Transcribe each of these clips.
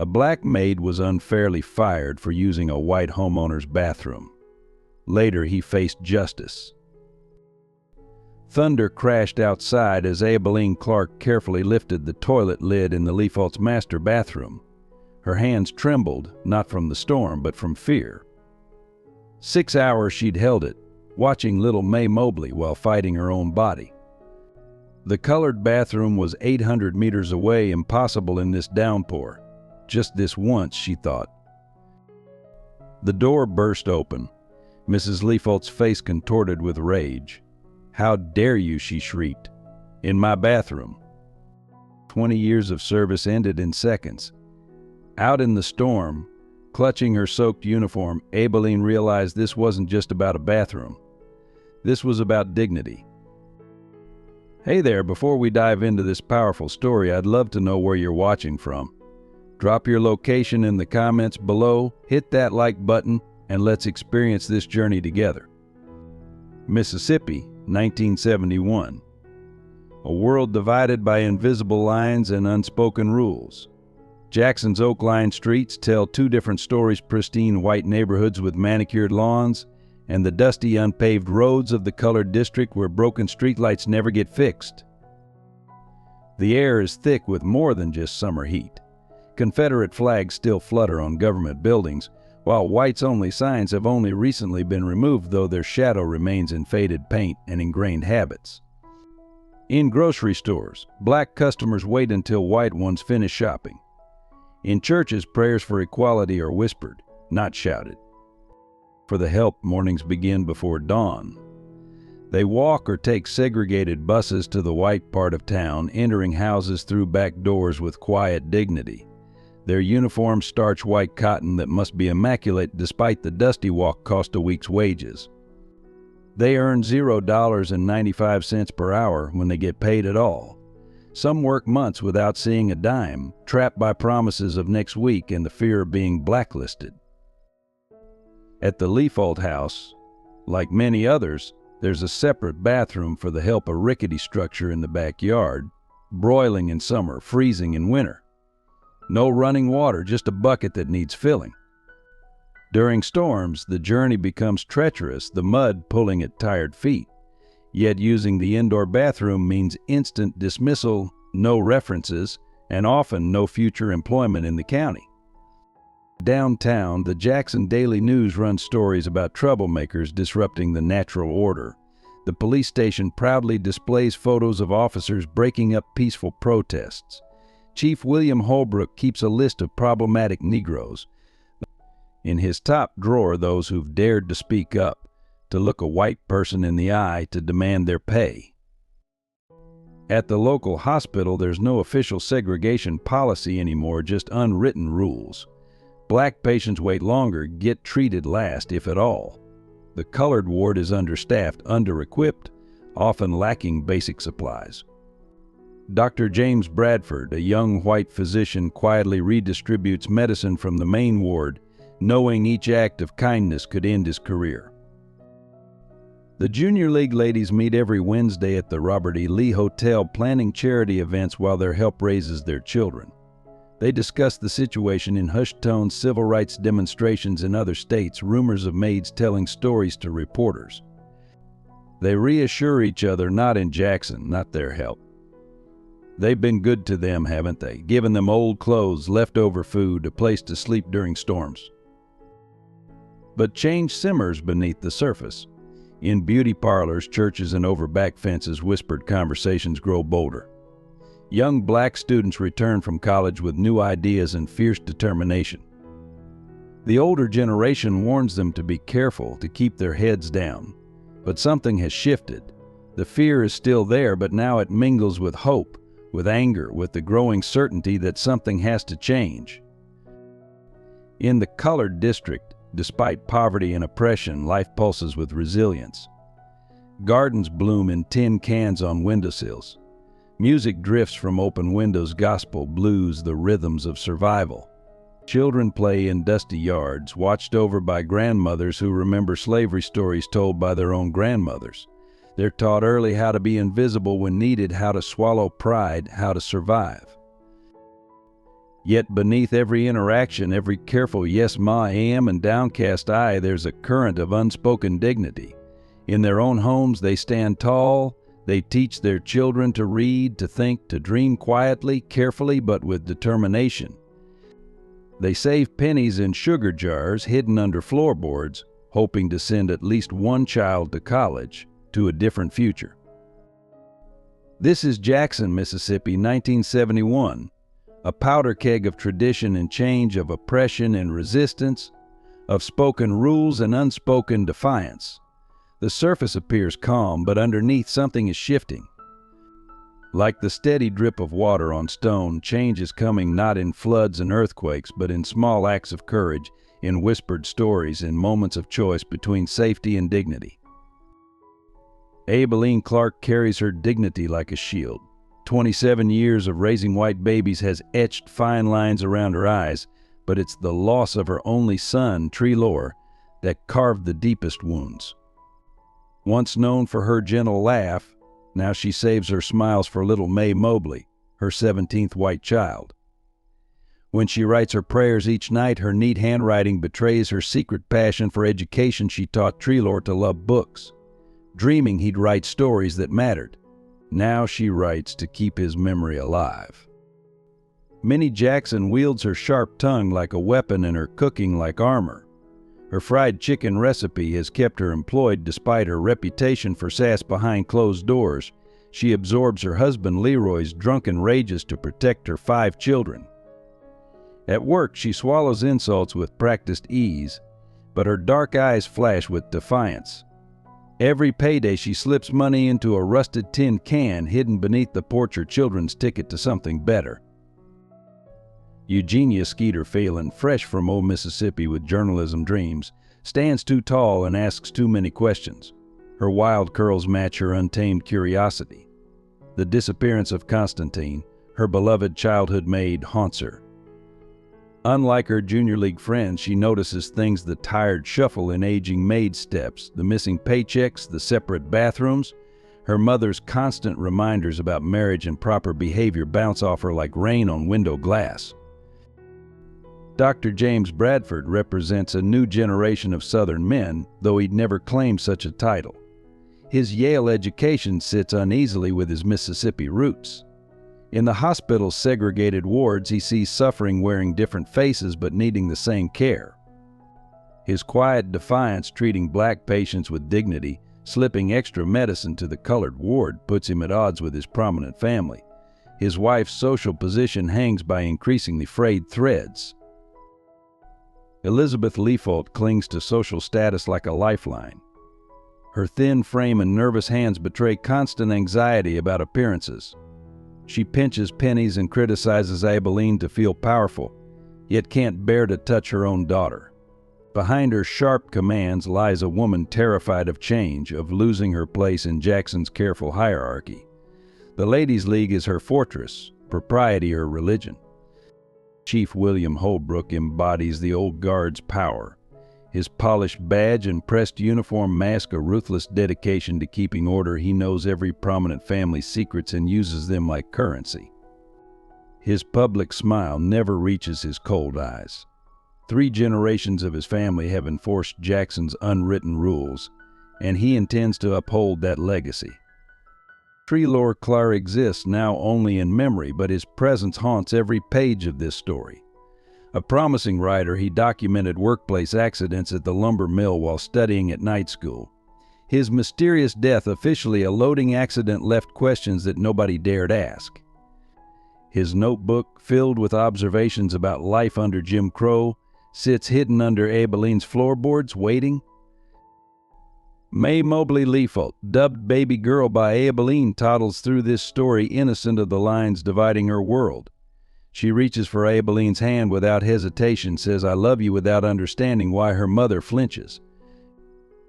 A black maid was unfairly fired for using a white homeowner's bathroom. Later, he faced justice. Thunder crashed outside as Abilene Clark carefully lifted the toilet lid in the Leafault's master bathroom. Her hands trembled, not from the storm, but from fear. 6 hours she'd held it, watching little May Mobley while fighting her own body. The colored bathroom was 800 meters away, impossible in this downpour. Just this once, she thought. The door burst open. Mrs. Leafault's face contorted with rage. "How dare you," she shrieked. "In my bathroom." 20 years of service ended in seconds. Out in the storm, clutching her soaked uniform, Abilene realized this wasn't just about a bathroom. This was about dignity. Hey there, before we dive into this powerful story, I'd love to know where you're watching from. Drop your location in the comments below, hit that like button, and let's experience this journey together. Mississippi, 1971. A world divided by invisible lines and unspoken rules. Jackson's oak-lined streets tell two different stories: pristine white neighborhoods with manicured lawns, and the dusty, unpaved roads of the colored district where broken streetlights never get fixed. The air is thick with more than just summer heat. Confederate flags still flutter on government buildings, while whites-only signs have only recently been removed, though their shadow remains in faded paint and ingrained habits. In grocery stores, black customers wait until white ones finish shopping. In churches, prayers for equality are whispered, not shouted. For the help, mornings begin before dawn. They walk or take segregated buses to the white part of town, entering houses through back doors with quiet dignity. Their uniforms starch white cotton that must be immaculate despite the dusty walk cost a week's wages. They earn $0.95 per hour when they get paid at all. Some work months without seeing a dime, trapped by promises of next week and the fear of being blacklisted. At the Leafault house, like many others, there's a separate bathroom for the help, a rickety structure in the backyard, broiling in summer, freezing in winter. No running water, just a bucket that needs filling. During storms, the journey becomes treacherous, the mud pulling at tired feet. Yet using the indoor bathroom means instant dismissal, no references, and often no future employment in the county. Downtown, the Jackson Daily News runs stories about troublemakers disrupting the natural order. The police station proudly displays photos of officers breaking up peaceful protests. Chief William Holbrook keeps a list of problematic Negroes. In his top drawer, those who've dared to speak up, to look a white person in the eye, to demand their pay. At the local hospital, there's no official segregation policy anymore, just unwritten rules. Black patients wait longer, get treated last, if at all. The colored ward is understaffed, under-equipped, often lacking basic supplies. Dr. James Bradford, a young white physician, quietly redistributes medicine from the main ward, knowing each act of kindness could end his career. The Junior League ladies meet every Wednesday at the Robert E. Lee Hotel, planning charity events while their help raises their children. They discuss the situation in hushed tones, civil rights demonstrations in other states, rumors of maids telling stories to reporters. They reassure each other, not in Jackson, not their help. They've been good to them, haven't they? Given them old clothes, leftover food, a place to sleep during storms. But change simmers beneath the surface. In beauty parlors, churches, and over back fences, whispered conversations grow bolder. Young black students return from college with new ideas and fierce determination. The older generation warns them to be careful, to keep their heads down. But something has shifted. The fear is still there, but now it mingles with hope, with anger, with the growing certainty that something has to change. In the colored district, despite poverty and oppression, life pulses with resilience. Gardens bloom in tin cans on windowsills. Music drifts from open windows, gospel, blues, the rhythms of survival. Children play in dusty yards, watched over by grandmothers who remember slavery stories told by their own grandmothers. They're taught early how to be invisible when needed, how to swallow pride, how to survive. Yet beneath every interaction, every careful "yes ma I am" and downcast eye, there's a current of unspoken dignity. In their own homes they stand tall. They teach their children to read, to think, to dream quietly, carefully, but with determination. They save pennies in sugar jars hidden under floorboards, hoping to send at least one child to college, to a different future. This is Jackson, Mississippi, 1971. A powder keg of tradition and change, of oppression and resistance, of spoken rules and unspoken defiance. The surface appears calm, but underneath something is shifting. Like the steady drip of water on stone, change is coming not in floods and earthquakes, but in small acts of courage, in whispered stories, in moments of choice between safety and dignity. Abilene Clark carries her dignity like a shield. 27 years of raising white babies has etched fine lines around her eyes, but it's the loss of her only son, Treelor, that carved the deepest wounds. Once known for her gentle laugh, now she saves her smiles for little May Mobley, her 17th white child. When she writes her prayers each night, her neat handwriting betrays her secret passion for education. She taught Treelor to love books, dreaming he'd write stories that mattered. Now she writes to keep his memory alive. Minnie Jackson wields her sharp tongue like a weapon and her cooking like armor. Her fried chicken recipe has kept her employed despite her reputation for sass behind closed doors. She absorbs her husband Leroy's drunken rages to protect her 5 children. At work, she swallows insults with practiced ease, but her dark eyes flash with defiance. Every payday, she slips money into a rusted tin can hidden beneath the porch, her children's ticket to something better. Eugenia Skeeter Phelan, fresh from old Mississippi with journalism dreams, stands too tall and asks too many questions. Her wild curls match her untamed curiosity. The disappearance of Constantine, her beloved childhood maid, haunts her. Unlike her junior league friends, she notices things: the tired shuffle in aging maid steps, the missing paychecks, the separate bathrooms. Her mother's constant reminders about marriage and proper behavior bounce off her like rain on window glass. Dr. James Bradford represents a new generation of Southern men, though he'd never claimed such a title. His Yale education sits uneasily with his Mississippi roots. In the hospital's segregated wards, he sees suffering wearing different faces but needing the same care. His quiet defiance treating black patients with dignity, slipping extra medicine to the colored ward, puts him at odds with his prominent family. His wife's social position hangs by increasingly frayed threads. Elizabeth Leafault clings to social status like a lifeline. Her thin frame and nervous hands betray constant anxiety about appearances. She pinches pennies and criticizes Abilene to feel powerful, yet can't bear to touch her own daughter. Behind her sharp commands lies a woman terrified of change, of losing her place in Jackson's careful hierarchy. The Ladies' League is her fortress, propriety her religion. Chief William Holbrook embodies the old guard's power. His polished badge and pressed uniform mask a ruthless dedication to keeping order. He knows every prominent family's secrets and uses them like currency. His public smile never reaches his cold eyes. 3 generations of his family have enforced Jackson's unwritten rules, and he intends to uphold that legacy. Treelor Clark exists now only in memory, but his presence haunts every page of this story. A promising writer, he documented workplace accidents at the lumber mill while studying at night school. His mysterious death, officially a loading accident, left questions that nobody dared ask. His notebook, filled with observations about life under Jim Crow, sits hidden under Abilene's floorboards, waiting. May Mobley Leafault, dubbed Baby Girl by Abilene, toddles through this story innocent of the lines dividing her world. She reaches for Abilene's hand without hesitation, says "I love you" without understanding why her mother flinches.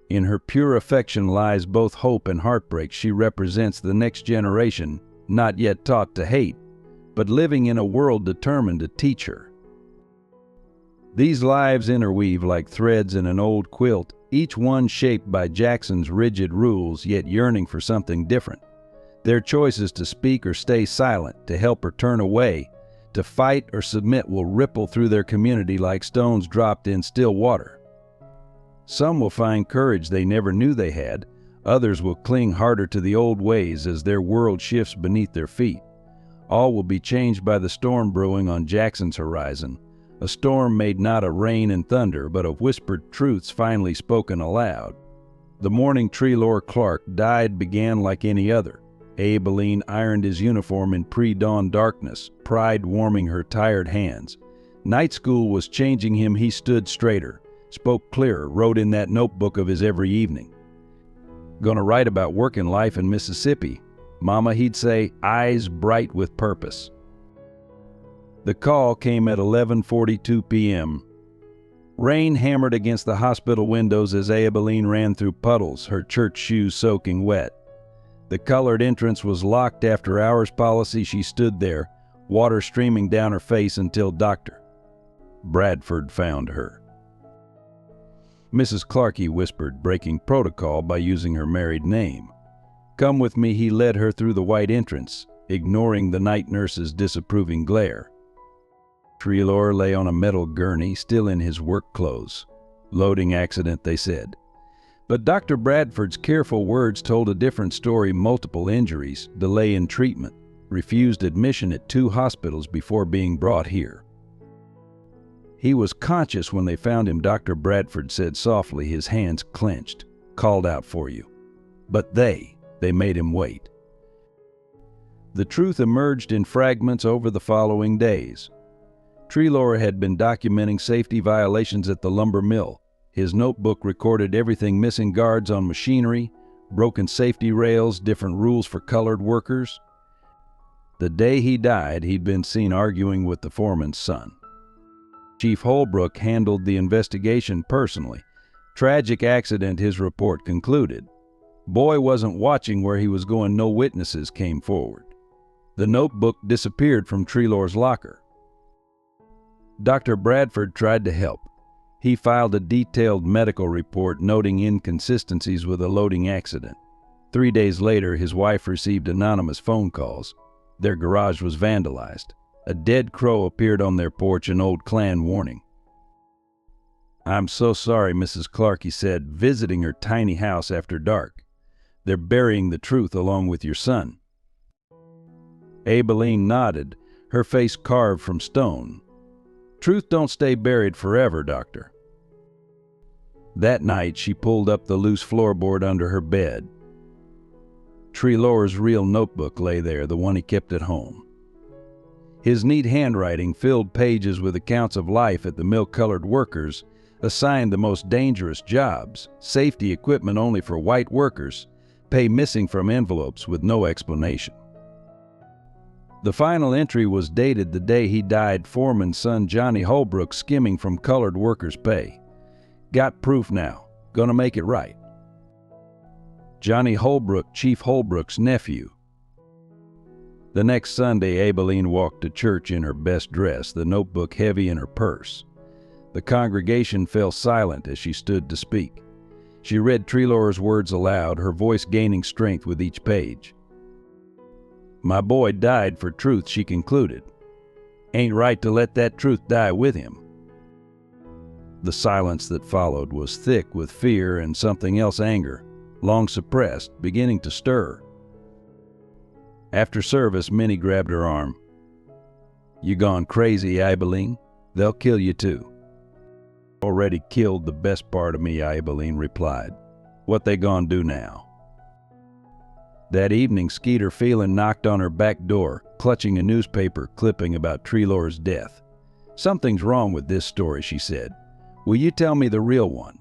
In her pure affection lies both hope and heartbreak. She represents the next generation, not yet taught to hate, but living in a world determined to teach her. These lives interweave like threads in an old quilt, each one shaped by Jackson's rigid rules, yet yearning for something different. Their choices to speak or stay silent, to help or turn away, To fight or submit will ripple through their community like stones dropped in still water. Some will find courage they never knew they had. Others will cling harder to the old ways as their world shifts beneath their feet. All will be changed by the storm brewing on Jackson's horizon, a storm made not of rain and thunder, but of whispered truths finally spoken aloud. The morning Treelor Clark died began like any other. Abilene ironed his uniform in pre-dawn darkness, pride warming her tired hands. Night school was changing him. He stood straighter, spoke clearer, wrote in that notebook of his every evening. "Gonna write about working life in Mississippi. Mama," he'd say, eyes bright with purpose. The call came at 11:42 p.m. Rain hammered against the hospital windows as Abilene ran through puddles, her church shoes soaking wet. The colored entrance was locked after hours policy. She stood there, water streaming down her face until Dr. Bradford found her. "Mrs. Clark," he whispered, breaking protocol by using her married name. "Come with me." He led her through the white entrance, ignoring the night nurse's disapproving glare. Treelor lay on a metal gurney, still in his work clothes. "Loading accident," they said. But Dr. Bradford's careful words told a different story: multiple injuries, delay in treatment, refused admission at 2 hospitals before being brought here. He was conscious when they found him, Dr. Bradford said softly, his hands clenched. "Called out for you." But they made him wait. The truth emerged in fragments over the following days. Treelor had been documenting safety violations at the lumber mill. His notebook recorded everything: missing guards on machinery, broken safety rails, different rules for colored workers. The day he died, he'd been seen arguing with the foreman's son. Chief Holbrook handled the investigation personally. Tragic accident, his report concluded. Boy wasn't watching where he was going. No witnesses came forward. The notebook disappeared from Treelor's locker. Dr. Bradford tried to help. He filed a detailed medical report noting inconsistencies with a loading accident. 3 days later, his wife received anonymous phone calls. Their garage was vandalized. A dead crow appeared on their porch, an old Klan warning. "I'm so sorry, Mrs. Clark," he said, visiting her tiny house after dark. "They're burying the truth along with your son." Abilene nodded, her face carved from stone. "Truth don't stay buried forever, Doctor." That night, she pulled up the loose floorboard under her bed. Treelor's real notebook lay there, the one he kept at home. His neat handwriting filled pages with accounts of life at the mill-colored workers, assigned the most dangerous jobs, safety equipment only for white workers, pay missing from envelopes with no explanation. The final entry was dated the day he died: foreman's son Johnny Holbrook skimming from colored workers' pay. "Got proof now. Gonna make it right." Johnny Holbrook, Chief Holbrook's nephew. The next Sunday, Abilene walked to church in her best dress, the notebook heavy in her purse. The congregation fell silent as she stood to speak. She read Treelor's words aloud, her voice gaining strength with each page. "My boy died for truth," she concluded. "Ain't right to let that truth die with him." The silence that followed was thick with fear and something else: anger, long suppressed, beginning to stir. After service, Minnie grabbed her arm. "You gone crazy, Abilene? They'll kill you too." "Already killed the best part of me," Abilene replied. "What they gonna do now?" That evening, Skeeter Phelan knocked on her back door, clutching a newspaper clipping about Treelor's death. "Something's wrong with this story," she said. "Will you tell me the real one?"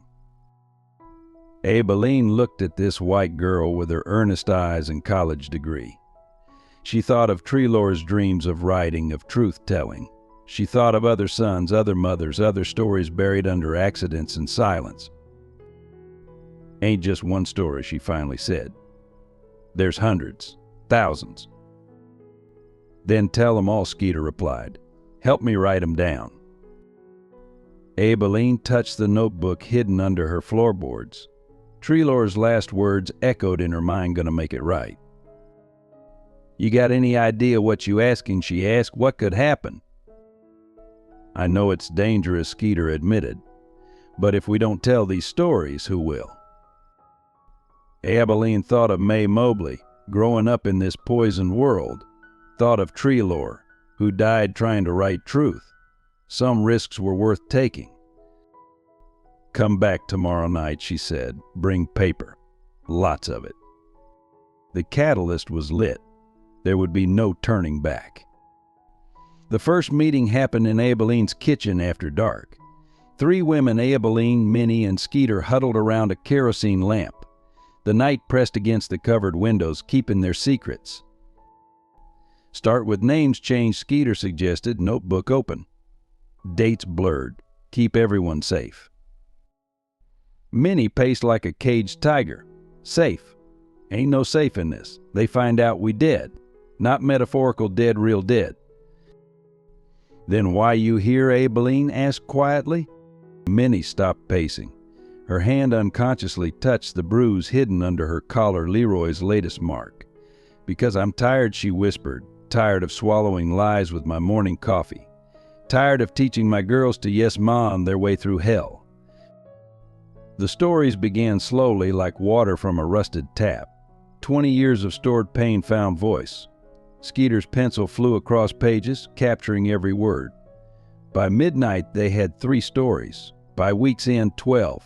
Abilene looked at this white girl with her earnest eyes and college degree. She thought of Treelor's dreams of writing, of truth-telling. She thought of other sons, other mothers, other stories buried under accidents and silence. "Ain't just one story," she finally said. "There's hundreds, thousands." "Then tell them all," Skeeter replied. "Help me write them down." Abilene touched the notebook hidden under her floorboards. Treelor's last words echoed in her mind: "Gonna make it right." "You got any idea what you asking?" she asked. "What could happen?" "I know it's dangerous," Skeeter admitted. "But if we don't tell these stories, who will?" Abilene thought of May Mobley, growing up in this poisoned world. Thought of Treelor, who died trying to write truth. Some risks were worth taking. "Come back tomorrow night," she said. "Bring paper. Lots of it." The catalyst was lit. There would be no turning back. The first meeting happened in Abilene's kitchen after dark. 3 women, Abilene, Minnie, and Skeeter, huddled around a kerosene lamp. The night pressed against the covered windows, keeping their secrets. "Start with names changed," Skeeter suggested, notebook open. "Dates blurred. Keep everyone safe." Minnie paced like a caged tiger. "Safe? Ain't no safe in this. They find out we dead. Not metaphorical dead, real dead." "Then why you here?" Abilene asked quietly. Minnie stopped pacing. Her hand unconsciously touched the bruise hidden under her collar, Leroy's latest mark. "Because I'm tired," she whispered. "Tired of swallowing lies with my morning coffee. Tired of teaching my girls to yes ma on their way through hell." The stories began slowly, like water from a rusted tap. 20 years of stored pain found voice. Skeeter's pencil flew across pages, capturing every word. By midnight, they had 3 stories. By week's end, 12.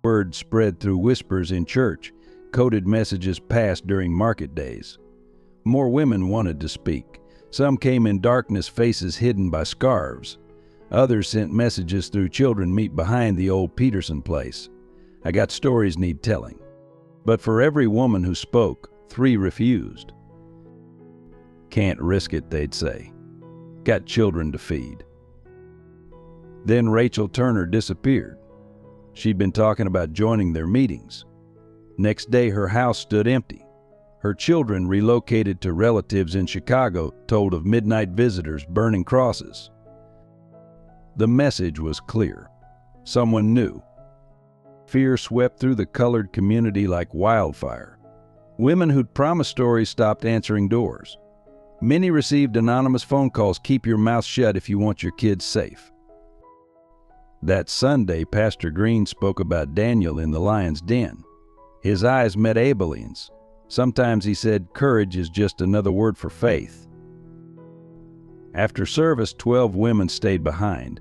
Word spread through whispers in church, coded messages passed during market days. More women wanted to speak. Some came in darkness, faces hidden by scarves. Others sent messages through children meet behind the old Peterson place. "I got stories need telling." But for every woman who spoke, 3 refused. "Can't risk it," they'd say. "Got children to feed." Then Rachel Turner disappeared. She'd been talking about joining their meetings. Next day, her house stood empty. Her children, relocated to relatives in Chicago, told of midnight visitors burning crosses. The message was clear. Someone knew. Fear swept through the colored community like wildfire. Women who'd promised stories stopped answering doors. Many received anonymous phone calls, "Keep your mouth shut if you want your kids safe." That Sunday, Pastor Green spoke about Daniel in the lion's den. His eyes met Abilene's. Sometimes he said, "Courage is just another word for faith." After service, 12 women stayed behind.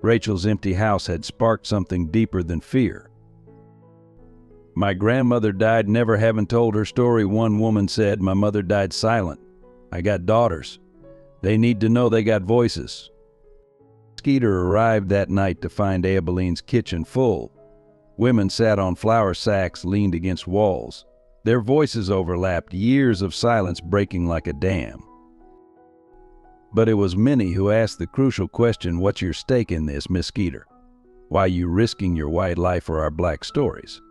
Rachel's empty house had sparked something deeper than fear. "My grandmother died never having told her story," one woman said. "My mother died silent. I got daughters. They need to know they got voices." Skeeter arrived that night to find Abilene's kitchen full. Women sat on flour sacks, leaned against walls. Their voices overlapped, years of silence breaking like a dam. But it was Minnie who asked the crucial question, "What's your stake in this, Miss Skeeter? Why you risking your white life for our black stories?"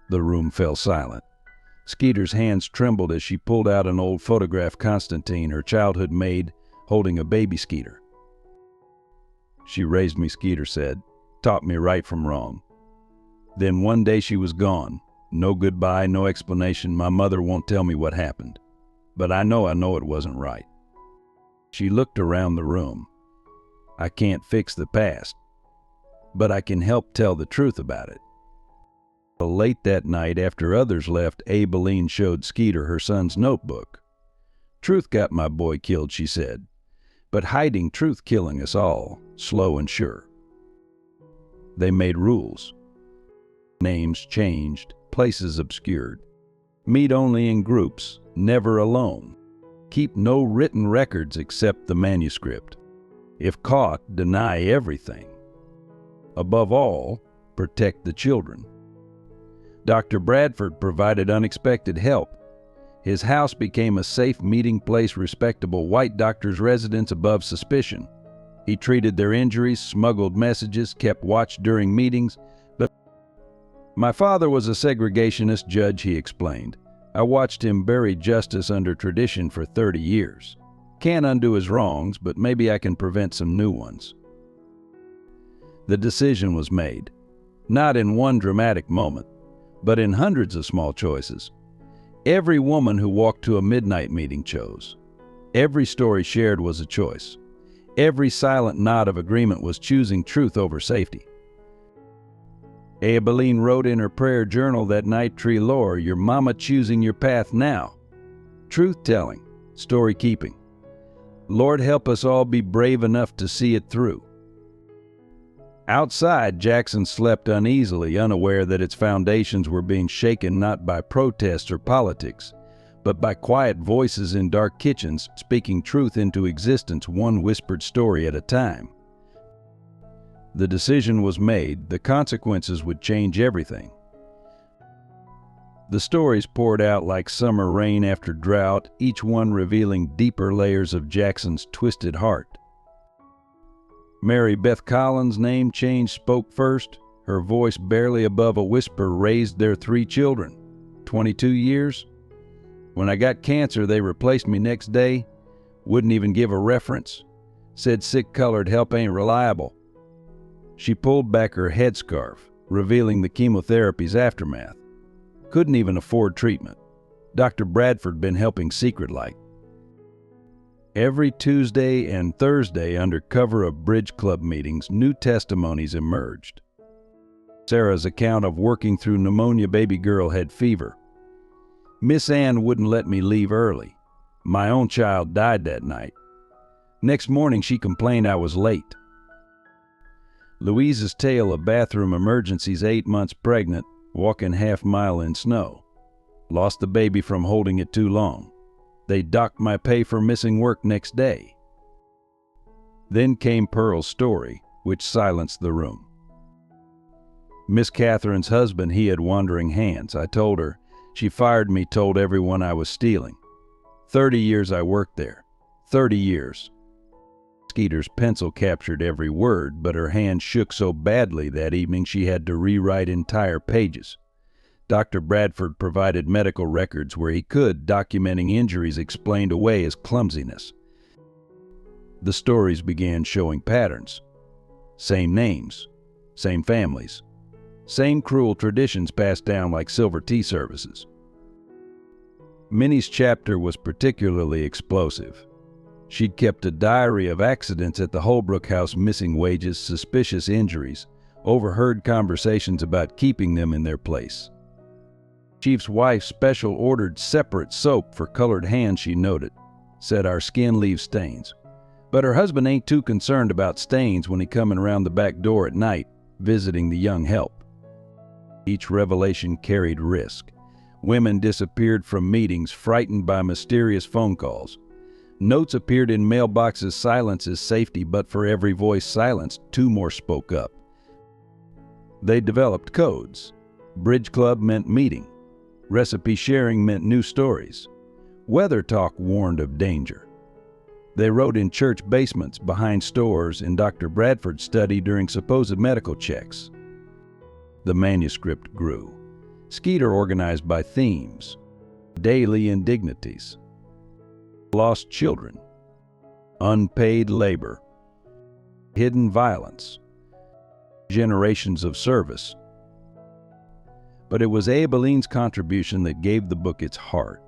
The room fell silent. Skeeter's hands trembled as she pulled out an old photograph, Constantine, her childhood maid, holding a baby Skeeter. "She raised me," Skeeter said, "taught me right from wrong. Then one day she was gone. No goodbye, no explanation. My mother won't tell me what happened. But I know it wasn't right." She looked around the room. "I can't fix the past, but I can help tell the truth about it." Late that night, after others left, Abilene showed Skeeter her son's notebook. "Truth got my boy killed," she said, "but hiding truth killing us all, slow and sure." They made rules. Names changed, places obscured. Meet only in groups, never alone. Keep no written records except the manuscript. If caught, deny everything. Above all, protect the children. Dr. Bradford provided unexpected help. His house became a safe meeting place, respectable white doctors' residence above suspicion. He treated their injuries, smuggled messages, kept watch during meetings. But "My father was a segregationist judge," he explained. "I watched him bury justice under tradition for 30 years. Can't undo his wrongs, but maybe I can prevent some new ones." The decision was made, not in one dramatic moment, but in hundreds of small choices. Every woman who walked to a midnight meeting chose. Every story shared was a choice. Every silent nod of agreement was choosing truth over safety. Aibileen wrote in her prayer journal that night, Tree Lore, your mama choosing your path now. Truth-telling, story-keeping. Lord, help us all be brave enough to see it through. Outside, Jackson slept uneasily, unaware that its foundations were being shaken not by protests or politics, but by quiet voices in dark kitchens speaking truth into existence, one whispered story at a time. The decision was made. The consequences would change everything. The stories poured out like summer rain after drought, each one revealing deeper layers of Jackson's twisted heart. Mary Beth Collins' name change spoke first. Her voice, barely above a whisper, raised their 3 children. 22 years. When I got cancer, they replaced me next day. Wouldn't even give a reference. Said sick-colored help ain't reliable. She pulled back her headscarf, revealing the chemotherapy's aftermath. Couldn't even afford treatment. Dr. Bradford been helping secret-like. Every Tuesday and Thursday, under cover of bridge club meetings, new testimonies emerged. Sarah's account of working through pneumonia, baby girl had fever. Miss Ann wouldn't let me leave early. My own child died that night. Next morning, she complained I was late. Louise's tale of bathroom emergencies, 8 months pregnant, walking half-mile in snow. Lost the baby from holding it too long. They docked my pay for missing work next day. Then came Pearl's story, which silenced the room. Miss Catherine's husband, he had wandering hands. I told her. She fired me, told everyone I was stealing. 30 years I worked there. 30 years. Skeeter's pencil captured every word, but her hand shook so badly that evening she had to rewrite entire pages. Dr. Bradford provided medical records where he could, documenting injuries explained away as clumsiness. The stories began showing patterns. Same names, same families, same cruel traditions passed down like silver tea services. Minnie's chapter was particularly explosive. She'd kept a diary of accidents at the Holbrook house, missing wages, suspicious injuries, overheard conversations about keeping them in their place. Chief's wife special ordered separate soap for colored hands, she noted. Said our skin leaves stains. But her husband ain't too concerned about stains when he coming around the back door at night, visiting the young help. Each revelation carried risk. Women disappeared from meetings, frightened by mysterious phone calls. Notes appeared in mailboxes, silence is safety, but for every voice silenced, 2 more spoke up. They developed codes. Bridge club meant meeting. Recipe sharing meant new stories. Weather talk warned of danger. They wrote in church basements, behind stores, in Dr. Bradford's study during supposed medical checks. The manuscript grew. Skeeter organized by themes. Daily indignities. Lost children. Unpaid labor. Hidden violence. Generations of service. But it was Aibileen's contribution that gave the book its heart.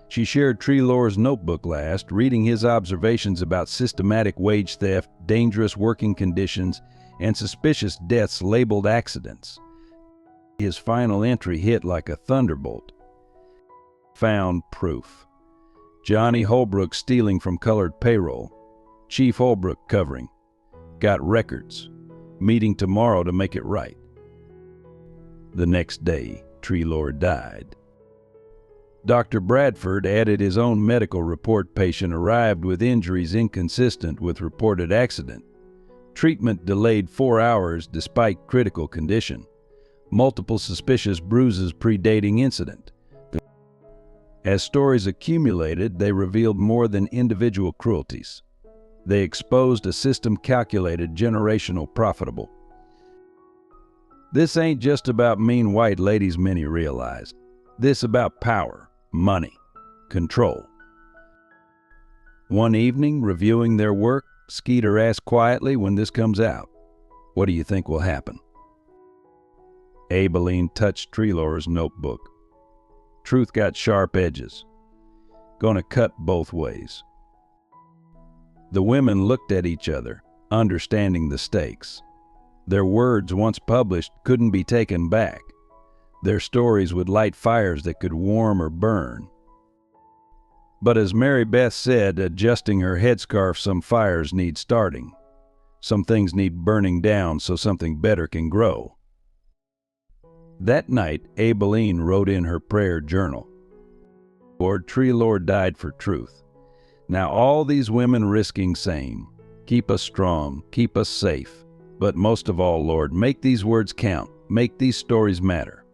She shared Tree Lore's notebook last, reading his observations about systematic wage theft, dangerous working conditions, and suspicious deaths labeled accidents. His final entry hit like a thunderbolt. Found proof. Johnny Holbrook stealing from colored payroll. Chief Holbrook covering. Got records. Meeting tomorrow to make it right. The next day, Tree Lore died. Dr. Bradford added his own medical report. Patient arrived with injuries inconsistent with reported accident. Treatment delayed 4 hours despite critical condition. Multiple suspicious bruises predating incident. As stories accumulated, they revealed more than individual cruelties. They exposed a system calculated, generational, profitable. This ain't just about mean white ladies, many realized. This about power, money, control. One evening, reviewing their work, Skeeter asked quietly, when this comes out, what do you think will happen? Aibileen touched Tree Lore's notebook. Truth got sharp edges. Gonna cut both ways. The women looked at each other, understanding the stakes. Their words, once published, couldn't be taken back. Their stories would light fires that could warm or burn. But as Mary Beth said, adjusting her headscarf, some fires need starting. Some things need burning down so something better can grow. That night, Abeline wrote in her prayer journal, "Lord, Tree Lord died for truth. Now all these women risking same. Keep us strong, keep us safe. But most of all, Lord, make these words count. Make these stories matter."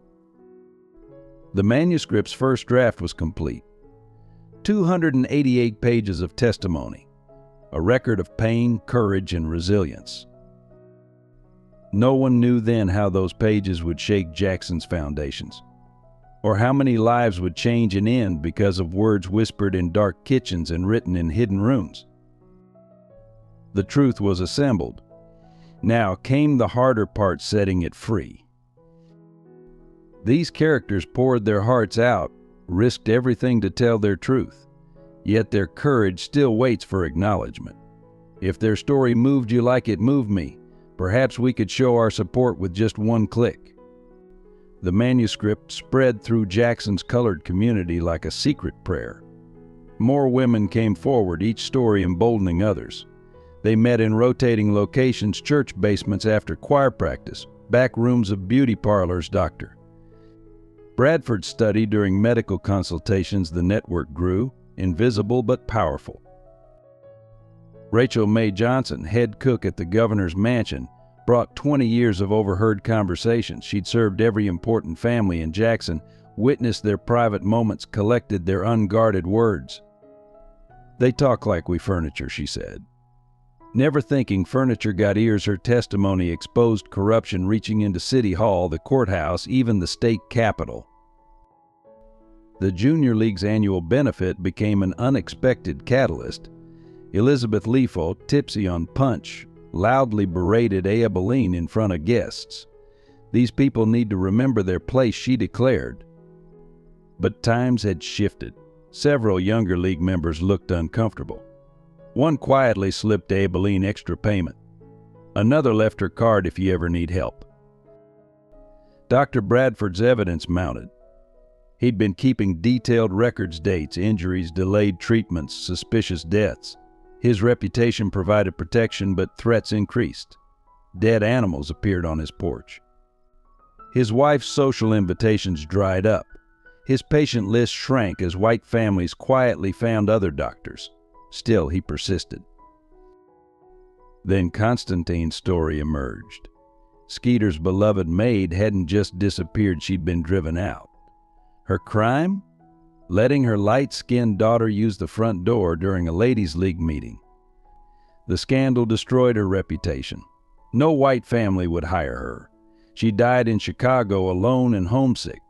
The manuscript's first draft was complete. 288 pages of testimony, a record of pain, courage, and resilience. No one knew then how those pages would shake Jackson's foundations, or how many lives would change and end because of words whispered in dark kitchens and written in hidden rooms. The truth was assembled. Now came the harder part, setting it free. These characters poured their hearts out, risked everything to tell their truth, yet their courage still waits for acknowledgement. If their story moved you like it moved me, perhaps we could show our support with just one click. The manuscript spread through Jackson's colored community like a secret prayer. More women came forward, each story emboldening others. They met in rotating locations, church basements after choir practice, back rooms of beauty parlors, Dr. Bradford studied during medical consultations. The network grew, invisible but powerful. Rachel Mae Johnson, head cook at the governor's mansion, brought 20 years of overheard conversations. She'd served every important family in Jackson, witnessed their private moments, collected their unguarded words. "They talk like we furniture," she said. Never thinking furniture got ears, her testimony exposed corruption reaching into City Hall, the courthouse, even the state capitol. The Junior League's annual benefit became an unexpected catalyst. Elizabeth Leafault, tipsy on punch, loudly berated Abeline in front of guests. "These people need to remember their place," she declared. But times had shifted. Several younger league members looked uncomfortable. One quietly slipped Abeline extra payment. Another left her card if you ever need help. Dr. Bradford's evidence mounted. He'd been keeping detailed records, dates, injuries, delayed treatments, suspicious deaths. His reputation provided protection, but threats increased. Dead animals appeared on his porch. His wife's social invitations dried up. His patient list shrank as white families quietly found other doctors. Still, he persisted. Then Constantine's story emerged. Skeeter's beloved maid hadn't just disappeared, she'd been driven out. Her crime? Letting her light-skinned daughter use the front door during a ladies' league meeting. The scandal destroyed her reputation. No white family would hire her. She died in Chicago alone and homesick.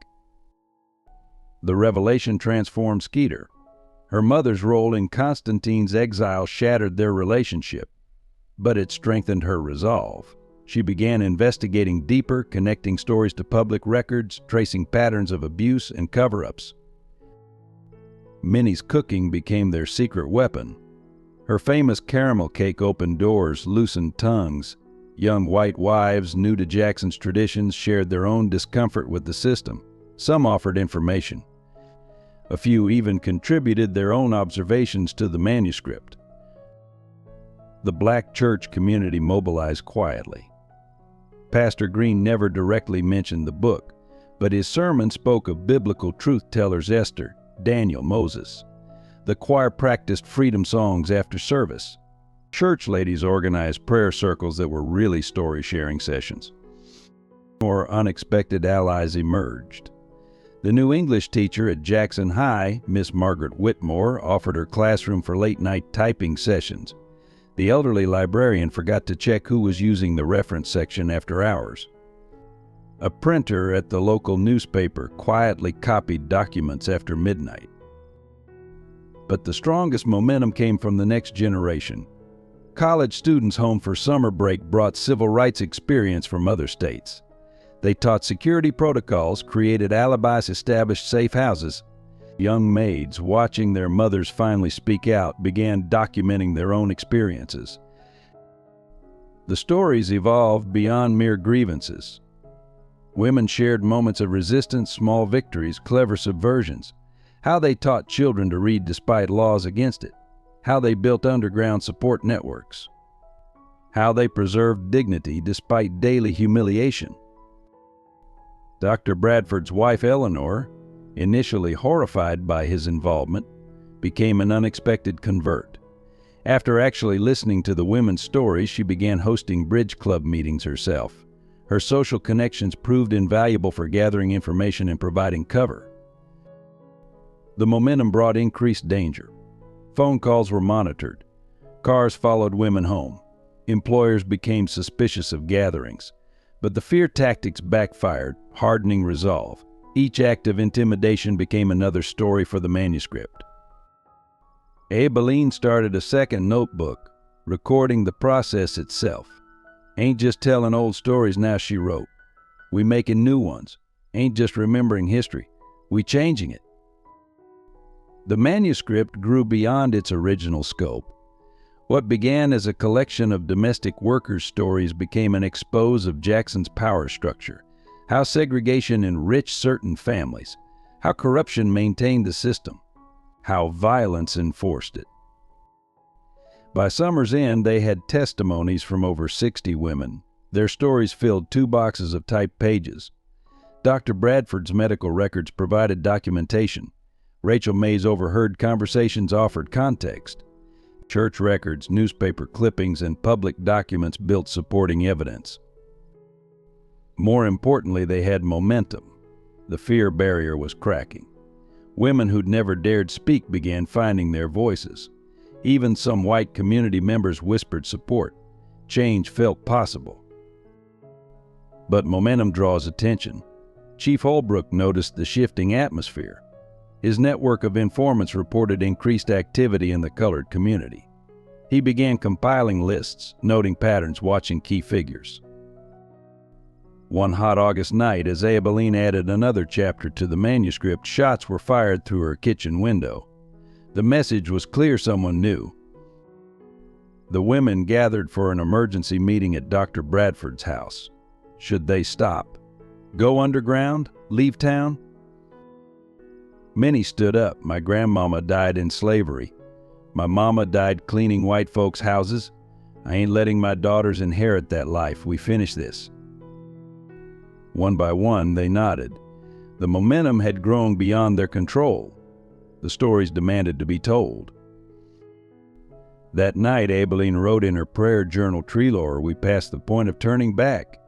The revelation transformed Skeeter. Her mother's role in Constantine's exile shattered their relationship, but it strengthened her resolve. She began investigating deeper, connecting stories to public records, tracing patterns of abuse and cover-ups. Minnie's cooking became their secret weapon. Her famous caramel cake opened doors, loosened tongues. Young white wives, new to Jackson's traditions, shared their own discomfort with the system. Some offered information. A few even contributed their own observations to the manuscript. The black church community mobilized quietly. Pastor Green never directly mentioned the book, but his sermon spoke of biblical truth-tellers Esther, Daniel, Moses. The choir practiced freedom songs after service. Church ladies organized prayer circles that were really story-sharing sessions. More unexpected allies emerged. The new English teacher at Jackson High, Miss Margaret Whitmore, offered her classroom for late-night typing sessions. The elderly librarian forgot to check who was using the reference section after hours. A printer at the local newspaper quietly copied documents after midnight. But the strongest momentum came from the next generation. College students home for summer break brought civil rights experience from other states. They taught security protocols, created alibis, established safe houses. Young maids, watching their mothers finally speak out, began documenting their own experiences. The stories evolved beyond mere grievances. Women shared moments of resistance, small victories, clever subversions, how they taught children to read despite laws against it, how they built underground support networks, how they preserved dignity despite daily humiliation. Dr. Bradford's wife, Eleanor, initially horrified by his involvement, became an unexpected convert. After actually listening to the women's stories, she began hosting bridge club meetings herself. Her social connections proved invaluable for gathering information and providing cover. The momentum brought increased danger. Phone calls were monitored. Cars followed women home. Employers became suspicious of gatherings. But the fear tactics backfired, hardening resolve. Each act of intimidation became another story for the manuscript. Aibileen started a second notebook, recording the process itself. "Ain't just telling old stories now," she wrote. "We making new ones. Ain't just remembering history. We changing it." The manuscript grew beyond its original scope. What began as a collection of domestic workers' stories became an expose of Jackson's power structure, how segregation enriched certain families, how corruption maintained the system, how violence enforced it. By summer's end, they had testimonies from over 60 women. Their stories filled 2 boxes of typed pages. Dr. Bradford's medical records provided documentation. Rachel May's overheard conversations offered context. Church records, newspaper clippings, and public documents built supporting evidence. More importantly, they had momentum. The fear barrier was cracking. Women who'd never dared speak began finding their voices. Even some white community members whispered support. Change felt possible. But momentum draws attention. Chief Holbrook noticed the shifting atmosphere. His network of informants reported increased activity in the colored community. He began compiling lists, noting patterns, watching key figures. One hot August night, as Aibileen added another chapter to the manuscript, shots were fired through her kitchen window. The message was clear: someone knew. The women gathered for an emergency meeting at Dr. Bradford's house. Should they stop? Go underground? Leave town? Many stood up. "My grandmama died in slavery. My mama died cleaning white folks' houses. I ain't letting my daughters inherit that life. We finish this." One by one, they nodded. The momentum had grown beyond their control. The stories demanded to be told. That night, Aibileen wrote in her prayer journal, "Treelor, we passed the point of turning back.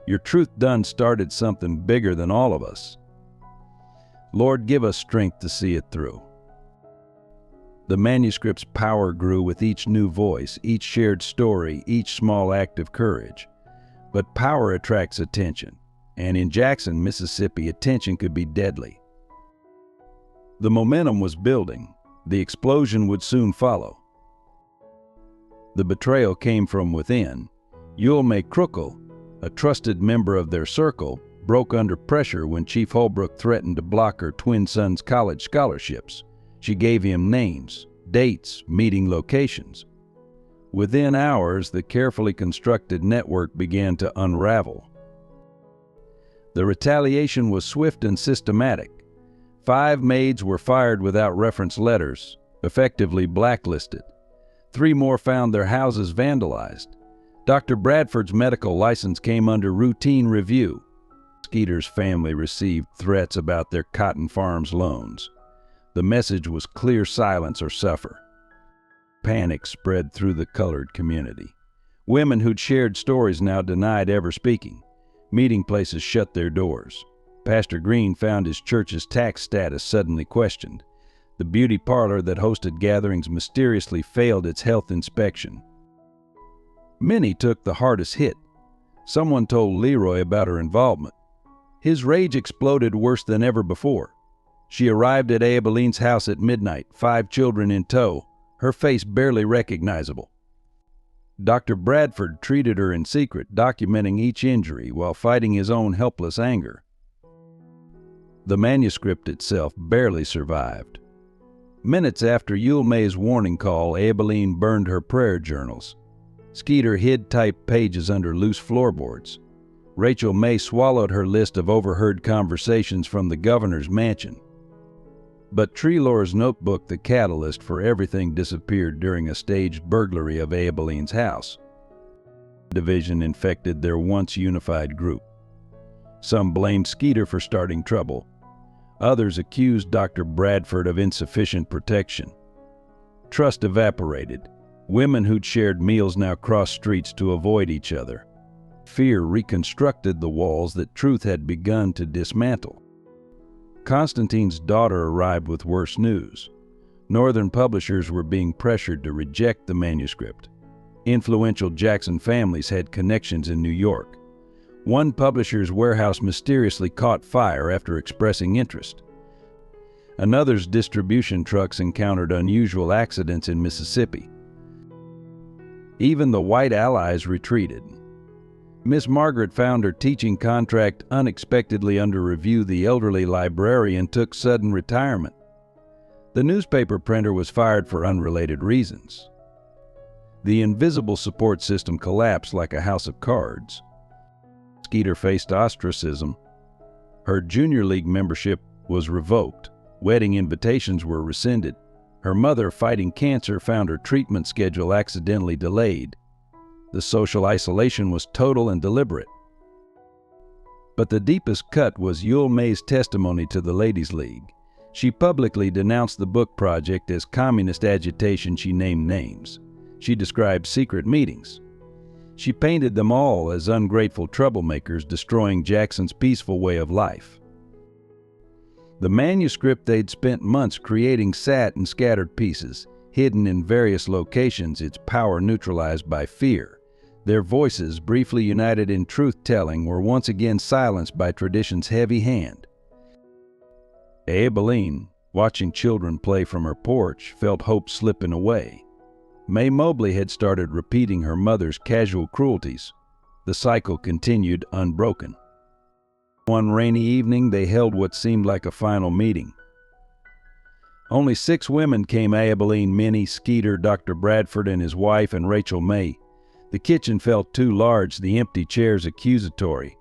Your truth done started something bigger than all of us. Lord, give us strength to see it through." The manuscript's power grew with each new voice, each shared story, each small act of courage. But power attracts attention, and in Jackson, Mississippi, attention could be deadly. The momentum was building. The explosion would soon follow. The betrayal came from within. Yule May Crookle, a trusted member of their circle, broke under pressure when Chief Holbrook threatened to block her twin son's college scholarships. She gave him names, dates, meeting locations. Within hours, the carefully constructed network began to unravel. The retaliation was swift and systematic. 5 maids were fired without reference letters, effectively blacklisted. 3 more found their houses vandalized. Dr. Bradford's medical license came under routine review. Skeeter's family received threats about their cotton farms loans. The message was clear: silence or suffer. Panic spread through the colored community. Women who'd shared stories now denied ever speaking. Meeting places shut their doors. Pastor Green found his church's tax status suddenly questioned. The beauty parlor that hosted gatherings mysteriously failed its health inspection. Many took the hardest hit. Someone told Leroy about her involvement. His rage exploded worse than ever before. She arrived at Aibileen's house at midnight, 5 children in tow, her face barely recognizable. Dr. Bradford treated her in secret, documenting each injury while fighting his own helpless anger. The manuscript itself barely survived. Minutes after Yule May's warning call, Aibileen burned her prayer journals. Skeeter hid typed pages under loose floorboards. Rachel May swallowed her list of overheard conversations from the governor's mansion. But Treloar's notebook, the catalyst for everything, disappeared during a staged burglary of Aibileen's house. Division infected their once unified group. Some blamed Skeeter for starting trouble. Others accused Dr. Bradford of insufficient protection. Trust evaporated. Women who'd shared meals now crossed streets to avoid each other. Fear reconstructed the walls that truth had begun to dismantle. Constantine's daughter arrived with worse news. Northern publishers were being pressured to reject the manuscript. Influential Jackson families had connections in New York. One publisher's warehouse mysteriously caught fire after expressing interest. Another's distribution trucks encountered unusual accidents in Mississippi. Even the white allies retreated. Miss Margaret found her teaching contract unexpectedly under review. The elderly librarian took sudden retirement. The newspaper printer was fired for unrelated reasons. The invisible support system collapsed like a house of cards. Skeeter faced ostracism. Her junior league membership was revoked. Wedding invitations were rescinded. Her mother, fighting cancer, found her treatment schedule accidentally delayed. The social isolation was total and deliberate. But the deepest cut was Yule May's testimony to the Ladies' League. She publicly denounced the book project as communist agitation. She named names. She described secret meetings. She painted them all as ungrateful troublemakers destroying Jackson's peaceful way of life. The manuscript they'd spent months creating sat in scattered pieces, hidden in various locations, its power neutralized by fear. Their voices, briefly united in truth-telling, were once again silenced by tradition's heavy hand. Aibileen, watching children play from her porch, felt hope slipping away. May Mobley had started repeating her mother's casual cruelties. The cycle continued unbroken. One rainy evening, they held what seemed like a final meeting. Only 6 women came: Aibileen, Minnie, Skeeter, Dr. Bradford and his wife, and Rachel May. The kitchen felt too large, the empty chairs accusatory.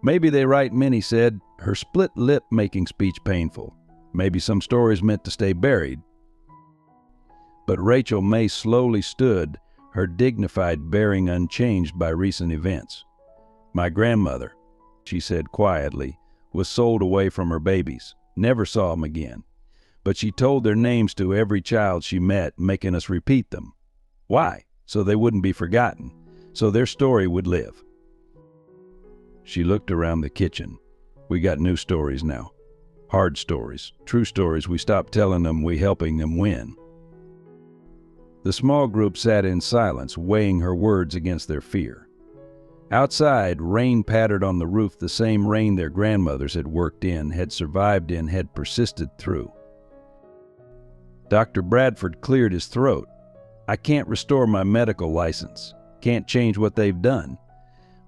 "Maybe they right," Minnie said, her split lip making speech painful. "Maybe some stories meant to stay buried." But Rachel May slowly stood, her dignified bearing unchanged by recent events. "My grandmother," she said quietly, "was sold away from her babies. Never saw them again. But she told their names to every child she met, making us repeat them. Why? So they wouldn't be forgotten. So their story would live." She looked around the kitchen. "We got new stories now. Hard stories. True stories. We stopped telling them, we helping them win." The small group sat in silence, weighing her words against their fear. Outside, rain pattered on the roof, the same rain their grandmothers had worked in, had survived in, had persisted through. Dr. Bradford cleared his throat. "I can't restore my medical license, can't change what they've done,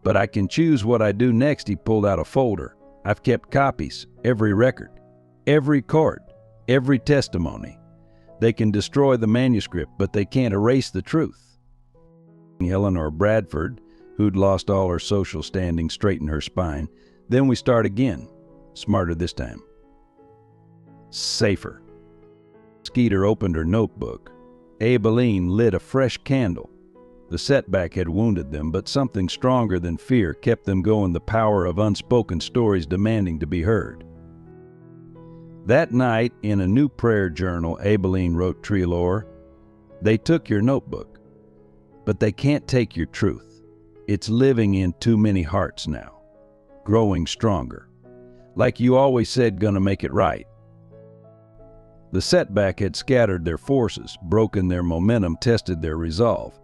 but I can choose what I do next." He pulled out a folder. "I've kept copies, every record, every court, every testimony. They can destroy the manuscript, but they can't erase the truth." Eleanor Bradford, who'd lost all her social standing, straightened her spine. "Then we start again. Smarter this time. Safer." Skeeter opened her notebook. Aibileen lit a fresh candle. The setback had wounded them, but something stronger than fear kept them going, the power of unspoken stories demanding to be heard. That night, in a new prayer journal, Aibileen wrote Treloar, "They took your notebook, but they can't take your truth. It's living in too many hearts now, growing stronger. Like you always said, gonna make it right." The setback had scattered their forces, broken their momentum, tested their resolve.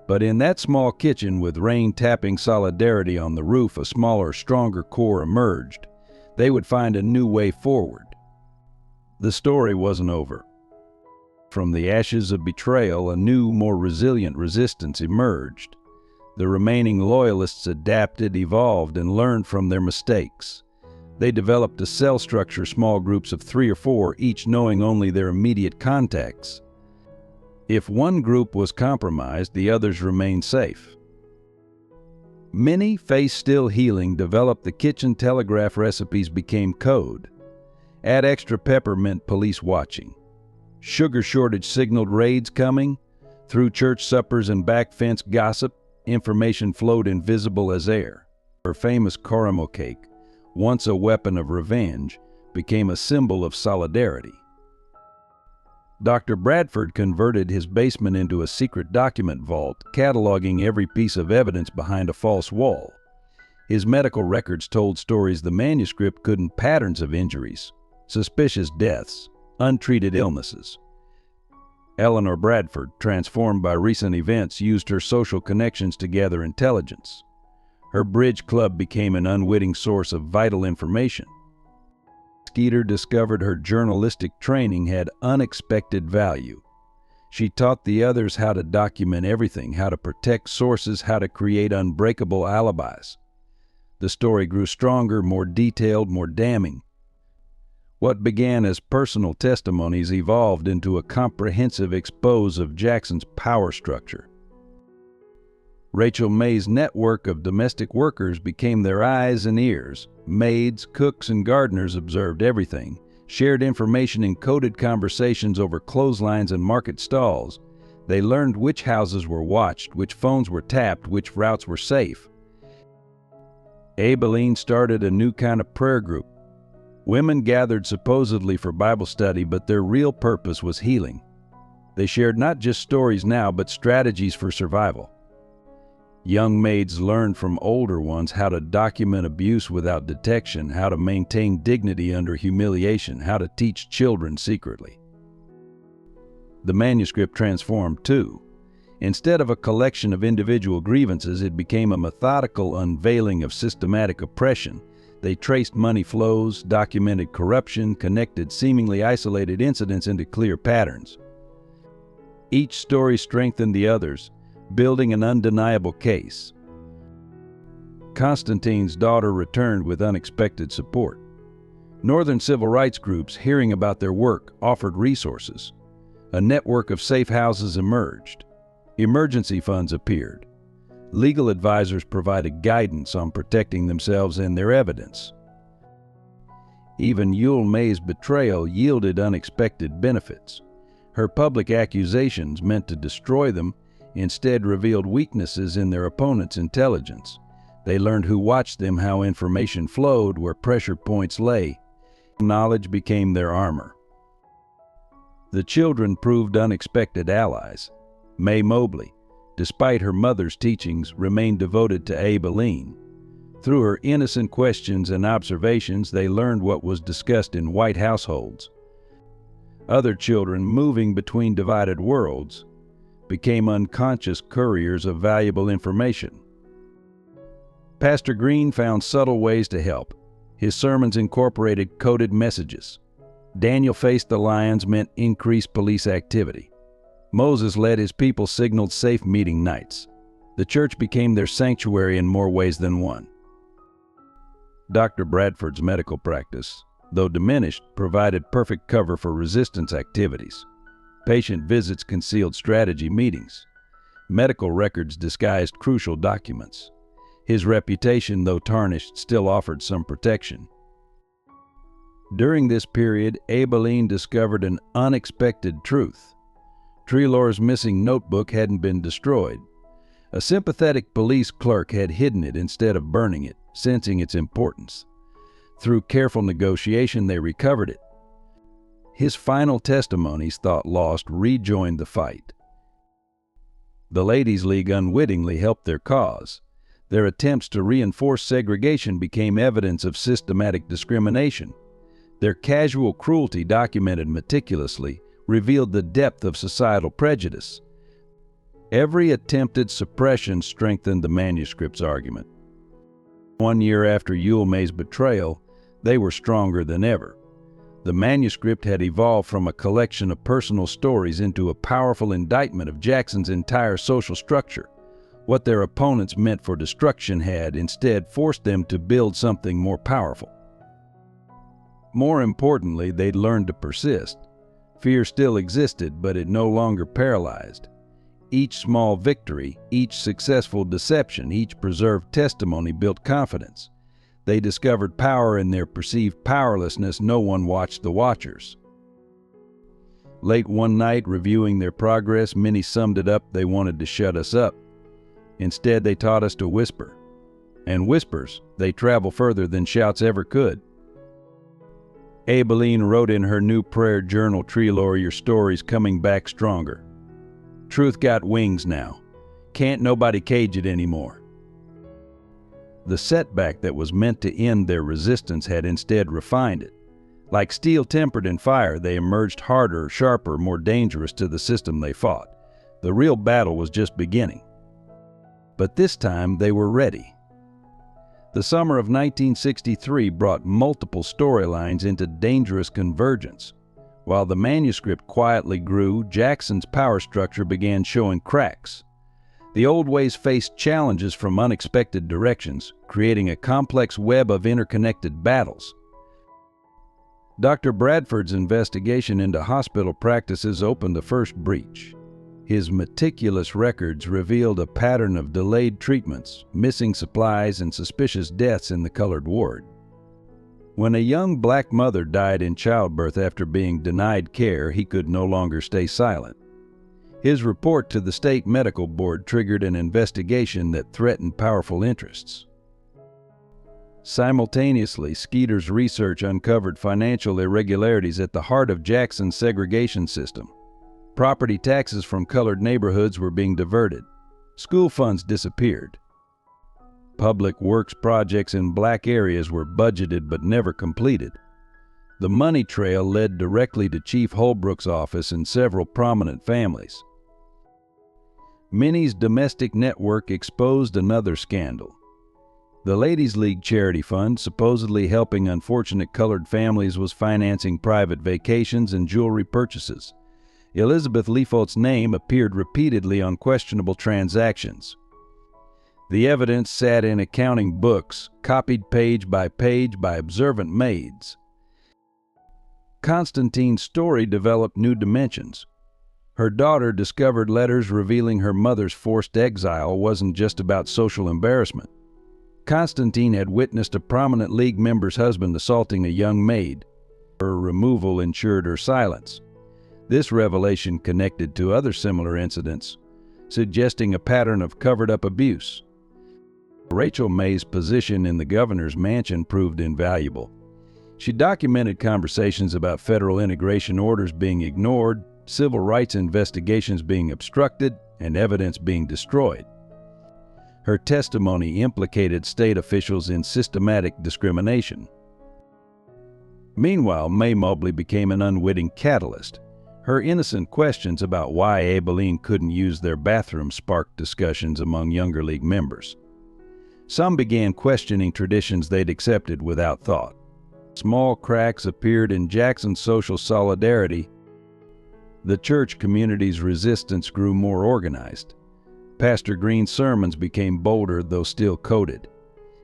But in that small kitchen, with rain tapping solidarity on the roof, a smaller, stronger core emerged. They would find a new way forward. The story wasn't over. from the ashes of betrayal, a new, more resilient resistance emerged. The remaining loyalists adapted, evolved, and learned from their mistakes. They developed a cell structure, small groups of 3 or 4, each knowing only their immediate contacts. If one group was compromised, the others remained safe. Many, faith still healing, developed the kitchen telegraph recipes became code. Add extra pepper meant police watching. Sugar shortage signaled raids coming. Through church suppers and back fence gossip, information flowed invisible as air. Her famous caramel cake, once a weapon of revenge, became a symbol of solidarity. Dr. Bradford converted his basement into a secret document vault, cataloging every piece of evidence behind a false wall. His medical records told stories the manuscript couldn't: patterns of injuries, suspicious deaths, untreated illnesses. Eleanor Bradford, transformed by recent events, used her social connections to gather intelligence. Her bridge club became an unwitting source of vital information. Skeeter discovered her journalistic training had unexpected value. She taught the others how to document everything, how to protect sources, how to create unbreakable alibis. The story grew stronger, more detailed, more damning. What began as personal testimonies evolved into a comprehensive expose of Jackson's power structure. Rachel May's network of domestic workers became their eyes and ears. Maids, cooks, and gardeners observed everything, shared information in coded conversations over clotheslines and market stalls. They learned which houses were watched, which phones were tapped, which routes were safe. Abilene started a new kind of prayer group. Women gathered supposedly for Bible study, but their real purpose was healing. They shared not just stories now, but strategies for survival. Young maids learned from older ones how to document abuse without detection, how to maintain dignity under humiliation, how to teach children secretly. The manuscript transformed too. Instead of a collection of individual grievances, it became a methodical unveiling of systematic oppression. They traced money flows, documented corruption, connected seemingly isolated incidents into clear patterns. Each story strengthened the others, building an undeniable case. Constantine's daughter returned with unexpected support. Northern civil rights groups, hearing about their work, offered resources. A network of safe houses emerged. Emergency funds appeared. Legal advisors provided guidance on protecting themselves and their evidence. Even Ewell May's betrayal yielded unexpected benefits. Her public accusations, meant to destroy them, instead revealed weaknesses in their opponents' intelligence. They learned who watched them, how information flowed, where pressure points lay. Knowledge became their armor. The children proved unexpected allies. May Mobley, despite her mother's teachings, remained devoted to Abilene. Through her innocent questions and observations, they learned what was discussed in white households. Other children, moving between divided worlds, became unconscious couriers of valuable information. Pastor Green found subtle ways to help. His sermons incorporated coded messages. Daniel faced the lions meant increased police activity. Moses led his people, signaled safe meeting nights. The church became their sanctuary in more ways than one. Dr. Bradford's medical practice, though diminished, provided perfect cover for resistance activities. Patient visits concealed strategy meetings. Medical records disguised crucial documents. His reputation, though tarnished, still offered some protection. During this period, Abilene discovered an unexpected truth. Treloar's missing notebook hadn't been destroyed. A sympathetic police clerk had hidden it instead of burning it, sensing its importance. Through careful negotiation, they recovered it. His final testimonies, thought lost, rejoined the fight. The Ladies' League unwittingly helped their cause. Their attempts to reinforce segregation became evidence of systematic discrimination. Their casual cruelty, documented meticulously, revealed the depth of societal prejudice. Every attempted suppression strengthened the manuscript's argument. 1 year after Ewell May's betrayal, they were stronger than ever. The manuscript had evolved from a collection of personal stories into a powerful indictment of Jackson's entire social structure. What their opponents meant for destruction had instead forced them to build something more powerful. More importantly, they'd learned to persist. Fear still existed, but it no longer paralyzed. Each small victory, each successful deception, each preserved testimony built confidence. They discovered power in their perceived powerlessness. No one watched the watchers. Late one night, reviewing their progress, many summed it up: they wanted to shut us up. Instead, they taught us to whisper. And whispers, they travel further than shouts ever could. Aibileen wrote in her new prayer journal, "Treelor, your story's coming back stronger. Truth got wings now. Can't nobody cage it anymore." The setback that was meant to end their resistance had instead refined it. Like steel tempered in fire, they emerged harder, sharper, more dangerous to the system they fought. The real battle was just beginning. But this time they were ready. The summer of 1963 brought multiple storylines into dangerous convergence. While the manuscript quietly grew, Jackson's power structure began showing cracks. The old ways faced challenges from unexpected directions, creating a complex web of interconnected battles. Dr. Bradford's investigation into hospital practices opened the first breach. His meticulous records revealed a pattern of delayed treatments, missing supplies, and suspicious deaths in the colored ward. When a young black mother died in childbirth after being denied care, he could no longer stay silent. His report to the state medical board triggered an investigation that threatened powerful interests. Simultaneously, Skeeter's research uncovered financial irregularities at the heart of Jackson's segregation system. Property taxes from colored neighborhoods were being diverted. School funds disappeared. Public works projects in black areas were budgeted but never completed. The money trail led directly to Chief Holbrook's office and several prominent families. Minnie's domestic network exposed another scandal. The Ladies' League Charity Fund, supposedly helping unfortunate colored families, was financing private vacations and jewelry purchases. Elizabeth Leafault's name appeared repeatedly on questionable transactions. The evidence sat in accounting books, copied page by observant maids. Constantine's story developed new dimensions. Her daughter discovered letters revealing her mother's forced exile wasn't just about social embarrassment. Constantine had witnessed a prominent League member's husband assaulting a young maid. Her removal ensured her silence. This revelation connected to other similar incidents, suggesting a pattern of covered-up abuse. Rachel May's position in the governor's mansion proved invaluable. She documented conversations about federal integration orders being ignored, civil rights investigations being obstructed, and evidence being destroyed. Her testimony implicated state officials in systematic discrimination. Meanwhile, May Mobley became an unwitting catalyst. Her innocent questions about why Aibileen couldn't use their bathroom sparked discussions among younger League members. Some began questioning traditions they'd accepted without thought. Small cracks appeared in Jackson's social solidarity. The church community's resistance grew more organized. Pastor Green's sermons became bolder, though still coded.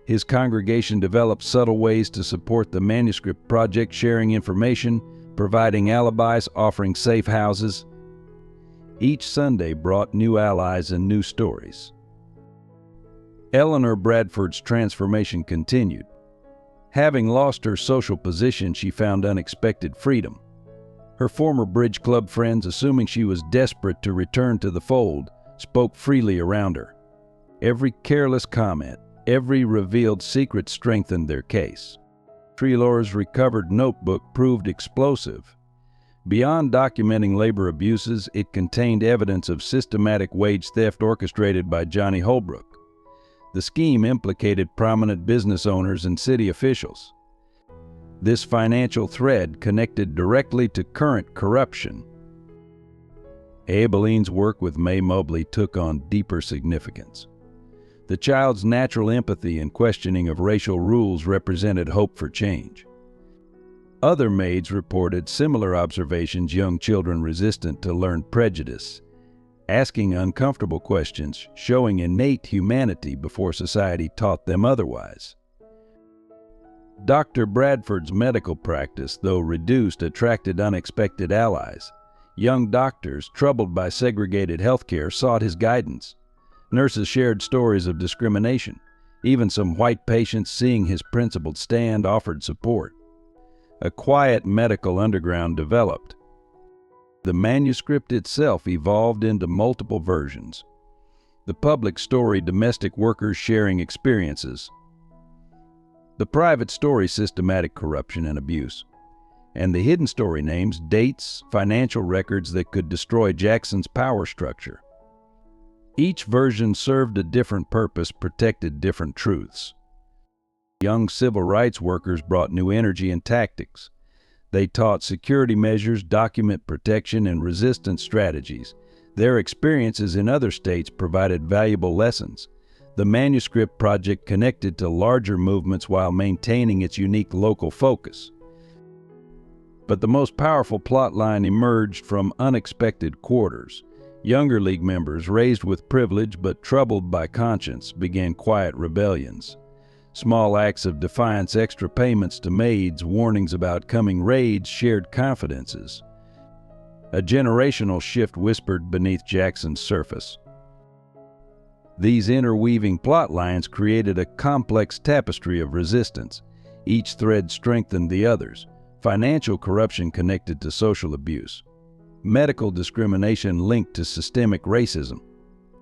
His congregation developed subtle ways to support the manuscript project, sharing information, providing alibis, offering safe houses. Each Sunday brought new allies and new stories. Eleanor Bradford's transformation continued. Having lost her social position, she found unexpected freedom. Her former bridge club friends, assuming she was desperate to return to the fold, spoke freely around her. Every careless comment, every revealed secret strengthened their case. Treelor's recovered notebook proved explosive. Beyond documenting labor abuses, it contained evidence of systematic wage theft orchestrated by Johnny Holbrook. The scheme implicated prominent business owners and city officials. This financial thread connected directly to current corruption. Aibileen's work with May Mobley took on deeper significance. The child's natural empathy and questioning of racial rules represented hope for change. Other maids reported similar observations: young children resistant to learned prejudice, asking uncomfortable questions, showing innate humanity before society taught them otherwise. Dr. Bradford's medical practice, though reduced, attracted unexpected allies. Young doctors, troubled by segregated healthcare, sought his guidance. Nurses shared stories of discrimination. Even some white patients, seeing his principled stand, offered support. A quiet medical underground developed. The manuscript itself evolved into multiple versions. The public story: domestic workers sharing experiences. The private story: systematic corruption and abuse. And the hidden story: names, dates, financial records that could destroy Jackson's power structure. Each version served a different purpose, protected different truths. Young civil rights workers brought new energy and tactics. They taught security measures, document protection, and resistance strategies. Their experiences in other states provided valuable lessons. The manuscript project connected to larger movements while maintaining its unique local focus. But the most powerful plotline emerged from unexpected quarters. Younger League members, raised with privilege but troubled by conscience, began quiet rebellions. Small acts of defiance, extra payments to maids, warnings about coming raids, shared confidences. A generational shift whispered beneath Jackson's surface. These interweaving plot lines created a complex tapestry of resistance. Each thread strengthened the others. Financial corruption connected to social abuse. Medical discrimination linked to systemic racism.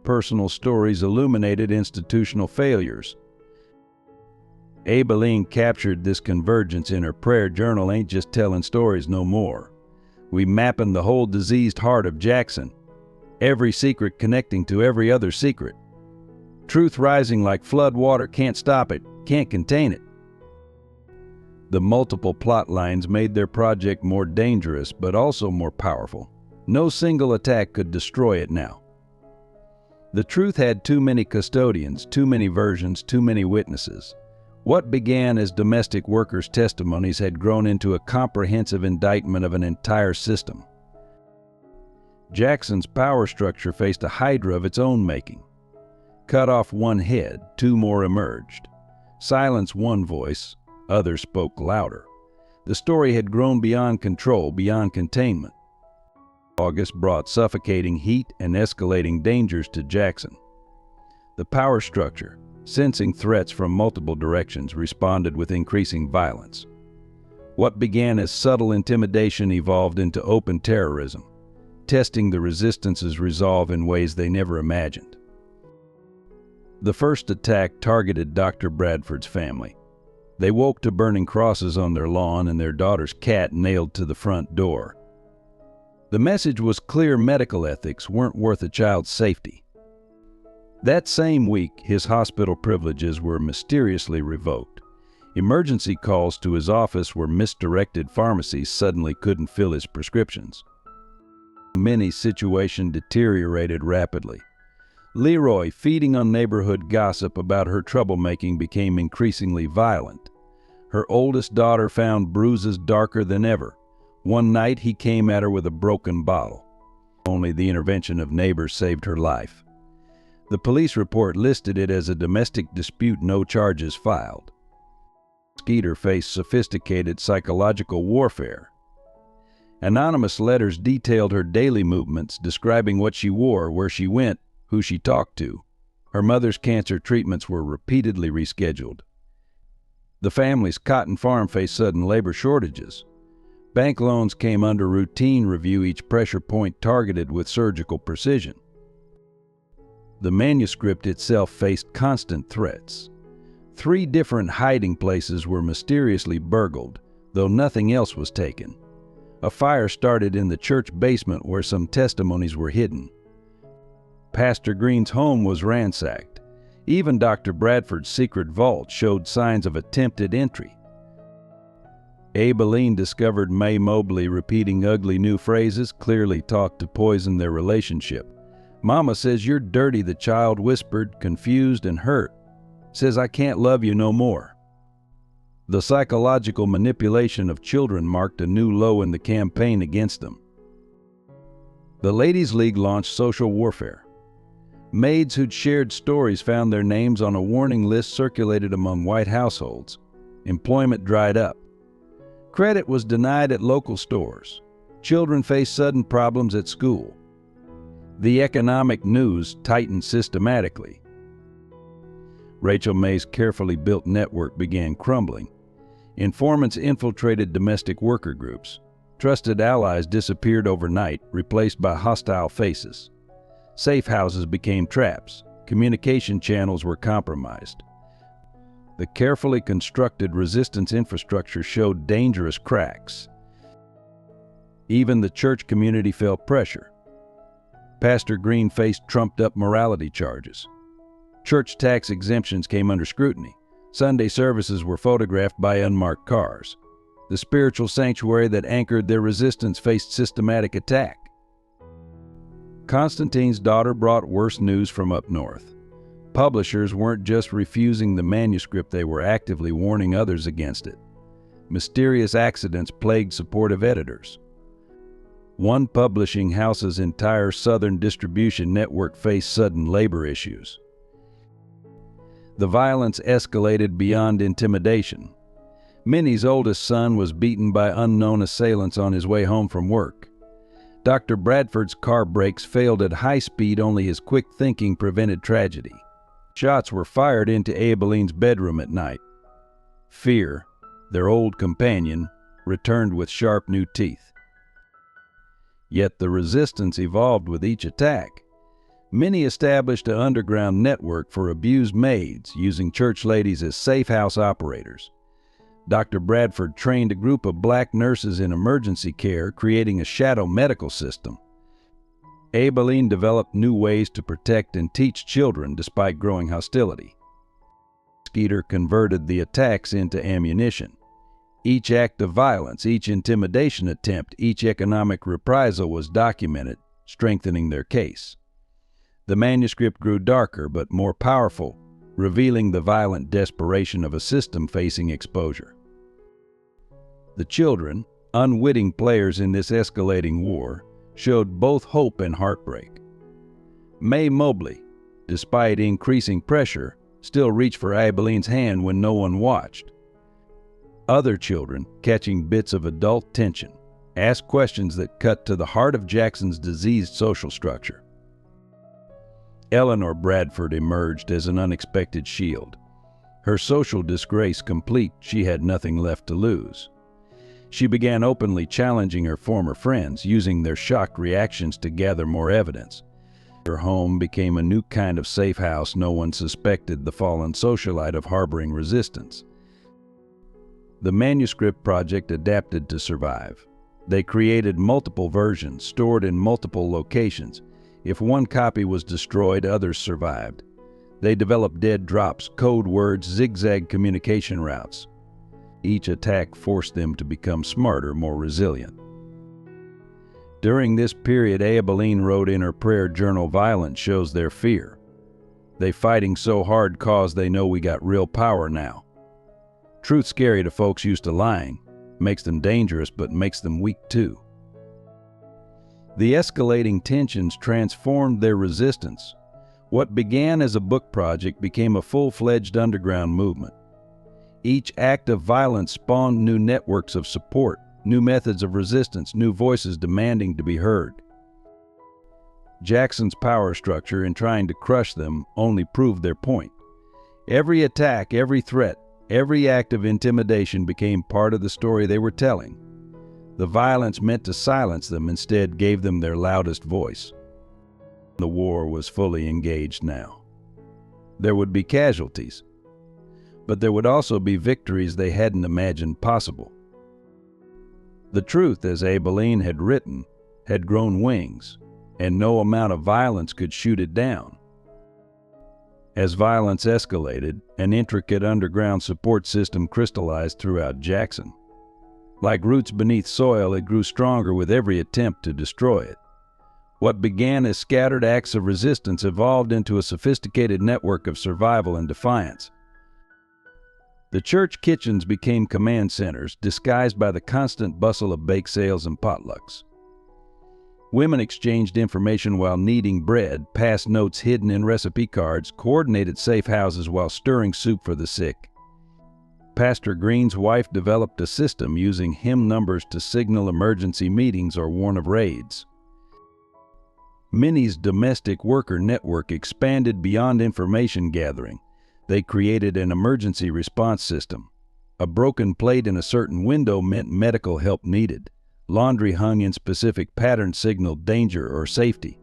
Personal stories illuminated institutional failures. Aibileen captured this convergence in her prayer journal: "Ain't just telling stories no more. We mapping the whole diseased heart of Jackson. Every secret connecting to every other secret. Truth rising like flood water, can't stop it, can't contain it." The multiple plot lines made their project more dangerous, but also more powerful. No single attack could destroy it now. The truth had too many custodians, too many versions, too many witnesses. What began as domestic workers' testimonies had grown into a comprehensive indictment of an entire system. Jackson's power structure faced a hydra of its own making. Cut off one head, two more emerged. Silence one voice, others spoke louder. The story had grown beyond control, beyond containment. August brought suffocating heat and escalating dangers to Jackson. The power structure, sensing threats from multiple directions, responded with increasing violence. What began as subtle intimidation evolved into open terrorism, testing the resistance's resolve in ways they never imagined. The first attack targeted Dr. Bradford's family. They woke to burning crosses on their lawn and their daughter's cat nailed to the front door. The message was clear: medical ethics weren't worth a child's safety. That same week, his hospital privileges were mysteriously revoked. Emergency calls to his office were misdirected. Pharmacies suddenly couldn't fill his prescriptions. Minnie's situation deteriorated rapidly. Leroy, feeding on neighborhood gossip about her troublemaking, became increasingly violent. Her oldest daughter found bruises darker than ever. One night, he came at her with a broken bottle. Only the intervention of neighbors saved her life. The police report listed it as a domestic dispute, no charges filed. Skeeter faced sophisticated psychological warfare. Anonymous letters detailed her daily movements, describing what she wore, where she went, who she talked to. Her mother's cancer treatments were repeatedly rescheduled. The family's cotton farm faced sudden labor shortages. Bank loans came under routine review, each pressure point targeted with surgical precision. The manuscript itself faced constant threats. 3 different hiding places were mysteriously burgled, though nothing else was taken. A fire started in the church basement where some testimonies were hidden. Pastor Green's home was ransacked. Even Dr. Bradford's secret vault showed signs of attempted entry. Aibileen discovered May Mobley repeating ugly new phrases, clearly talked to poison their relationship. "Mama says you're dirty," the child whispered, confused and hurt. "Says I can't love you no more." The psychological manipulation of children marked a new low in the campaign against them. The Ladies' League launched social warfare. Maids who'd shared stories found their names on a warning list circulated among white households. Employment dried up. Credit was denied at local stores. Children faced sudden problems at school. The economic news tightened systematically. Rachel May's carefully built network began crumbling. Informants infiltrated domestic worker groups. Trusted allies disappeared overnight, replaced by hostile faces. Safe houses became traps. Communication channels were compromised. The carefully constructed resistance infrastructure showed dangerous cracks. Even the church community felt pressure. Pastor Green faced trumped-up morality charges. Church tax exemptions came under scrutiny. Sunday services were photographed by unmarked cars. The spiritual sanctuary that anchored their resistance faced systematic attack. Constantine's daughter brought worse news from up north. Publishers weren't just refusing the manuscript, they were actively warning others against it. Mysterious accidents plagued supportive editors. One publishing house's entire southern distribution network faced sudden labor issues. The violence escalated beyond intimidation. Minnie's oldest son was beaten by unknown assailants on his way home from work. Dr. Bradford's car brakes failed at high speed, only his quick thinking prevented tragedy. Shots were fired into Abelin's bedroom at night. Fear, their old companion, returned with sharp new teeth. Yet the resistance evolved with each attack. Minnie established an underground network for abused maids, using church ladies as safe house operators. Dr. Bradford trained a group of black nurses in emergency care, creating a shadow medical system. Abeline developed new ways to protect and teach children despite growing hostility. Skeeter converted the attacks into ammunition. Each act of violence, each intimidation attempt, each economic reprisal was documented, strengthening their case. The manuscript grew darker but more powerful, revealing the violent desperation of a system facing exposure. The children, unwitting players in this escalating war, showed both hope and heartbreak. May Mobley, despite increasing pressure, still reached for Abeline's hand when no one watched. Other children, catching bits of adult tension, asked questions that cut to the heart of Jackson's diseased social structure. Eleanor Bradford emerged as an unexpected shield. Her social disgrace complete, she had nothing left to lose. She began openly challenging her former friends, using their shocked reactions to gather more evidence. Her home became a new kind of safe house. No one suspected the fallen socialite of harboring resistance. The manuscript project adapted to survive. They created multiple versions, stored in multiple locations. If one copy was destroyed, others survived. They developed dead drops, code words, zigzag communication routes. Each attack forced them to become smarter, more resilient. During this period, Abeline wrote in her prayer journal, "Violence shows their fear. They fighting so hard cause they know we got real power now. Truth scary to folks used to lying. Makes them dangerous, but makes them weak too." The escalating tensions transformed their resistance. What began as a book project became a full-fledged underground movement. Each act of violence spawned new networks of support, new methods of resistance, new voices demanding to be heard. Jackson's power structure in trying to crush them only proved their point. Every attack, every threat, every act of intimidation became part of the story they were telling. The violence meant to silence them instead gave them their loudest voice. The war was fully engaged now. There would be casualties, but there would also be victories they hadn't imagined possible. The truth, as Abeline had written, had grown wings, and no amount of violence could shoot it down. As violence escalated, an intricate underground support system crystallized throughout Jackson. Like roots beneath soil, it grew stronger with every attempt to destroy it. What began as scattered acts of resistance evolved into a sophisticated network of survival and defiance. The church kitchens became command centers, disguised by the constant bustle of bake sales and potlucks. Women exchanged information while kneading bread, passed notes hidden in recipe cards, coordinated safe houses while stirring soup for the sick. Pastor Green's wife developed a system using hymn numbers to signal emergency meetings or warn of raids. Minnie's domestic worker network expanded beyond information gathering. They created an emergency response system. A broken plate in a certain window meant medical help needed. Laundry hung in specific patterns signaled danger or safety.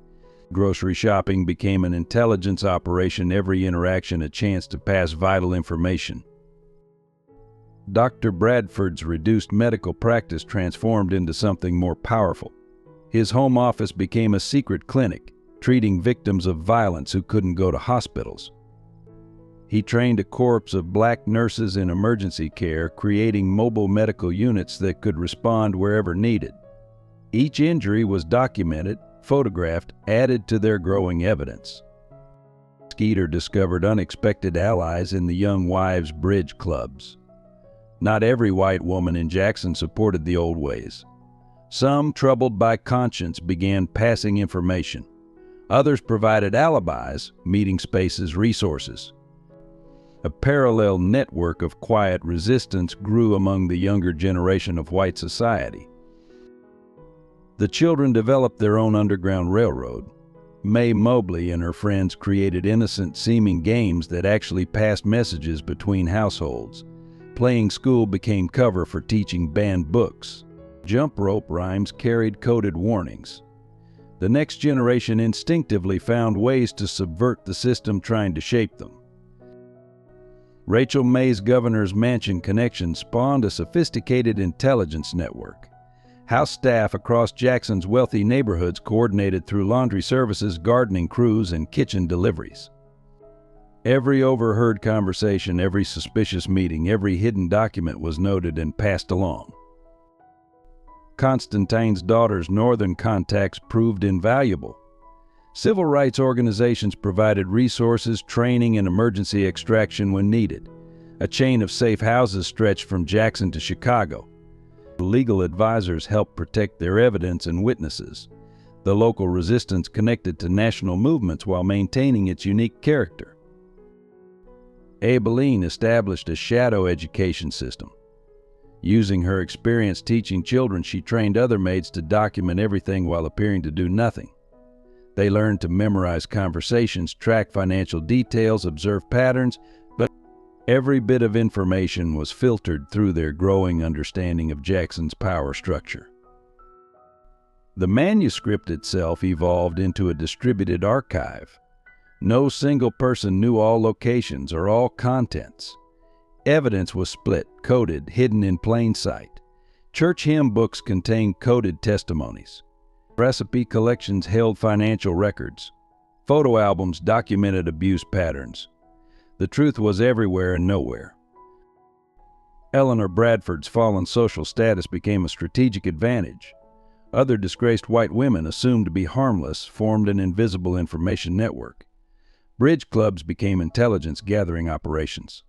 Grocery shopping became an intelligence operation, every interaction a chance to pass vital information. Dr. Bradford's reduced medical practice transformed into something more powerful. His home office became a secret clinic, treating victims of violence who couldn't go to hospitals. He trained a corps of black nurses in emergency care, creating mobile medical units that could respond wherever needed. Each injury was documented, photographed, added to their growing evidence. Skeeter discovered unexpected allies in the Young Wives Bridge clubs. Not every white woman in Jackson supported the old ways. Some, troubled by conscience, began passing information. Others provided alibis, meeting spaces, resources. A parallel network of quiet resistance grew among the younger generation of white society. The children developed their own underground railroad. Mae Mobley and her friends created innocent-seeming games that actually passed messages between households. Playing school became cover for teaching banned books. Jump rope rhymes carried coded warnings. The next generation instinctively found ways to subvert the system trying to shape them. Rachel May's Governor's Mansion connection spawned a sophisticated intelligence network. House staff across Jackson's wealthy neighborhoods coordinated through laundry services, gardening crews, and kitchen deliveries. Every overheard conversation, every suspicious meeting, every hidden document was noted and passed along. Constantine's daughter's northern contacts proved invaluable. Civil rights organizations provided resources, training, and emergency extraction when needed. A chain of safe houses stretched from Jackson to Chicago. Legal advisors helped protect their evidence and witnesses. The local resistance connected to national movements while maintaining its unique character. Abilene established a shadow education system. Using her experience teaching children, she trained other maids to document everything while appearing to do nothing. They learned to memorize conversations, track financial details, observe patterns, but every bit of information was filtered through their growing understanding of Jackson's power structure. The manuscript itself evolved into a distributed archive. No single person knew all locations or all contents. Evidence was split, coded, hidden in plain sight. Church hymn books contained coded testimonies. Recipe collections held financial records. Photo albums documented abuse patterns. The truth was everywhere and nowhere. Eleanor Bradford's fallen social status became a strategic advantage. Other disgraced white women, assumed to be harmless, formed an invisible information network. Bridge clubs became intelligence gathering operations.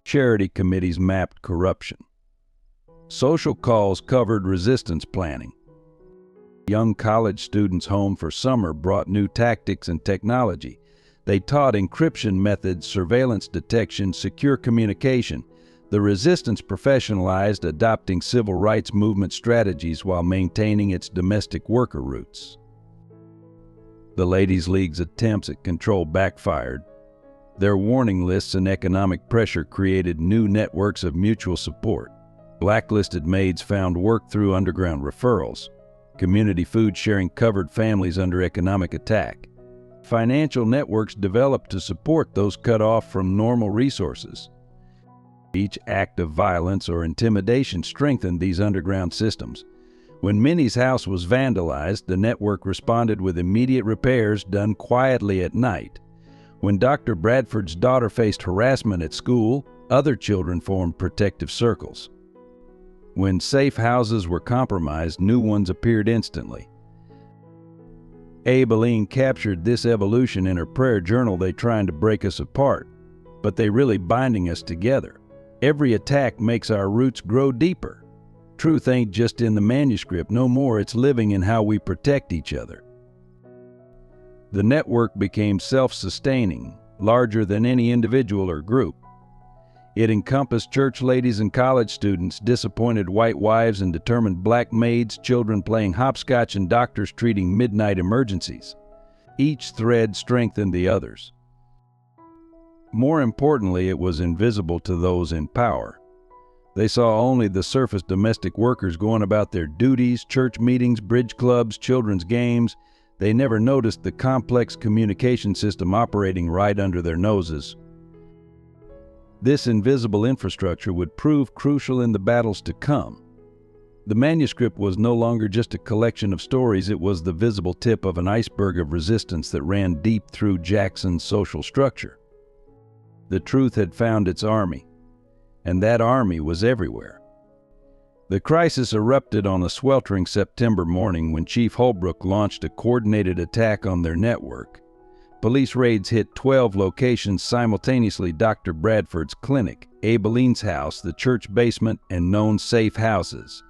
Charity committees mapped corruption. Social calls covered resistance planning. Young college students home for summer brought new tactics and technology. They taught encryption methods, surveillance detection, secure communication. The resistance professionalized, adopting civil rights movement strategies while maintaining its domestic worker roots. The Ladies' League's attempts at control backfired. Their warning lists and economic pressure created new networks of mutual support. Blacklisted maids found work through underground referrals. Community food sharing covered families under economic attack. Financial networks developed to support those cut off from normal resources. Each act of violence or intimidation strengthened these underground systems. When Minnie's house was vandalized, the network responded with immediate repairs done quietly at night. When Dr. Bradford's daughter faced harassment at school, other children formed protective circles. When safe houses were compromised, new ones appeared instantly. Abilene captured this evolution in her prayer journal. They trying to break us apart, but they really binding us together. Every attack makes our roots grow deeper. Truth ain't just in the manuscript no more, it's living in how we protect each other. The network became self-sustaining, larger than any individual or group. It encompassed church ladies and college students, disappointed white wives and determined black maids, children playing hopscotch and doctors treating midnight emergencies. Each thread strengthened the others. More importantly, it was invisible to those in power. They saw only the surface domestic workers going about their duties, church meetings, bridge clubs, children's games. They never noticed the complex communication system operating right under their noses. This invisible infrastructure would prove crucial in the battles to come. The manuscript was no longer just a collection of stories, it was the visible tip of an iceberg of resistance that ran deep through Jackson's social structure. The truth had found its army, and that army was everywhere. The crisis erupted on a sweltering September morning when Chief Holbrook launched a coordinated attack on their network. Police raids hit 12 locations simultaneously: Dr. Bradford's clinic, Abilene's house, the church basement, and known safe houses.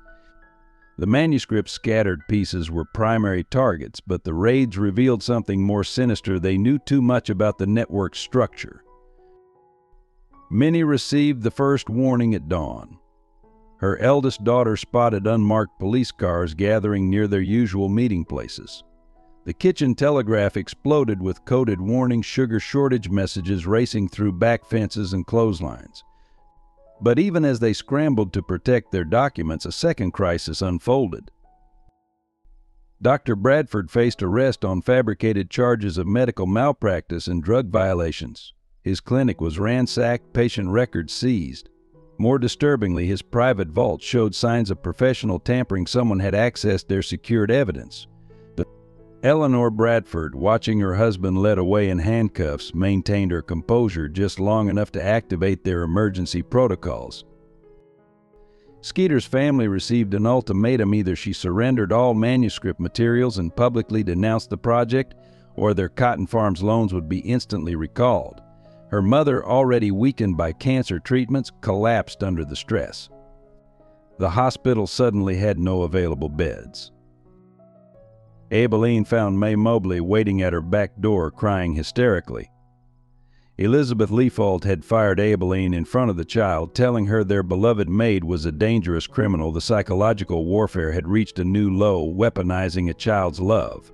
The manuscript's scattered pieces were primary targets, but the raids revealed something more sinister. They knew too much about the network's structure. Minnie received the first warning at dawn. Her eldest daughter spotted unmarked police cars gathering near their usual meeting places. The kitchen telegraph exploded with coded warnings, sugar shortage messages racing through back fences and clotheslines. But even as they scrambled to protect their documents, a second crisis unfolded. Dr. Bradford faced arrest on fabricated charges of medical malpractice and drug violations. His clinic was ransacked, patient records seized. More disturbingly, his private vault showed signs of professional tampering. Someone had accessed their secured evidence. But Eleanor Bradford, watching her husband led away in handcuffs, maintained her composure just long enough to activate their emergency protocols. Skeeter's family received an ultimatum: either she surrendered all manuscript materials and publicly denounced the project, or their cotton farms loans would be instantly recalled. Her mother, already weakened by cancer treatments, collapsed under the stress. The hospital suddenly had no available beds. Abilene found May Mobley waiting at her back door, crying hysterically. Elizabeth Leafault had fired Abilene in front of the child, telling her their beloved maid was a dangerous criminal. The psychological warfare had reached a new low, weaponizing a child's love.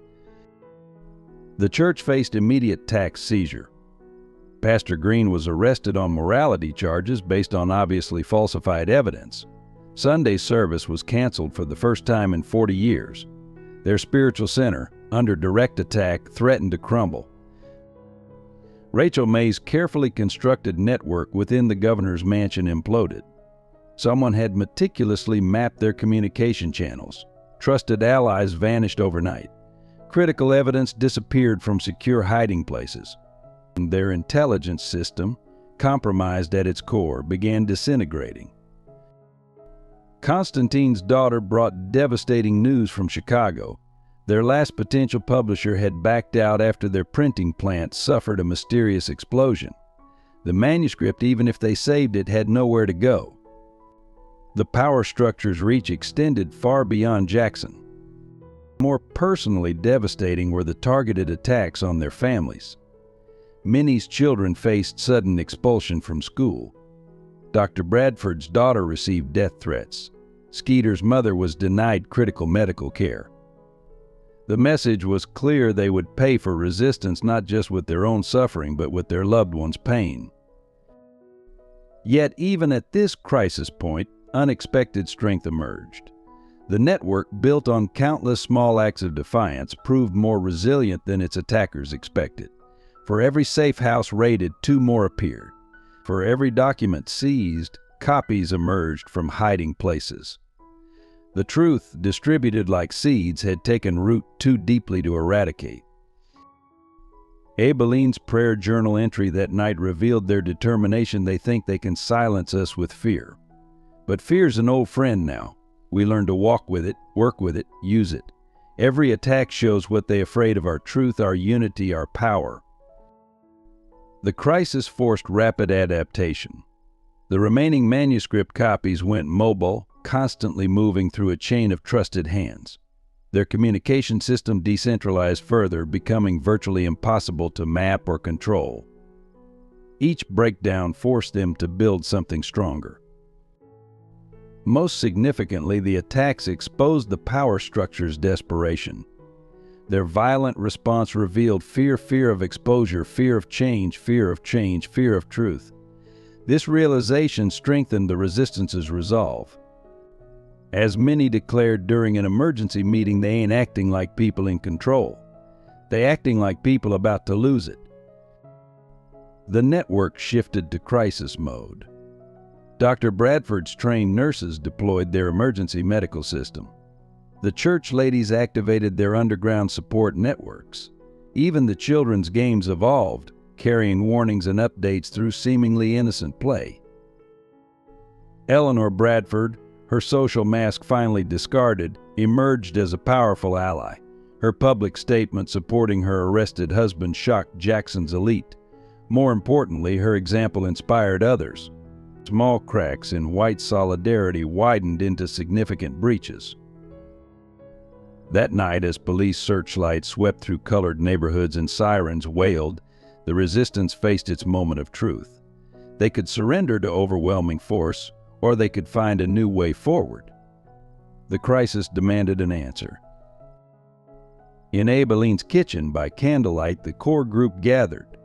The church faced immediate tax seizure. Pastor Green was arrested on morality charges based on obviously falsified evidence. Sunday service was canceled for the first time in 40 years. Their spiritual center, under direct attack, threatened to crumble. Rachel May's carefully constructed network within the governor's mansion imploded. Someone had meticulously mapped their communication channels. Trusted allies vanished overnight. Critical evidence disappeared from secure hiding places. Their intelligence system, compromised at its core, began disintegrating. Constantine's daughter brought devastating news from Chicago. Their last potential publisher had backed out after their printing plant suffered a mysterious explosion. The manuscript, even if they saved it, had nowhere to go. The power structure's reach extended far beyond Jackson. More personally devastating were the targeted attacks on their families. Minnie's children faced sudden expulsion from school. Dr. Bradford's daughter received death threats. Skeeter's mother was denied critical medical care. The message was clear: they would pay for resistance, not just with their own suffering, but with their loved ones' pain. Yet even at this crisis point, unexpected strength emerged. The network, built on countless small acts of defiance, proved more resilient than its attackers expected. For every safe house raided, 2 more appeared. For every document seized, copies emerged from hiding places. The truth, distributed like seeds, had taken root too deeply to eradicate. Abilene's prayer journal entry that night revealed their determination. They think they can silence us with fear. But fear's an old friend now. We learn to walk with it, work with it, use it. Every attack shows what they're afraid of: our truth, our unity, our power. The crisis forced rapid adaptation. The remaining manuscript copies went mobile, constantly moving through a chain of trusted hands. Their communication system decentralized further, becoming virtually impossible to map or control. Each breakdown forced them to build something stronger. Most significantly, the attacks exposed the power structure's desperation. Their violent response revealed fear, fear of exposure, fear of change, fear of change, fear of truth. This realization strengthened the resistance's resolve. As many declared during an emergency meeting, they ain't acting like people in control. They acting like people about to lose it. The network shifted to crisis mode. Dr. Bradford's trained nurses deployed their emergency medical system. The church ladies activated their underground support networks. Even the children's games evolved, carrying warnings and updates through seemingly innocent play. Eleanor Bradford, her social mask finally discarded, emerged as a powerful ally. Her public statement supporting her arrested husband shocked Jackson's elite. More importantly, her example inspired others. Small cracks in white solidarity widened into significant breaches. That night, as police searchlights swept through colored neighborhoods and sirens wailed, the resistance faced its moment of truth. They could surrender to overwhelming force, or they could find a new way forward. The crisis demanded an answer. In Abilene's kitchen, by candlelight, the core group gathered.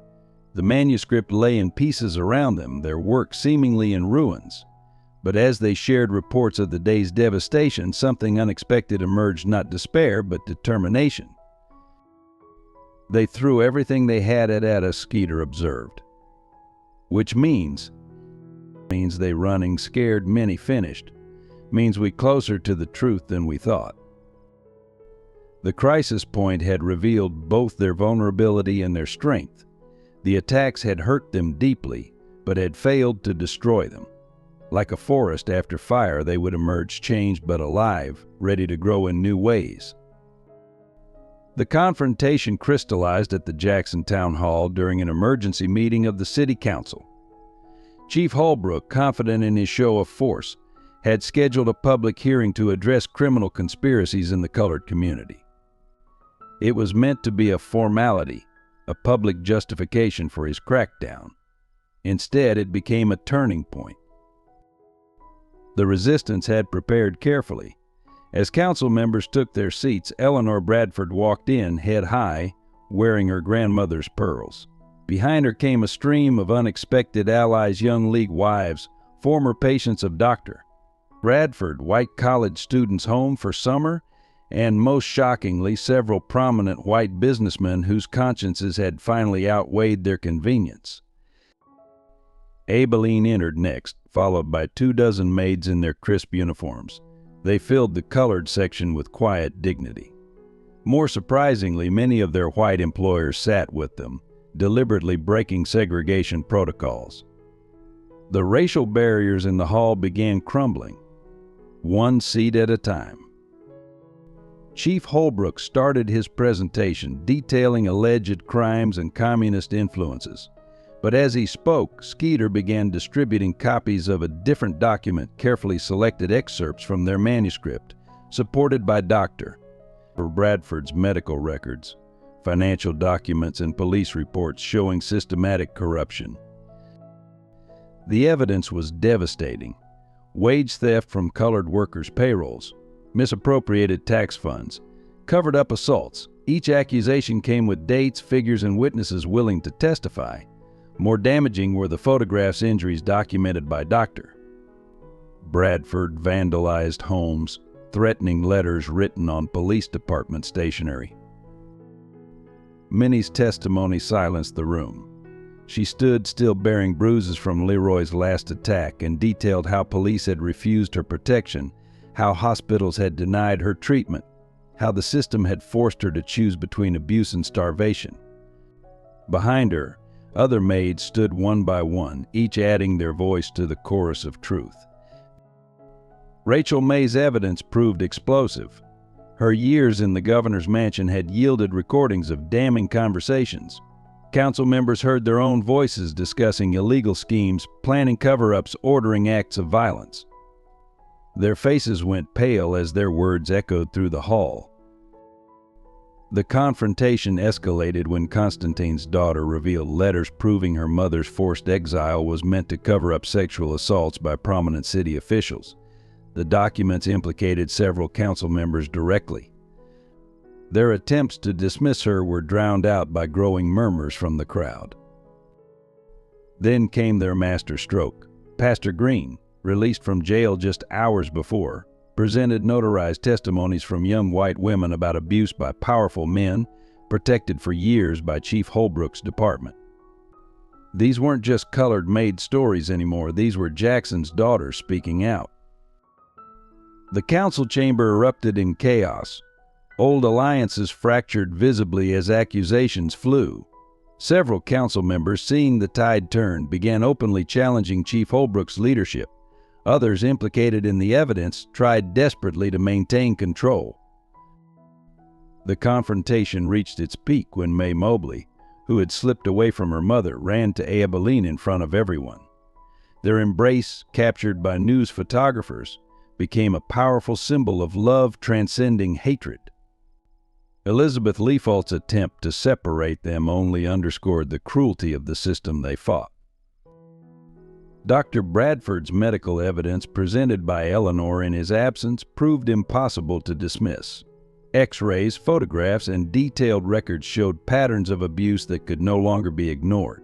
The manuscript lay in pieces around them, their work seemingly in ruins. But as they shared reports of the day's devastation, something unexpected emerged, not despair, but determination. They threw everything they had at us, Skeeter observed. Which means they running scared, many finished. Means we closer to the truth than we thought. The crisis point had revealed both their vulnerability and their strength. The attacks had hurt them deeply, but had failed to destroy them. Like a forest after fire, they would emerge changed but alive, ready to grow in new ways. The confrontation crystallized at the Jackson Town Hall during an emergency meeting of the City Council. Chief Holbrook, confident in his show of force, had scheduled a public hearing to address criminal conspiracies in the colored community. It was meant to be a formality, a public justification for his crackdown. Instead, it became a turning point. The resistance had prepared carefully. As council members took their seats, Eleanor Bradford walked in, head high, wearing her grandmother's pearls. Behind her came a stream of unexpected allies, young league wives, former patients of Dr. Bradford, white college students home for summer, and most shockingly, several prominent white businessmen whose consciences had finally outweighed their convenience. Abilene entered next, followed by 24 maids in their crisp uniforms. They filled the colored section with quiet dignity. More surprisingly, many of their white employers sat with them, deliberately breaking segregation protocols. The racial barriers in the hall began crumbling, one seat at a time. Chief Holbrook started his presentation detailing alleged crimes and communist influences. But as he spoke, Skeeter began distributing copies of a different document, carefully selected excerpts from their manuscript, supported by Dr. Bradford's medical records, financial documents, and police reports showing systematic corruption. The evidence was devastating. Wage theft from colored workers' payrolls, misappropriated tax funds, covered-up assaults. Each accusation came with dates, figures, and witnesses willing to testify. More damaging were the photographs' injuries documented by Dr. Bradford vandalized homes, threatening letters written on police department stationery. Minnie's testimony silenced the room. She stood still, bearing bruises from Leroy's last attack, and detailed how police had refused her protection, how hospitals had denied her treatment, how the system had forced her to choose between abuse and starvation. Behind her, other maids stood one by one, each adding their voice to the chorus of truth. Rachel May's evidence proved explosive. Her years in the governor's mansion had yielded recordings of damning conversations, Council members heard their own voices discussing illegal schemes, planning cover-ups, ordering acts of violence. Their faces went pale as their words echoed through the hall. The confrontation escalated when Constantine's daughter revealed letters proving her mother's forced exile was meant to cover up sexual assaults by prominent city officials. The documents implicated several council members directly. Their attempts to dismiss her were drowned out by growing murmurs from the crowd. Then came their master stroke. Pastor Green, released from jail just hours before, presented notarized testimonies from young white women about abuse by powerful men, protected for years by Chief Holbrook's department. These weren't just colored maid stories anymore, these were Jackson's daughters speaking out. The council chamber erupted in chaos. Old alliances fractured visibly as accusations flew. Several council members, seeing the tide turn, began openly challenging Chief Holbrook's leadership. Others implicated in the evidence tried desperately to maintain control. The confrontation reached its peak when May Mobley, who had slipped away from her mother, ran to Abilene in front of everyone. Their embrace, captured by news photographers, became a powerful symbol of love transcending hatred. Elizabeth Leafault's attempt to separate them only underscored the cruelty of the system they fought. Dr. Bradford's medical evidence presented by Eleanor in his absence proved impossible to dismiss. X-rays, photographs, and detailed records showed patterns of abuse that could no longer be ignored.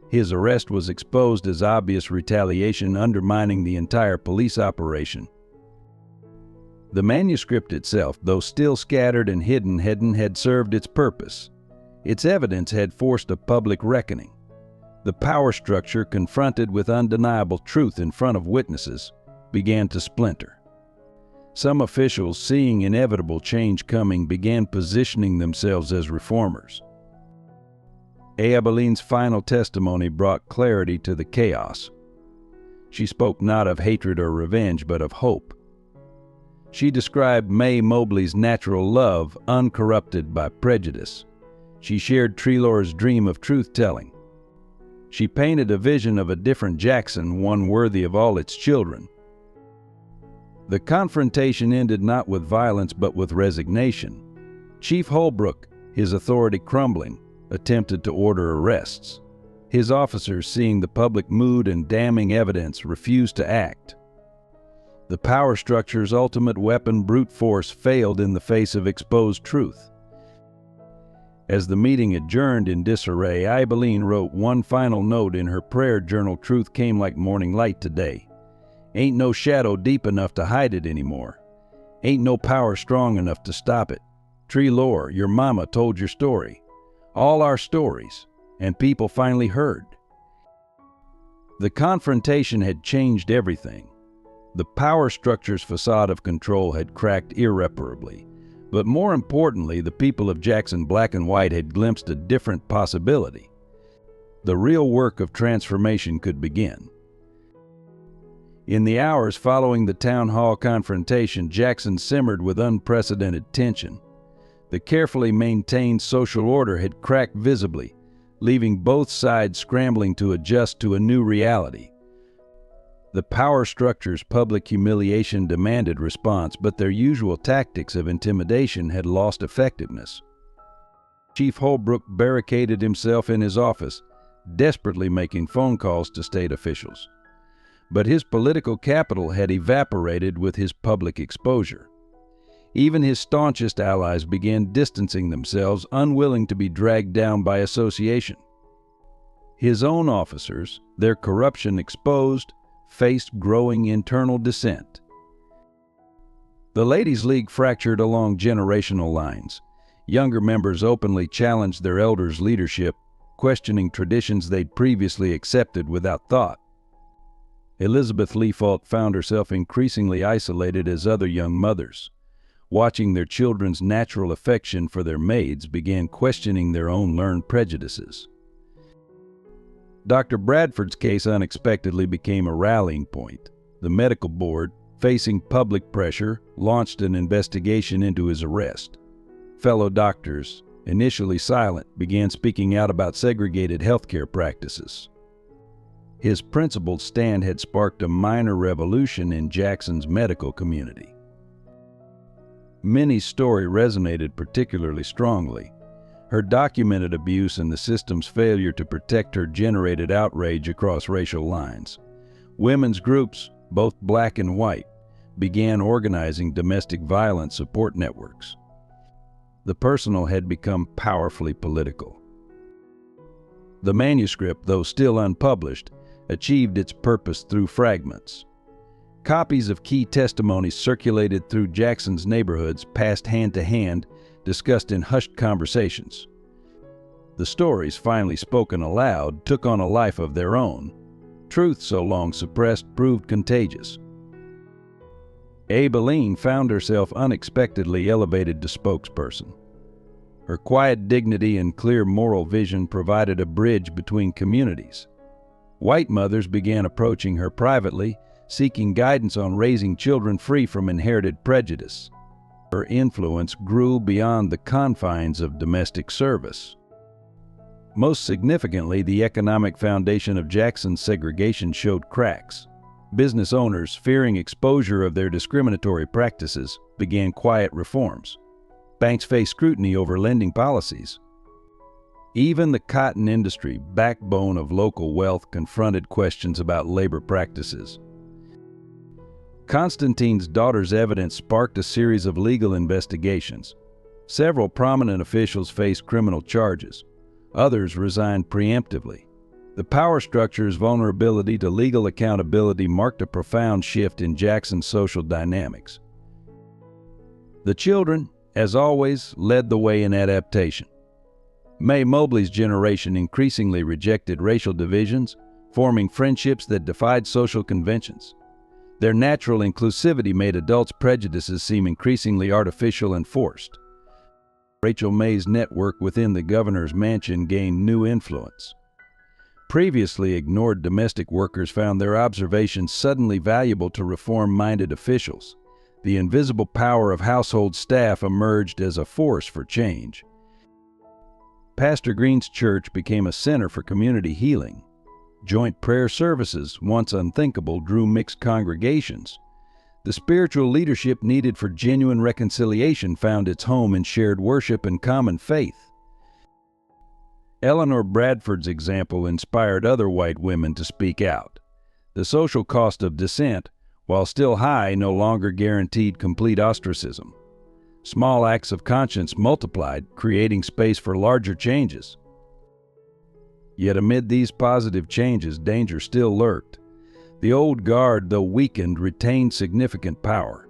His arrest was exposed as obvious retaliation, undermining the entire police operation. The manuscript itself, though still scattered and hidden, had served its purpose. Its evidence had forced a public reckoning. The power structure, confronted with undeniable truth in front of witnesses, began to splinter. Some officials, seeing inevitable change coming, began positioning themselves as reformers. Abilene's final testimony brought clarity to the chaos. She spoke not of hatred or revenge, but of hope. She described May Mobley's natural love, uncorrupted by prejudice. She shared Treloar's dream of truth-telling. She painted a vision of a different Jackson, one worthy of all its children. The confrontation ended not with violence but with resignation. Chief Holbrook, his authority crumbling, attempted to order arrests. His officers, seeing the public mood and damning evidence, refused to act. The power structure's ultimate weapon, brute force, failed in the face of exposed truth. As the meeting adjourned in disarray, Abilene wrote one final note in her prayer journal: "Truth came like morning light today. Ain't no shadow deep enough to hide it anymore. Ain't no power strong enough to stop it. Treloar, your mama told your story. All our stories, and people finally heard." The confrontation had changed everything. The power structure's facade of control had cracked irreparably. But more importantly, the people of Jackson Black and White had glimpsed a different possibility. The real work of transformation could begin. In the hours following the town hall confrontation, Jackson simmered with unprecedented tension. The carefully maintained social order had cracked visibly, leaving both sides scrambling to adjust to a new reality. The power structure's public humiliation demanded response, but their usual tactics of intimidation had lost effectiveness. Chief Holbrook barricaded himself in his office, desperately making phone calls to state officials. But his political capital had evaporated with his public exposure. Even his staunchest allies began distancing themselves, unwilling to be dragged down by association. His own officers, their corruption exposed, faced growing internal dissent. The Ladies' League fractured along generational lines. Younger members openly challenged their elders' leadership, questioning traditions they'd previously accepted without thought. Elizabeth Leafault found herself increasingly isolated as other young mothers, watching their children's natural affection for their maids, began questioning their own learned prejudices. Dr. Bradford's case unexpectedly became a rallying point. The medical board, facing public pressure, launched an investigation into his arrest. Fellow doctors, initially silent, began speaking out about segregated healthcare practices. His principled stand had sparked a minor revolution in Jackson's medical community. Minnie's story resonated particularly strongly. Her documented abuse and the system's failure to protect her generated outrage across racial lines. Women's groups, both black and white, began organizing domestic violence support networks. The personal had become powerfully political. The manuscript, though still unpublished, achieved its purpose through fragments. Copies of key testimonies circulated through Jackson's neighborhoods, passed hand to hand, discussed in hushed conversations. The stories, finally spoken aloud, took on a life of their own. Truth so long suppressed proved contagious. Aibileen found herself unexpectedly elevated to spokesperson. Her quiet dignity and clear moral vision provided a bridge between communities. White mothers began approaching her privately, seeking guidance on raising children free from inherited prejudice. Her influence grew beyond the confines of domestic service. Most significantly, the economic foundation of Jackson's segregation showed cracks. Business owners, fearing exposure of their discriminatory practices, began quiet reforms. Banks faced scrutiny over lending policies. Even the cotton industry, backbone of local wealth, confronted questions about labor practices. Constantine's daughter's evidence sparked a series of legal investigations. Several prominent officials faced criminal charges. Others resigned preemptively. The power structure's vulnerability to legal accountability marked a profound shift in Jackson's social dynamics. The children, as always, led the way in adaptation. Mae Mobley's generation increasingly rejected racial divisions, forming friendships that defied social conventions. Their natural inclusivity made adults' prejudices seem increasingly artificial and forced. Rachel May's network within the governor's mansion gained new influence. Previously ignored domestic workers found their observations suddenly valuable to reform-minded officials. The invisible power of household staff emerged as a force for change. Pastor Green's church became a center for community healing. Joint prayer services, once unthinkable, drew mixed congregations. The spiritual leadership needed for genuine reconciliation found its home in shared worship and common faith. Eleanor Bradford's example inspired other white women to speak out. The social cost of dissent, while still high, no longer guaranteed complete ostracism. Small acts of conscience multiplied, creating space for larger changes. Yet amid these positive changes, danger still lurked. The old guard, though weakened, retained significant power.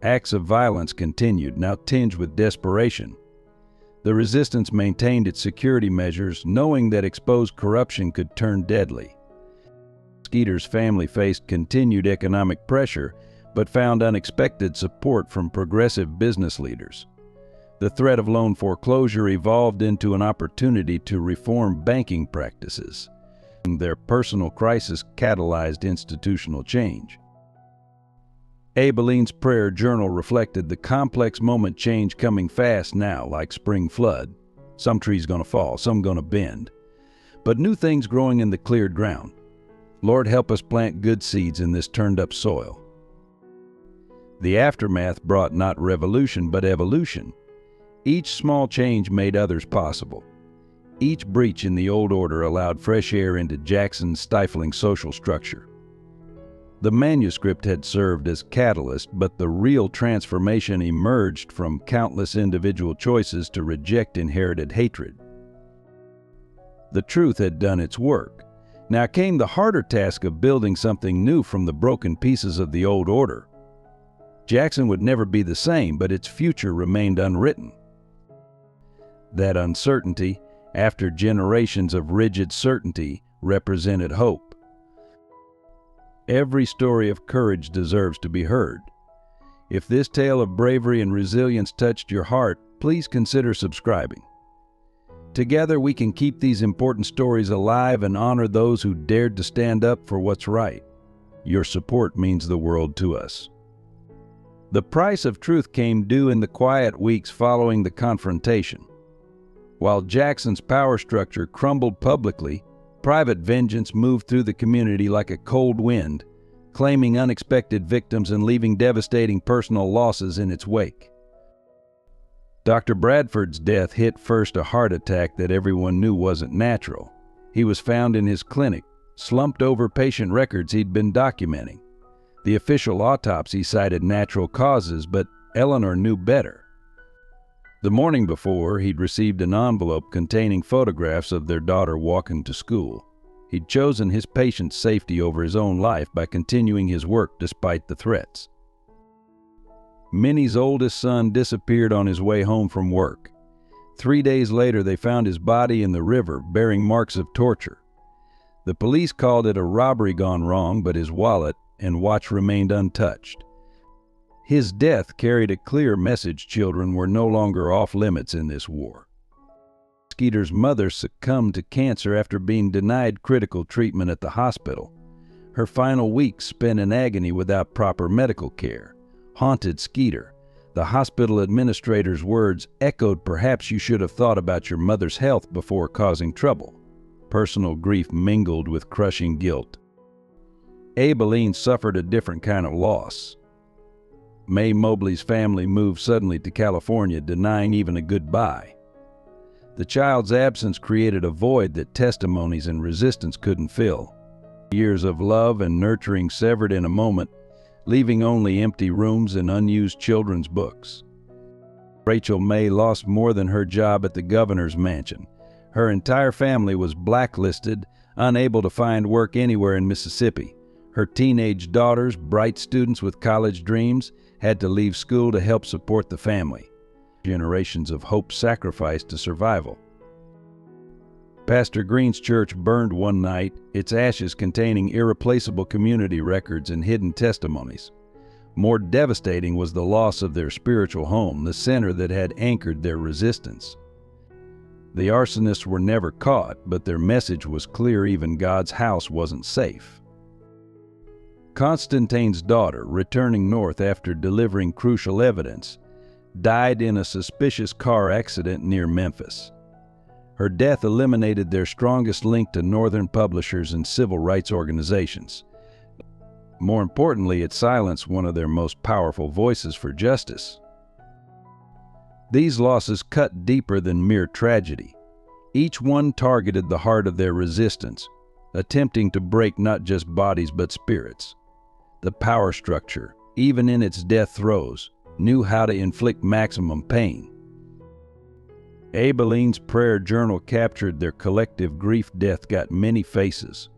Acts of violence continued, now tinged with desperation. The resistance maintained its security measures, knowing that exposed corruption could turn deadly. Skeeter's family faced continued economic pressure, but found unexpected support from progressive business leaders. The threat of loan foreclosure evolved into an opportunity to reform banking practices. Their personal crisis catalyzed institutional change. Abileen's prayer journal reflected the complex moment change coming fast now, like spring flood. Some trees gonna fall, some gonna bend. But new things growing in the cleared ground. Lord, help us plant good seeds in this turned-up soil. The aftermath brought not revolution, but evolution. Each small change made others possible. Each breach in the old order allowed fresh air into Jackson's stifling social structure. The manuscript had served as catalyst, but the real transformation emerged from countless individual choices to reject inherited hatred. The truth had done its work. Now came the harder task of building something new from the broken pieces of the old order. Jackson would never be the same, but its future remained unwritten. That uncertainty, after generations of rigid certainty, represented hope. Every story of courage deserves to be heard. If this tale of bravery and resilience touched your heart, please consider subscribing. Together we can keep these important stories alive and honor those who dared to stand up for what's right. Your support means the world to us. The price of truth came due in the quiet weeks following the confrontation. While Jackson's power structure crumbled publicly, private vengeance moved through the community like a cold wind, claiming unexpected victims and leaving devastating personal losses in its wake. Dr. Bradford's death hit first a heart attack that everyone knew wasn't natural. He was found in his clinic, slumped over patient records he'd been documenting. The official autopsy cited natural causes, but Eleanor knew better. The morning before, he'd received an envelope containing photographs of their daughter walking to school. He'd chosen his patient's safety over his own life by continuing his work despite the threats. Minnie's oldest son disappeared on his way home from work. 3 days later, they found his body in the river, bearing marks of torture. The police called it a robbery gone wrong, but his wallet and watch remained untouched. His death carried a clear message: children were no longer off limits in this war. Skeeter's mother succumbed to cancer after being denied critical treatment at the hospital. Her final weeks spent in agony without proper medical care haunted Skeeter. The hospital administrator's words echoed, "Perhaps you should have thought about your mother's health before causing trouble." Personal grief mingled with crushing guilt. Abilene suffered a different kind of loss. May Mobley's family moved suddenly to California, denying even a goodbye. The child's absence created a void that testimonies and resistance couldn't fill. Years of love and nurturing severed in a moment, leaving only empty rooms and unused children's books. Rachel May lost more than her job at the governor's mansion. Her entire family was blacklisted, unable to find work anywhere in Mississippi. Her teenage daughters, bright students with college dreams, had to leave school to help support the family. Generations of hope sacrificed to survival. Pastor Green's church burned one night, its ashes containing irreplaceable community records and hidden testimonies. More devastating was the loss of their spiritual home, the center that had anchored their resistance. The arsonists were never caught, but their message was clear: even God's house wasn't safe. Constantine's daughter, returning north after delivering crucial evidence, died in a suspicious car accident near Memphis. Her death eliminated their strongest link to Northern publishers and civil rights organizations. More importantly, it silenced one of their most powerful voices for justice. These losses cut deeper than mere tragedy. Each one targeted the heart of their resistance, attempting to break not just bodies but spirits. The power structure, even in its death throes, knew how to inflict maximum pain. Abilene's prayer journal captured their collective grief. Death got many faces.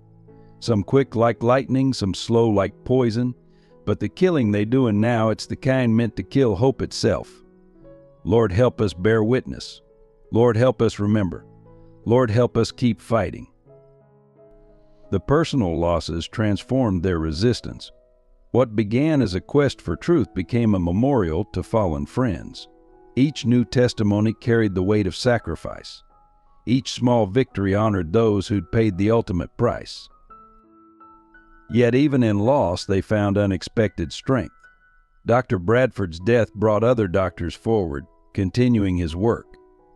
Some quick like lightning, some slow like poison, but the killing they doing now, it's the kind meant to kill hope itself. Lord, help us bear witness. Lord, help us remember. Lord, help us keep fighting. The personal losses transformed their resistance. What began as a quest for truth became a memorial to fallen friends. Each new testimony carried the weight of sacrifice. Each small victory honored those who'd paid the ultimate price. Yet even in loss, they found unexpected strength. Dr. Bradford's death brought other doctors forward, continuing his work.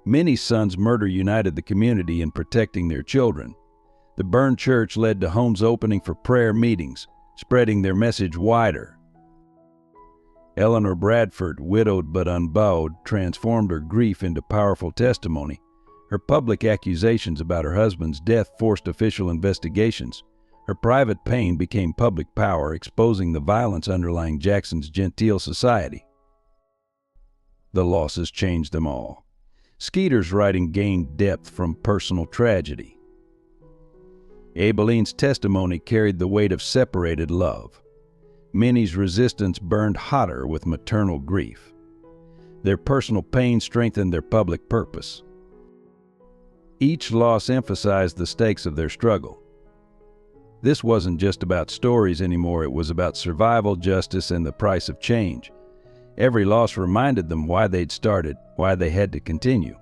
Minnie's son's murder united the community in protecting their children. The burned church led to homes opening for prayer meetings, spreading their message wider. Eleanor Bradford, widowed but unbowed, transformed her grief into powerful testimony. Her public accusations about her husband's death forced official investigations. Her private pain became public power, exposing the violence underlying Jackson's genteel society. The losses changed them all. Skeeter's writing gained depth from personal tragedy. Abilene's testimony carried the weight of separated love. Minnie's resistance burned hotter with maternal grief. Their personal pain strengthened their public purpose. Each loss emphasized the stakes of their struggle. This wasn't just about stories anymore, it was about survival, justice, and the price of change. Every loss reminded them why they'd started, why they had to continue.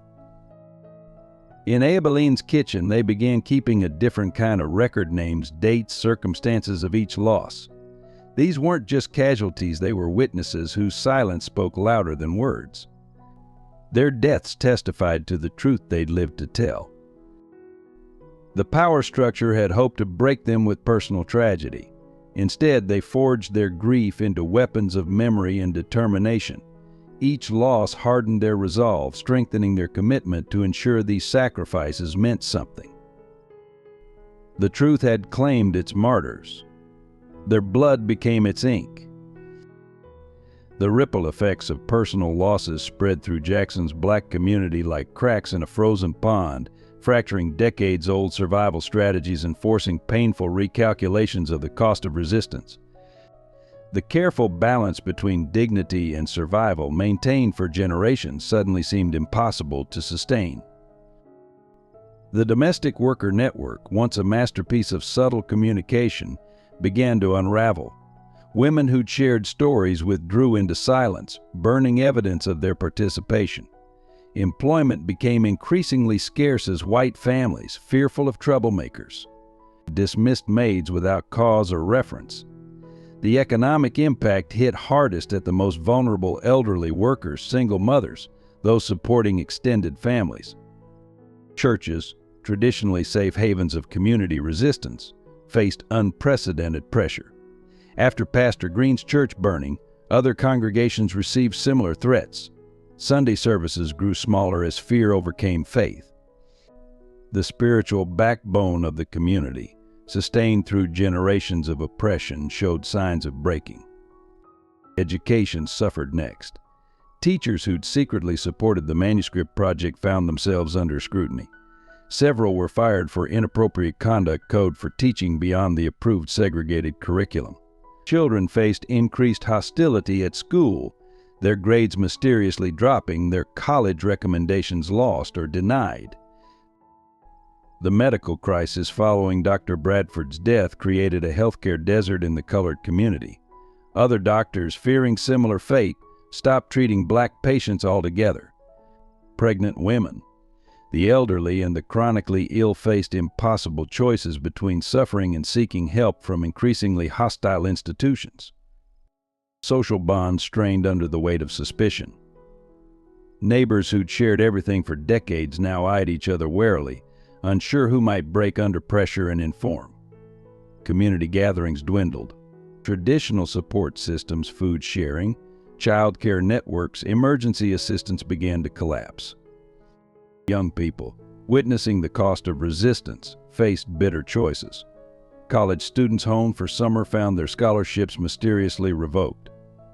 In Abilene's kitchen, they began keeping a different kind of record: names, dates, circumstances of each loss. These weren't just casualties, they were witnesses whose silence spoke louder than words. Their deaths testified to the truth they'd lived to tell. The power structure had hoped to break them with personal tragedy. Instead, they forged their grief into weapons of memory and determination. Each loss hardened their resolve, strengthening their commitment to ensure these sacrifices meant something. The truth had claimed its martyrs. Their blood became its ink. The ripple effects of personal losses spread through Jackson's black community like cracks in a frozen pond, fracturing decades-old survival strategies and forcing painful recalculations of the cost of resistance. The careful balance between dignity and survival maintained for generations suddenly seemed impossible to sustain. The domestic worker network, once a masterpiece of subtle communication, began to unravel. Women who'd shared stories withdrew into silence, burning evidence of their participation. Employment became increasingly scarce as white families, fearful of troublemakers, dismissed maids without cause or reference. The economic impact hit hardest at the most vulnerable elderly workers, single mothers, those supporting extended families. Churches, traditionally safe havens of community resistance, faced unprecedented pressure. After Pastor Green's church burning, other congregations received similar threats. Sunday services grew smaller as fear overcame faith. The spiritual backbone of the community, sustained through generations of oppression, showed signs of breaking. Education suffered next. Teachers who'd secretly supported the manuscript project found themselves under scrutiny. Several were fired for inappropriate conduct code for teaching beyond the approved segregated curriculum. Children faced increased hostility at school, their grades mysteriously dropping, their college recommendations lost or denied. The medical crisis following Dr. Bradford's death created a healthcare desert in the colored community. Other doctors, fearing similar fate, stopped treating black patients altogether. Pregnant women, the elderly, and the chronically ill faced impossible choices between suffering and seeking help from increasingly hostile institutions. Social bonds strained under the weight of suspicion. Neighbors who'd shared everything for decades now eyed each other warily, unsure who might break under pressure and inform. Community gatherings dwindled. Traditional support systems, food sharing, child care networks, emergency assistance began to collapse. Young people, witnessing the cost of resistance, faced bitter choices. College students home for summer found their scholarships mysteriously revoked.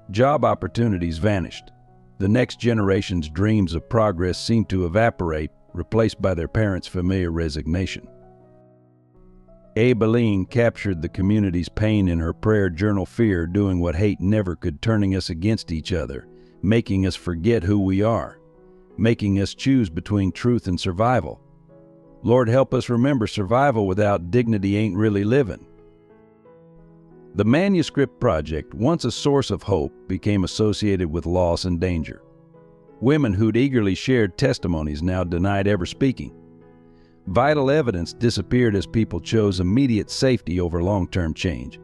Job opportunities vanished. The next generation's dreams of progress seemed to evaporate, replaced by their parents' familiar resignation. Aileen captured the community's pain in her prayer journal, fear doing what hate never could, turning us against each other, making us forget who we are, making us choose between truth and survival. Lord, help us remember survival without dignity ain't really living. The manuscript project, once a source of hope, became associated with loss and danger. Women who'd eagerly shared testimonies now denied ever speaking. Vital evidence disappeared as people chose immediate safety over long-term change.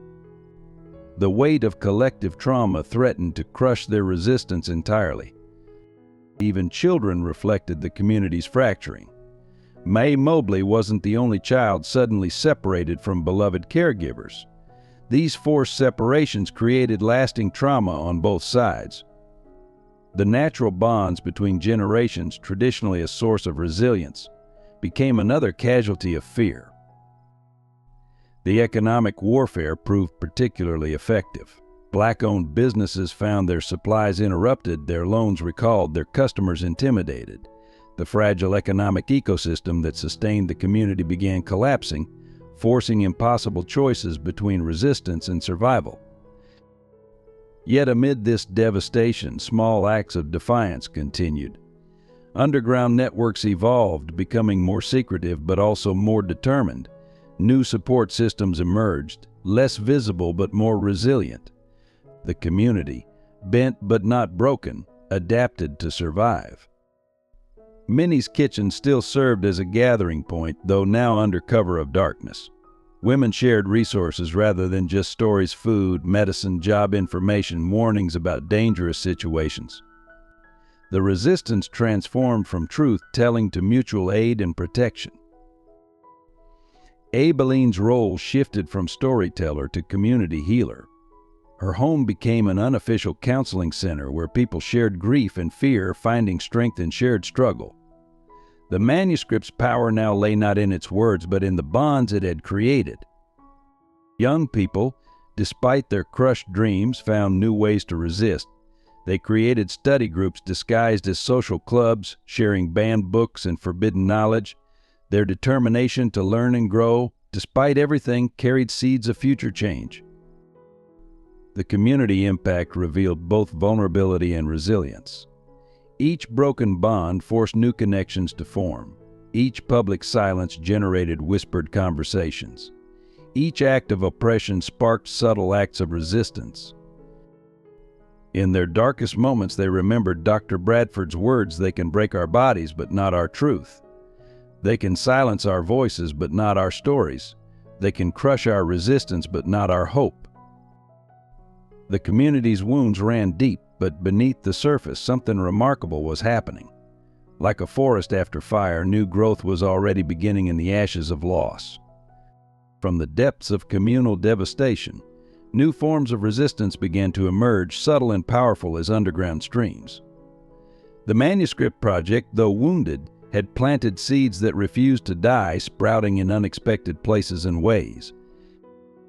The weight of collective trauma threatened to crush their resistance entirely. Even children reflected the community's fracturing. Mae Mobley wasn't the only child suddenly separated from beloved caregivers. These forced separations created lasting trauma on both sides. The natural bonds between generations, traditionally a source of resilience, became another casualty of fear. The economic warfare proved particularly effective. Black-owned businesses found their supplies interrupted, their loans recalled, their customers intimidated. The fragile economic ecosystem that sustained the community began collapsing, forcing impossible choices between resistance and survival. Yet amid this devastation, small acts of defiance continued. Underground networks evolved, becoming more secretive but also more determined. New support systems emerged, less visible but more resilient. The community, bent but not broken, adapted to survive. Minnie's kitchen still served as a gathering point, though now under cover of darkness. Women shared resources rather than just stories, food, medicine, job information, warnings about dangerous situations. The resistance transformed from truth-telling to mutual aid and protection. Abelin's role shifted from storyteller to community healer. Her home became an unofficial counseling center where people shared grief and fear, finding strength in shared struggle. The manuscript's power now lay not in its words, but in the bonds it had created. Young people, despite their crushed dreams, found new ways to resist. They created study groups disguised as social clubs, sharing banned books and forbidden knowledge. Their determination to learn and grow, despite everything, carried seeds of future change. The community impact revealed both vulnerability and resilience. Each broken bond forced new connections to form. Each public silence generated whispered conversations. Each act of oppression sparked subtle acts of resistance. In their darkest moments, they remembered Dr. Bradford's words, "They can break our bodies, but not our truth. They can silence our voices, but not our stories. They can crush our resistance, but not our hope." The community's wounds ran deep, but beneath the surface, something remarkable was happening. Like a forest after fire, new growth was already beginning in the ashes of loss. From the depths of communal devastation, new forms of resistance began to emerge, subtle and powerful as underground streams. The manuscript project, though wounded, had planted seeds that refused to die, sprouting in unexpected places and ways.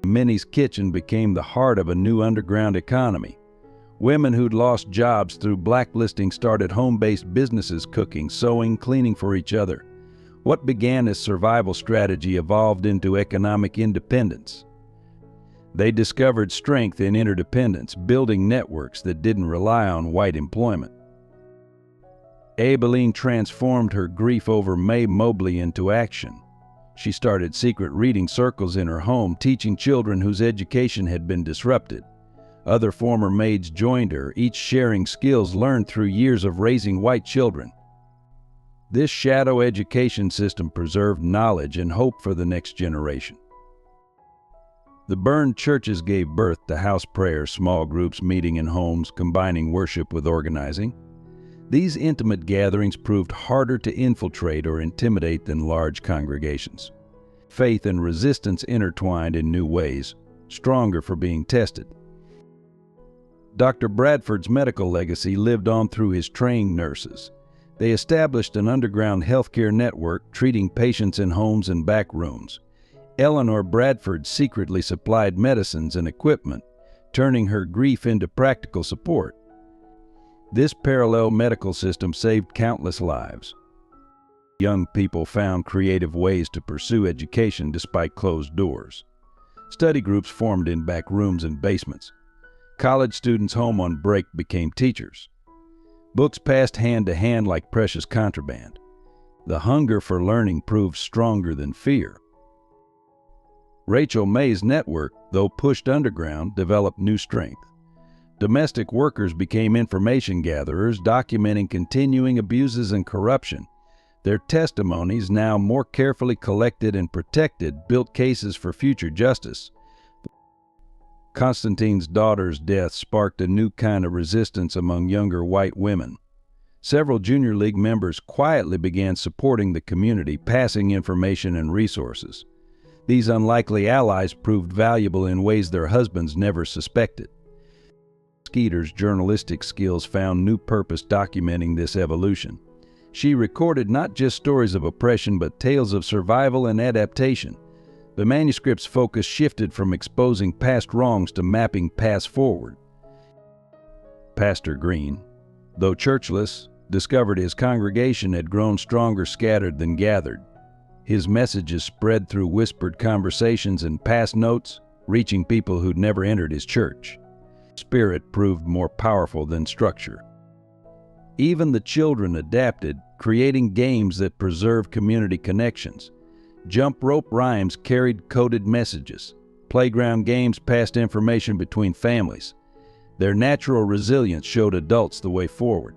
Minnie's kitchen became the heart of a new underground economy. Women who'd lost jobs through blacklisting started home-based businesses, cooking, sewing, cleaning for each other. What began as survival strategy evolved into economic independence. They discovered strength in interdependence, building networks that didn't rely on white employment. Abeline transformed her grief over Mae Mobley into action. She started secret reading circles in her home, teaching children whose education had been disrupted. Other former maids joined her, each sharing skills learned through years of raising white children. This shadow education system preserved knowledge and hope for the next generation. The burned churches gave birth to house prayers, small groups meeting in homes, combining worship with organizing. These intimate gatherings proved harder to infiltrate or intimidate than large congregations. Faith and resistance intertwined in new ways, stronger for being tested. Dr. Bradford's medical legacy lived on through his trained nurses. They established an underground healthcare network, treating patients in homes and back rooms. Eleanor Bradford secretly supplied medicines and equipment, turning her grief into practical support. This parallel medical system saved countless lives. Young people found creative ways to pursue education despite closed doors. Study groups formed in back rooms and basements. College students home on break became teachers. Books passed hand to hand like precious contraband. The hunger for learning proved stronger than fear. Rachel May's network, though pushed underground, developed new strength. Domestic workers became information gatherers, documenting continuing abuses and corruption. Their testimonies, now more carefully collected and protected, built cases for future justice. Constantine's daughter's death sparked a new kind of resistance among younger white women. Several Junior League members quietly began supporting the community, passing information and resources. These unlikely allies proved valuable in ways their husbands never suspected. Skeeter's journalistic skills found new purpose documenting this evolution. She recorded not just stories of oppression, but tales of survival and adaptation. The manuscript's focus shifted from exposing past wrongs to mapping paths forward. Pastor Green, though churchless, discovered his congregation had grown stronger scattered than gathered. His messages spread through whispered conversations and passed notes, reaching people who'd never entered his church. Spirit proved more powerful than structure. Even the children adapted, creating games that preserved community connections. Jump rope rhymes carried coded messages. Playground games passed information between families. Their natural resilience showed adults the way forward.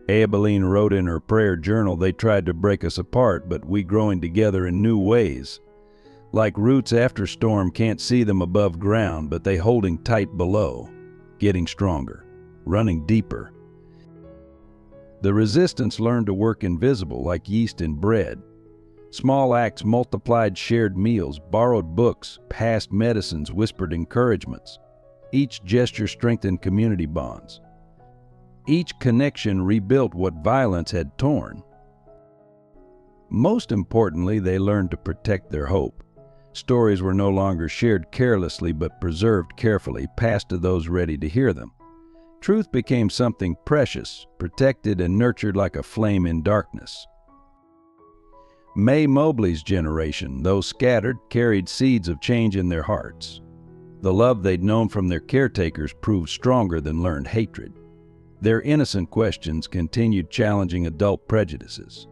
Abeline wrote in her prayer journal, "They tried to break us apart, but we growing together in new ways. Like roots after storm, can't see them above ground, but they holding tight below, getting stronger, running deeper." The resistance learned to work invisible like yeast in bread. Small acts multiplied shared meals, borrowed books, passed medicines, whispered encouragements. Each gesture strengthened community bonds. Each connection rebuilt what violence had torn. Most importantly, they learned to protect their hope. Stories were no longer shared carelessly but preserved carefully, passed to those ready to hear them. Truth became something precious, protected and nurtured like a flame in darkness. May Mobley's generation, though scattered, carried seeds of change in their hearts. The love they'd known from their caretakers proved stronger than learned hatred. Their innocent questions continued challenging adult prejudices.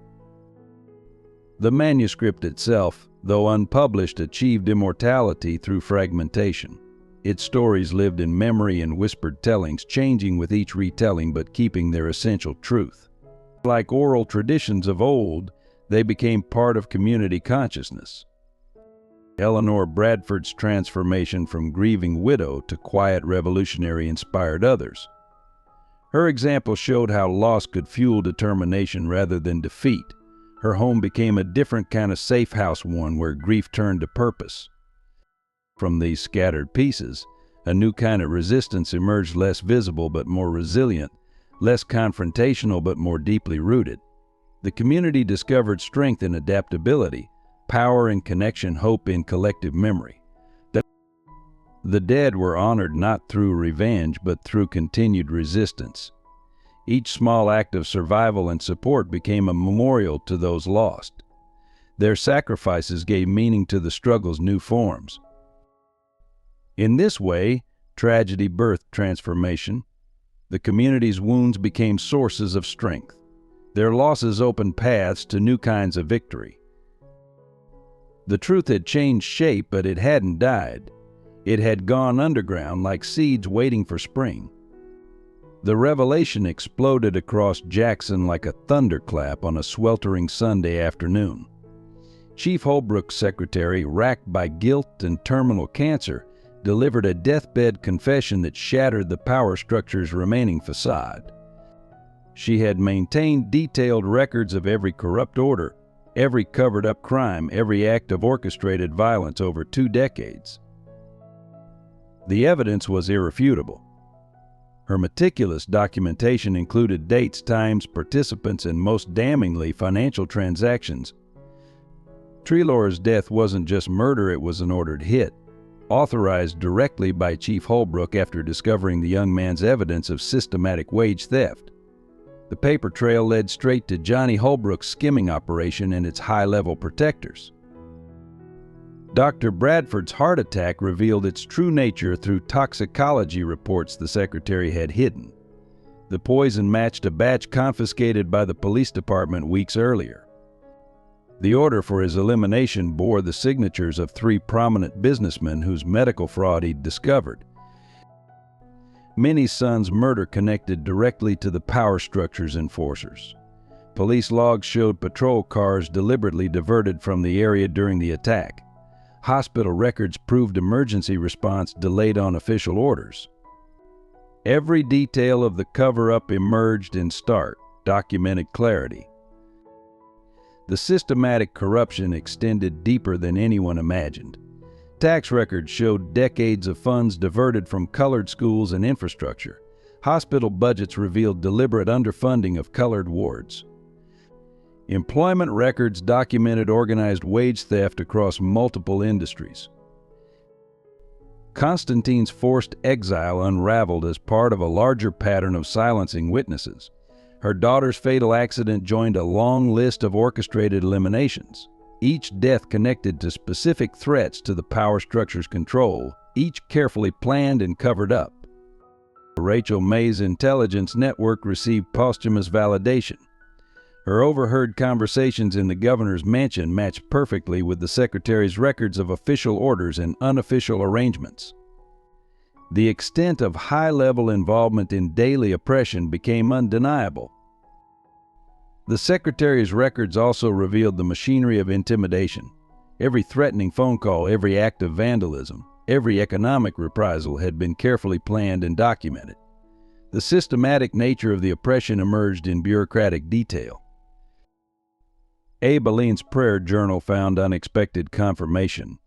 The manuscript itself, though unpublished, achieved immortality through fragmentation. Its stories lived in memory and whispered tellings, changing with each retelling but keeping their essential truth. Like oral traditions of old, they became part of community consciousness. Eleanor Bradford's transformation from grieving widow to quiet revolutionary inspired others. Her example showed how loss could fuel determination rather than defeat. Her home became a different kind of safe house, one where grief turned to purpose. From these scattered pieces, a new kind of resistance emerged, less visible but more resilient, less confrontational but more deeply rooted. The community discovered strength in adaptability, power in connection, hope in collective memory. The dead were honored not through revenge but through continued resistance. Each small act of survival and support became a memorial to those lost. Their sacrifices gave meaning to the struggle's new forms. In this way, tragedy birthed transformation. The community's wounds became sources of strength. Their losses opened paths to new kinds of victory. The truth had changed shape, but it hadn't died. It had gone underground like seeds waiting for spring. The revelation exploded across Jackson like a thunderclap on a sweltering Sunday afternoon. Chief Holbrook's secretary, racked by guilt and terminal cancer, delivered a deathbed confession that shattered the power structure's remaining facade. She had maintained detailed records of every corrupt order, every covered-up crime, every act of orchestrated violence over 2 decades. The evidence was irrefutable. Her meticulous documentation included dates, times, participants, and most damningly, financial transactions. Treloar's death wasn't just murder, it was an ordered hit, authorized directly by Chief Holbrook after discovering the young man's evidence of systematic wage theft. The paper trail led straight to Johnny Holbrook's skimming operation and its high-level protectors. Dr. Bradford's heart attack revealed its true nature through toxicology reports the secretary had hidden. The poison matched a batch confiscated by the police department weeks earlier. The order for his elimination bore the signatures of 3 prominent businessmen whose medical fraud he'd discovered. Minnie's son's murder connected directly to the power structure's enforcers. Police logs showed patrol cars deliberately diverted from the area during the attack. Hospital records proved emergency response delayed on official orders. Every detail of the cover-up emerged in stark, documented clarity. The systematic corruption extended deeper than anyone imagined. Tax records showed decades of funds diverted from colored schools and infrastructure. Hospital budgets revealed deliberate underfunding of colored wards. Employment records documented organized wage theft across multiple industries. Constantine's forced exile unraveled as part of a larger pattern of silencing witnesses. Her daughter's fatal accident joined a long list of orchestrated eliminations, each death connected to specific threats to the power structure's control, each carefully planned and covered up. Rachel May's intelligence network received posthumous validation. Her overheard conversations in the governor's mansion matched perfectly with the secretary's records of official orders and unofficial arrangements. The extent of high-level involvement in daily oppression became undeniable. The secretary's records also revealed the machinery of intimidation. Every threatening phone call, every act of vandalism, every economic reprisal had been carefully planned and documented. The systematic nature of the oppression emerged in bureaucratic detail. Abe Aline's prayer journal found unexpected confirmation.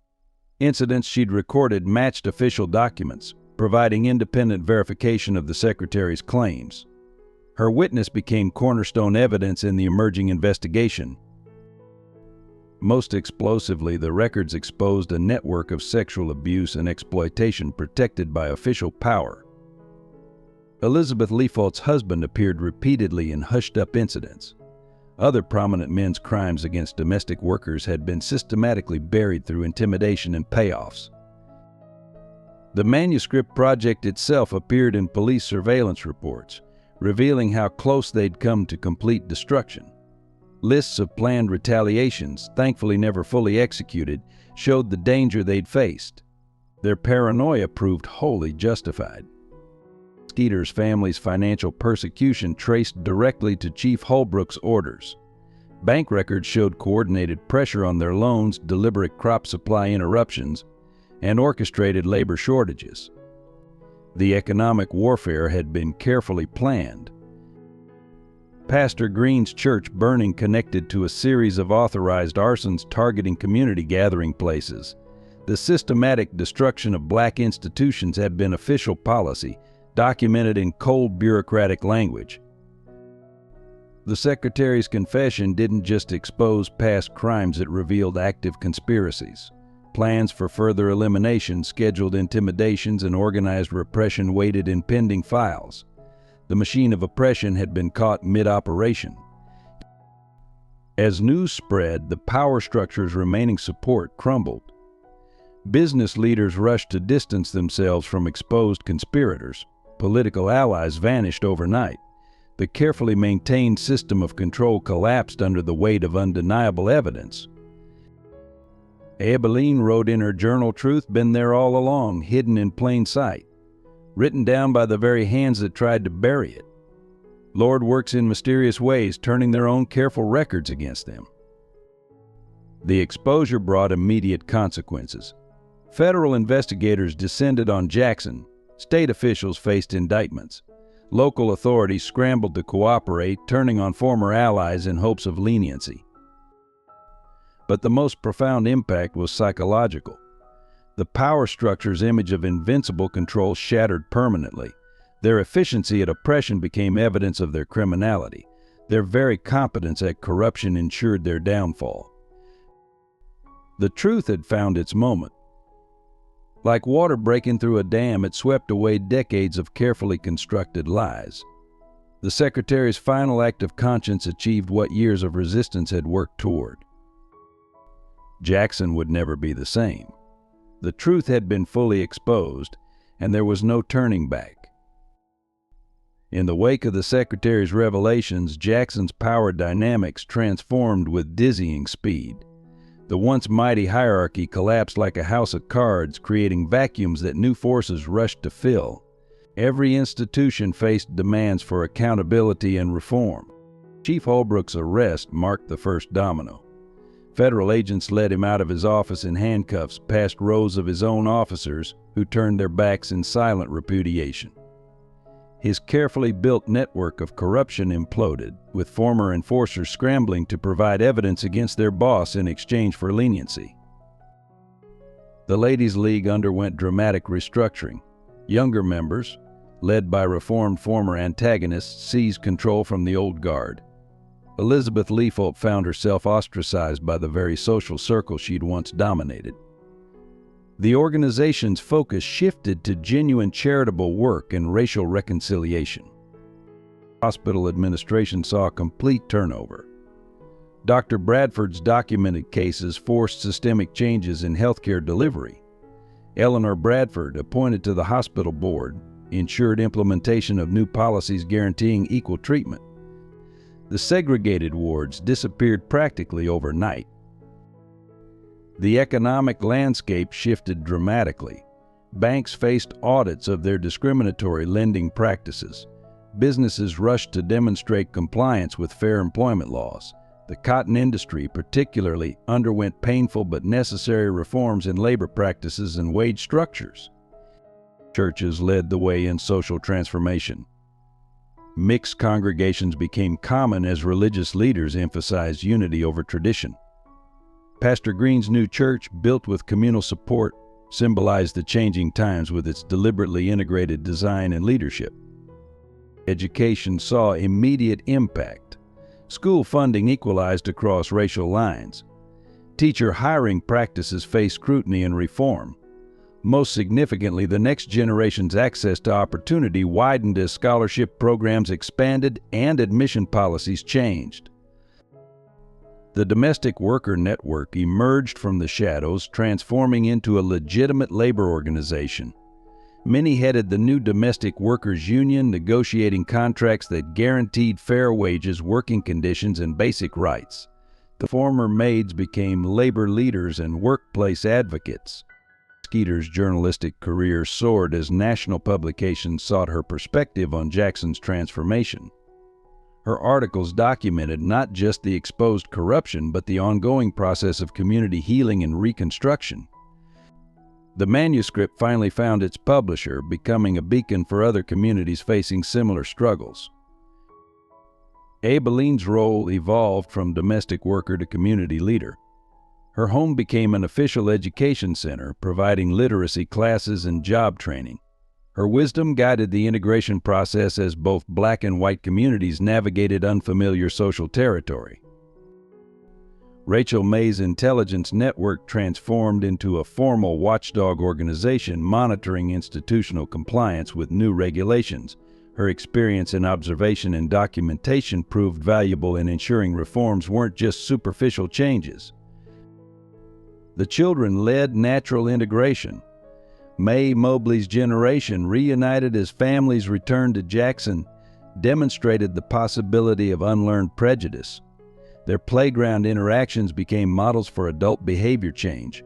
Incidents she'd recorded matched official documents, providing independent verification of the secretary's claims. Her witness became cornerstone evidence in the emerging investigation. Most explosively, the records exposed a network of sexual abuse and exploitation protected by official power. Elizabeth Leafault's husband appeared repeatedly in hushed-up incidents. Other prominent men's crimes against domestic workers had been systematically buried through intimidation and payoffs. The manuscript project itself appeared in police surveillance reports, revealing how close they'd come to complete destruction. Lists of planned retaliations, thankfully never fully executed, showed the danger they'd faced. Their paranoia proved wholly justified. Skeeter's family's financial persecution traced directly to Chief Holbrook's orders. Bank records showed coordinated pressure on their loans, deliberate crop supply interruptions, and orchestrated labor shortages. The economic warfare had been carefully planned. Pastor Green's church burning connected to a series of authorized arsons targeting community gathering places. The systematic destruction of black institutions had been official policy, documented in cold bureaucratic language. The secretary's confession didn't just expose past crimes, it revealed active conspiracies. Plans for further elimination, scheduled intimidations, and organized repression waited in pending files. The machine of oppression had been caught mid-operation. As news spread, the power structure's remaining support crumbled. Business leaders rushed to distance themselves from exposed conspirators. Political allies vanished overnight. The carefully maintained system of control collapsed under the weight of undeniable evidence. Abe Aline wrote in her journal, "Truth been there all along, hidden in plain sight, written down by the very hands that tried to bury it. Lord works in mysterious ways, turning their own careful records against them." The exposure brought immediate consequences. Federal investigators descended on Jackson. State officials faced indictments. Local authorities scrambled to cooperate, turning on former allies in hopes of leniency. But the most profound impact was psychological. The power structure's image of invincible control shattered permanently. Their efficiency at oppression became evidence of their criminality. Their very competence at corruption ensured their downfall. The truth had found its moment. Like water breaking through a dam, it swept away decades of carefully constructed lies. The secretary's final act of conscience achieved what years of resistance had worked toward. Jackson would never be the same. The truth had been fully exposed, and there was no turning back. In the wake of the secretary's revelations, Jackson's power dynamics transformed with dizzying speed. The once mighty hierarchy collapsed like a house of cards, creating vacuums that new forces rushed to fill. Every institution faced demands for accountability and reform. Chief Holbrook's arrest marked the first domino. Federal agents led him out of his office in handcuffs, past rows of his own officers who turned their backs in silent repudiation. His carefully built network of corruption imploded, with former enforcers scrambling to provide evidence against their boss in exchange for leniency. The Ladies' League underwent dramatic restructuring. Younger members, led by reformed former antagonists, seized control from the old guard. Elizabeth Leafault found herself ostracized by the very social circle she'd once dominated. The organization's focus shifted to genuine charitable work and racial reconciliation. Hospital administration saw a complete turnover. Dr. Bradford's documented cases forced systemic changes in healthcare delivery. Eleanor Bradford, appointed to the hospital board, ensured implementation of new policies guaranteeing equal treatment. The segregated wards disappeared practically overnight. The economic landscape shifted dramatically. Banks faced audits of their discriminatory lending practices. Businesses rushed to demonstrate compliance with fair employment laws. The cotton industry, particularly, underwent painful but necessary reforms in labor practices and wage structures. Churches led the way in social transformation. Mixed congregations became common as religious leaders emphasized unity over tradition. Pastor Green's new church, built with communal support, symbolized the changing times with its deliberately integrated design and leadership. Education saw immediate impact. School funding equalized across racial lines. Teacher hiring practices faced scrutiny and reform. Most significantly, the next generation's access to opportunity widened as scholarship programs expanded and admission policies changed. The domestic worker network emerged from the shadows, transforming into a legitimate labor organization. Many headed the new domestic workers' union, negotiating contracts that guaranteed fair wages, working conditions, and basic rights. The former maids became labor leaders and workplace advocates. Skeeter's journalistic career soared as national publications sought her perspective on Jackson's transformation. Her articles documented not just the exposed corruption, but the ongoing process of community healing and reconstruction. The manuscript finally found its publisher, becoming a beacon for other communities facing similar struggles. Abilene's role evolved from domestic worker to community leader. Her home became an official education center, providing literacy classes and job training. Her wisdom guided the integration process as both Black and white communities navigated unfamiliar social territory. Rachel May's intelligence network transformed into a formal watchdog organization monitoring institutional compliance with new regulations. Her experience in observation and documentation proved valuable in ensuring reforms weren't just superficial changes. The children led natural integration. May Mobley's generation, reunited as families returned to Jackson, demonstrated the possibility of unlearned prejudice. Their playground interactions became models for adult behavior change.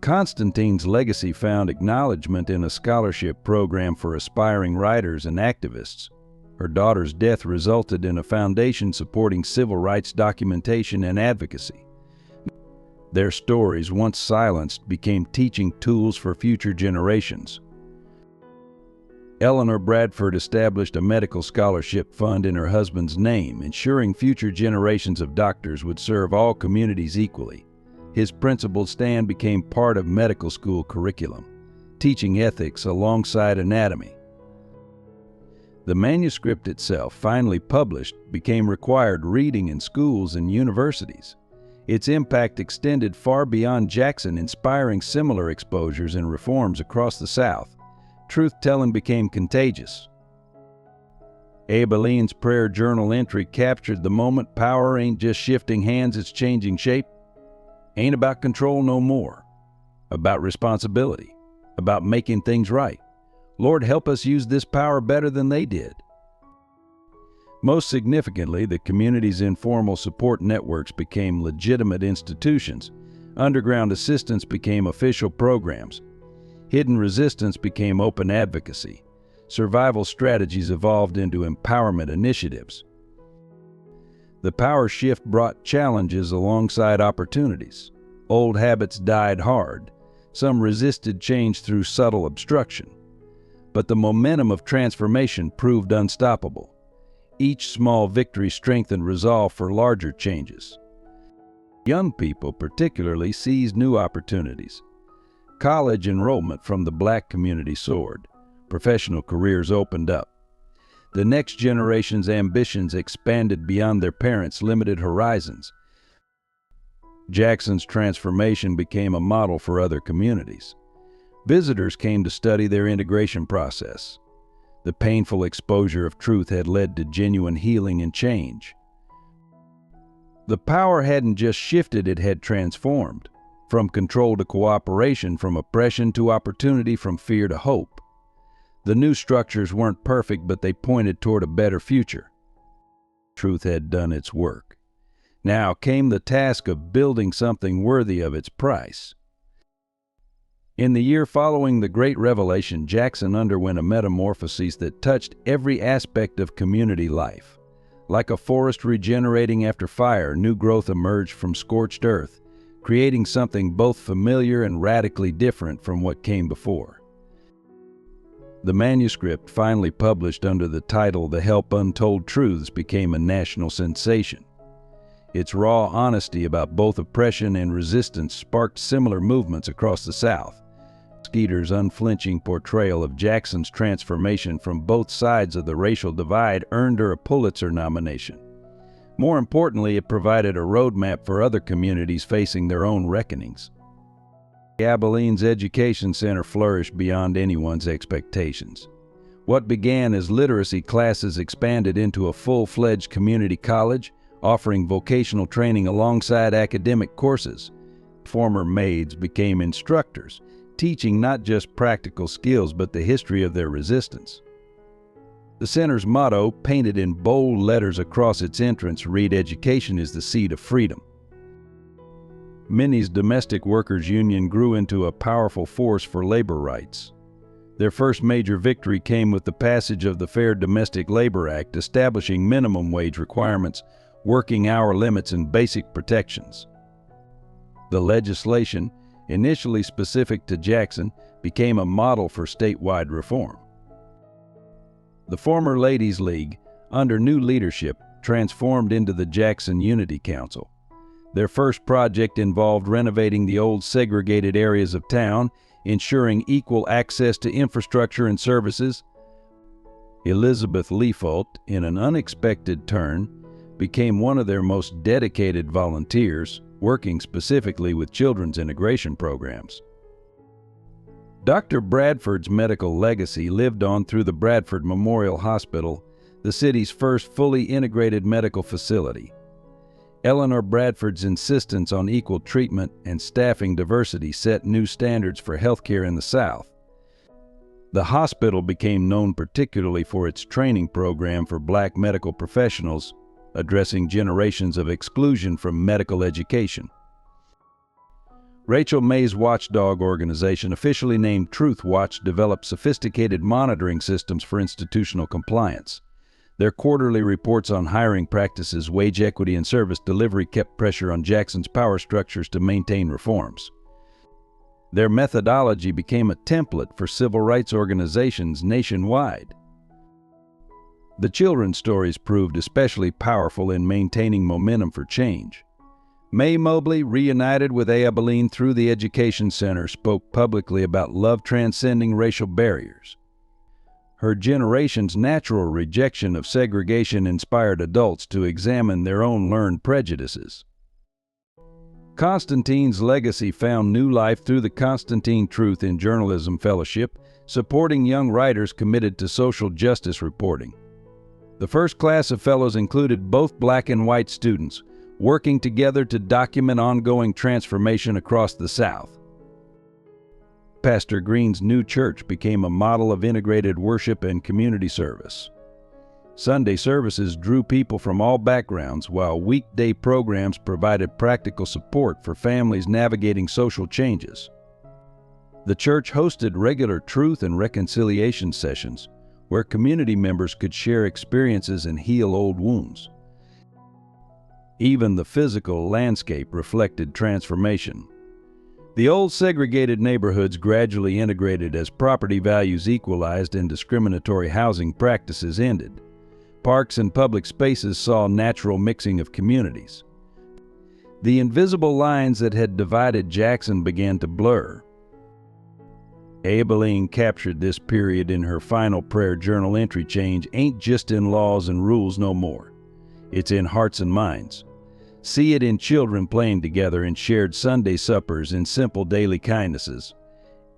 Constantine's legacy found acknowledgement in a scholarship program for aspiring writers and activists. Her daughter's death resulted in a foundation supporting civil rights documentation and advocacy. Their stories, once silenced, became teaching tools for future generations. Eleanor Bradford established a medical scholarship fund in her husband's name, ensuring future generations of doctors would serve all communities equally. His principled stand became part of medical school curriculum, teaching ethics alongside anatomy. The manuscript itself, finally published, became required reading in schools and universities. Its impact extended far beyond Jackson, inspiring similar exposures and reforms across the South. Truth-telling became contagious. Abilene's prayer journal entry captured the moment. Power ain't just shifting hands, it's changing shape. Ain't about control no more. About responsibility. About making things right. Lord, help us use this power better than they did. Most significantly, the community's informal support networks became legitimate institutions. Underground assistance became official programs. Hidden resistance became open advocacy. Survival strategies evolved into empowerment initiatives. The power shift brought challenges alongside opportunities. Old habits died hard. Some resisted change through subtle obstruction. But the momentum of transformation proved unstoppable. Each small victory strengthened resolve for larger changes. Young people particularly seized new opportunities. College enrollment from the Black community soared. Professional careers opened up. The next generation's ambitions expanded beyond their parents' limited horizons. Jackson's transformation became a model for other communities. Visitors came to study their integration process. The painful exposure of truth had led to genuine healing and change. The power hadn't just shifted, it had transformed. From control to cooperation, from oppression to opportunity, from fear to hope. The new structures weren't perfect, but they pointed toward a better future. Truth had done its work. Now came the task of building something worthy of its price. In the year following the Great Revelation, Jackson underwent a metamorphosis that touched every aspect of community life. Like a forest regenerating after fire, new growth emerged from scorched earth, creating something both familiar and radically different from what came before. The manuscript, finally published under the title The Help Untold Truths, became a national sensation. Its raw honesty about both oppression and resistance sparked similar movements across the South. Skeeter's unflinching portrayal of Jackson's transformation from both sides of the racial divide earned her a Pulitzer nomination. More importantly, it provided a roadmap for other communities facing their own reckonings. Abilene's education center flourished beyond anyone's expectations. What began as literacy classes expanded into a full-fledged community college, offering vocational training alongside academic courses. Former maids became instructors, teaching not just practical skills but the history of their resistance. The center's motto, painted in bold letters across its entrance, read, "Education is the seed of freedom." Minnie's domestic workers union grew into a powerful force for labor rights. Their first major victory came with the passage of the Fair Domestic Labor Act, establishing minimum wage requirements, working hour limits, and basic protections. The legislation, initially specific to Jackson, became a model for statewide reform. The former Ladies' League, under new leadership, transformed into the Jackson Unity Council. Their first project involved renovating the old segregated areas of town, ensuring equal access to infrastructure and services. Elizabeth Leafault, in an unexpected turn, became one of their most dedicated volunteers, working specifically with children's integration programs. Dr. Bradford's medical legacy lived on through the Bradford Memorial Hospital, the city's first fully integrated medical facility. Eleanor Bradford's insistence on equal treatment and staffing diversity set new standards for healthcare in the South. The hospital became known particularly for its training program for Black medical professionals, addressing generations of exclusion from medical education. Rachel May's watchdog organization, officially named Truth Watch, developed sophisticated monitoring systems for institutional compliance. Their quarterly reports on hiring practices, wage equity, and service delivery kept pressure on Jackson's power structures to maintain reforms. Their methodology became a template for civil rights organizations nationwide. The children's stories proved especially powerful in maintaining momentum for change. May Mobley, reunited with Abilene through the Education Center, spoke publicly about love transcending racial barriers. Her generation's natural rejection of segregation inspired adults to examine their own learned prejudices. Constantine's legacy found new life through the Constantine Truth in Journalism Fellowship, supporting young writers committed to social justice reporting. The first class of fellows included both black and white students, working together to document ongoing transformation across the South. Pastor Green's new church became a model of integrated worship and community service. Sunday services drew people from all backgrounds, while weekday programs provided practical support for families navigating social changes. The church hosted regular truth and reconciliation sessions, where community members could share experiences and heal old wounds. Even the physical landscape reflected transformation. The old segregated neighborhoods gradually integrated as property values equalized and discriminatory housing practices ended. Parks and public spaces saw natural mixing of communities. The invisible lines that had divided Jackson began to blur. Abilene captured this period in her final prayer journal entry: "Change ain't just in laws and rules no more. It's in hearts and minds. See it in children playing together, in shared Sunday suppers, in simple daily kindnesses.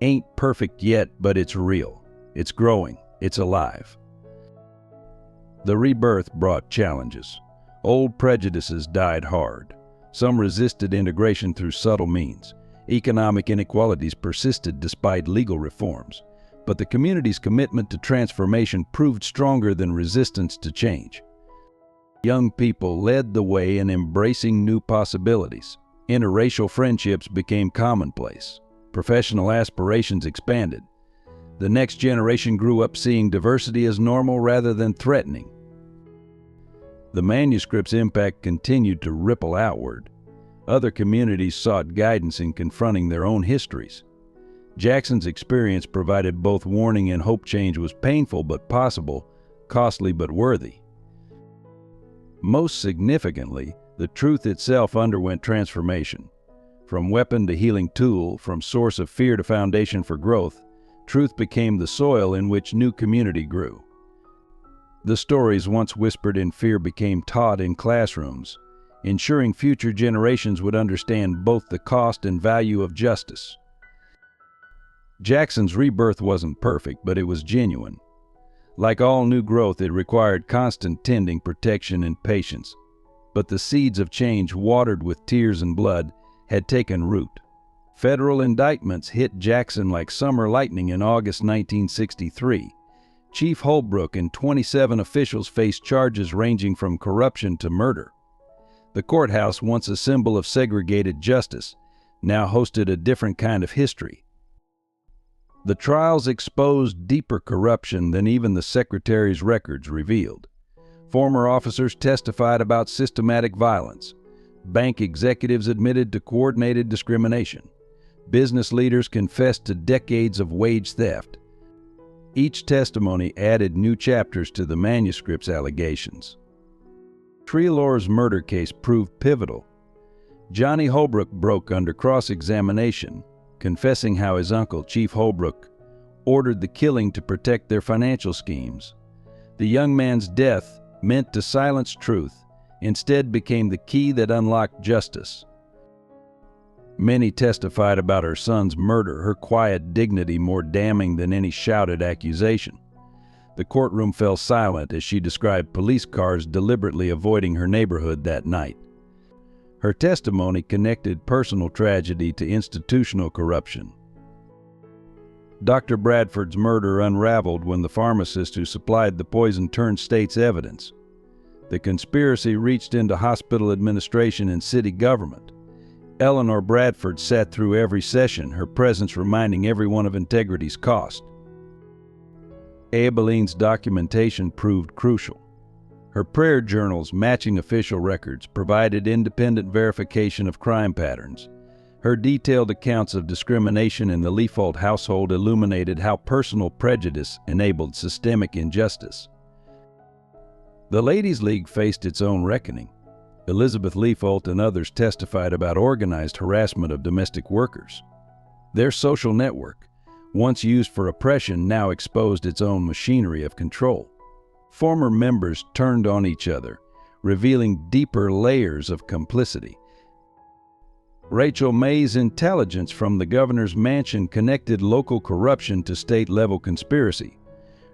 Ain't perfect yet, but it's real. It's growing. It's alive." The rebirth brought challenges. Old prejudices died hard. Some resisted integration through subtle means. Economic inequalities persisted despite legal reforms. But the community's commitment to transformation proved stronger than resistance to change. Young people led the way in embracing new possibilities. Interracial friendships became commonplace. Professional aspirations expanded. The next generation grew up seeing diversity as normal rather than threatening. The manuscript's impact continued to ripple outward. Other communities sought guidance in confronting their own histories. Jackson's experience provided both warning and hope. Change was painful but possible, costly but worthy. Most significantly, the truth itself underwent transformation. From weapon to healing tool, from source of fear to foundation for growth, truth became the soil in which new community grew. The stories once whispered in fear became taught in classrooms, ensuring future generations would understand both the cost and value of justice. Jackson's rebirth wasn't perfect, but it was genuine. Like all new growth, it required constant tending, protection, and patience. But the seeds of change, watered with tears and blood, had taken root. Federal indictments hit Jackson like summer lightning in August 1963. Chief Holbrook and 27 officials faced charges ranging from corruption to murder. The courthouse, once a symbol of segregated justice, now hosted a different kind of history. The trials exposed deeper corruption than even the Secretary's records revealed. Former officers testified about systematic violence. Bank executives admitted to coordinated discrimination. Business leaders confessed to decades of wage theft. Each testimony added new chapters to the manuscript's allegations. Treloar's murder case proved pivotal. Johnny Holbrook broke under cross-examination, confessing how his uncle, Chief Holbrook, ordered the killing to protect their financial schemes. The young man's death, meant to silence truth, instead became the key that unlocked justice. Many testified about her son's murder, her quiet dignity more damning than any shouted accusation. The courtroom fell silent as she described police cars deliberately avoiding her neighborhood that night. Her testimony connected personal tragedy to institutional corruption. Dr. Bradford's murder unraveled when the pharmacist who supplied the poison turned state's evidence. The conspiracy reached into hospital administration and city government. Eleanor Bradford sat through every session, her presence reminding everyone of integrity's cost. Abilene's documentation proved crucial. Her prayer journals, matching official records, provided independent verification of crime patterns. Her detailed accounts of discrimination in the Leafault household illuminated how personal prejudice enabled systemic injustice. The Ladies' League faced its own reckoning. Elizabeth Leafault and others testified about organized harassment of domestic workers. Their social network, once used for oppression, now exposed its own machinery of control. Former members turned on each other, revealing deeper layers of complicity. Rachel May's intelligence from the governor's mansion connected local corruption to state-level conspiracy.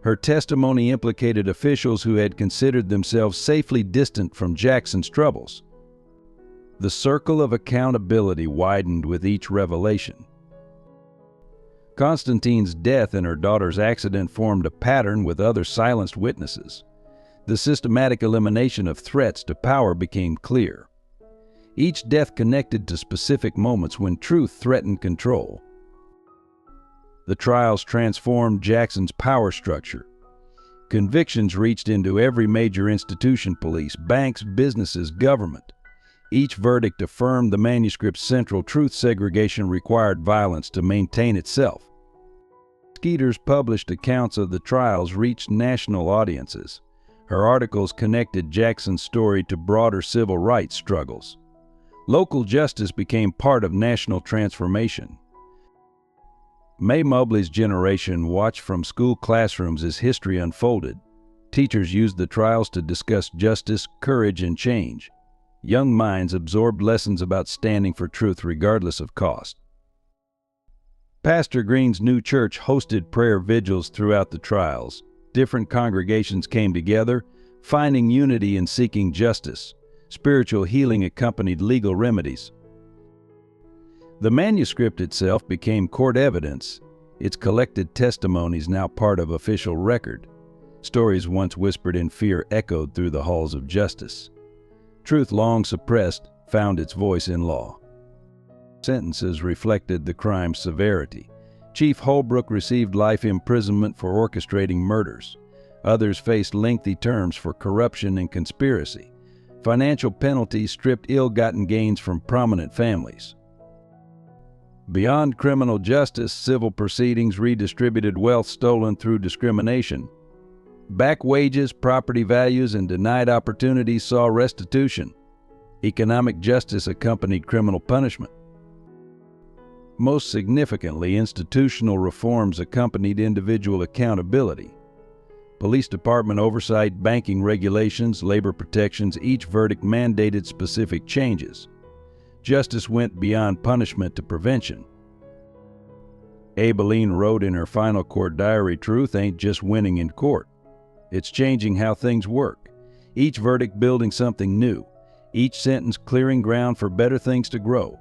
Her testimony implicated officials who had considered themselves safely distant from Jackson's troubles. The circle of accountability widened with each revelation. Constantine's death and her daughter's accident formed a pattern with other silenced witnesses. The systematic elimination of threats to power became clear. Each death connected to specific moments when truth threatened control. The trials transformed Jackson's power structure. Convictions reached into every major institution: police, banks, businesses, government. Each verdict affirmed the manuscript's central truth: segregation required violence to maintain itself. Skeeter's published accounts of the trials reached national audiences. Her articles connected Jackson's story to broader civil rights struggles. Local justice became part of national transformation. May Mobley's generation watched from school classrooms as history unfolded. Teachers used the trials to discuss justice, courage, and change. Young minds absorbed lessons about standing for truth regardless of cost. Pastor Green's new church hosted prayer vigils throughout the trials. Different congregations came together, finding unity in seeking justice. Spiritual healing accompanied legal remedies. The manuscript itself became court evidence, its collected testimonies now part of official record. Stories once whispered in fear echoed through the halls of justice. Truth long suppressed found its voice in law. Sentences reflected the crime's severity. Chief Holbrook received life imprisonment for orchestrating murders. Others faced lengthy terms for corruption and conspiracy. Financial penalties stripped ill-gotten gains from prominent families. Beyond criminal justice, civil proceedings redistributed wealth stolen through discrimination. Back wages, property values, and denied opportunities saw restitution. Economic justice accompanied criminal punishment. Most significantly, institutional reforms accompanied individual accountability. Police department oversight, banking regulations, labor protections, each verdict mandated specific changes. Justice went beyond punishment to prevention. Aibileen wrote in her final court diary, "Truth ain't just winning in court. It's changing how things work. Each verdict building something new. Each sentence clearing ground for better things to grow."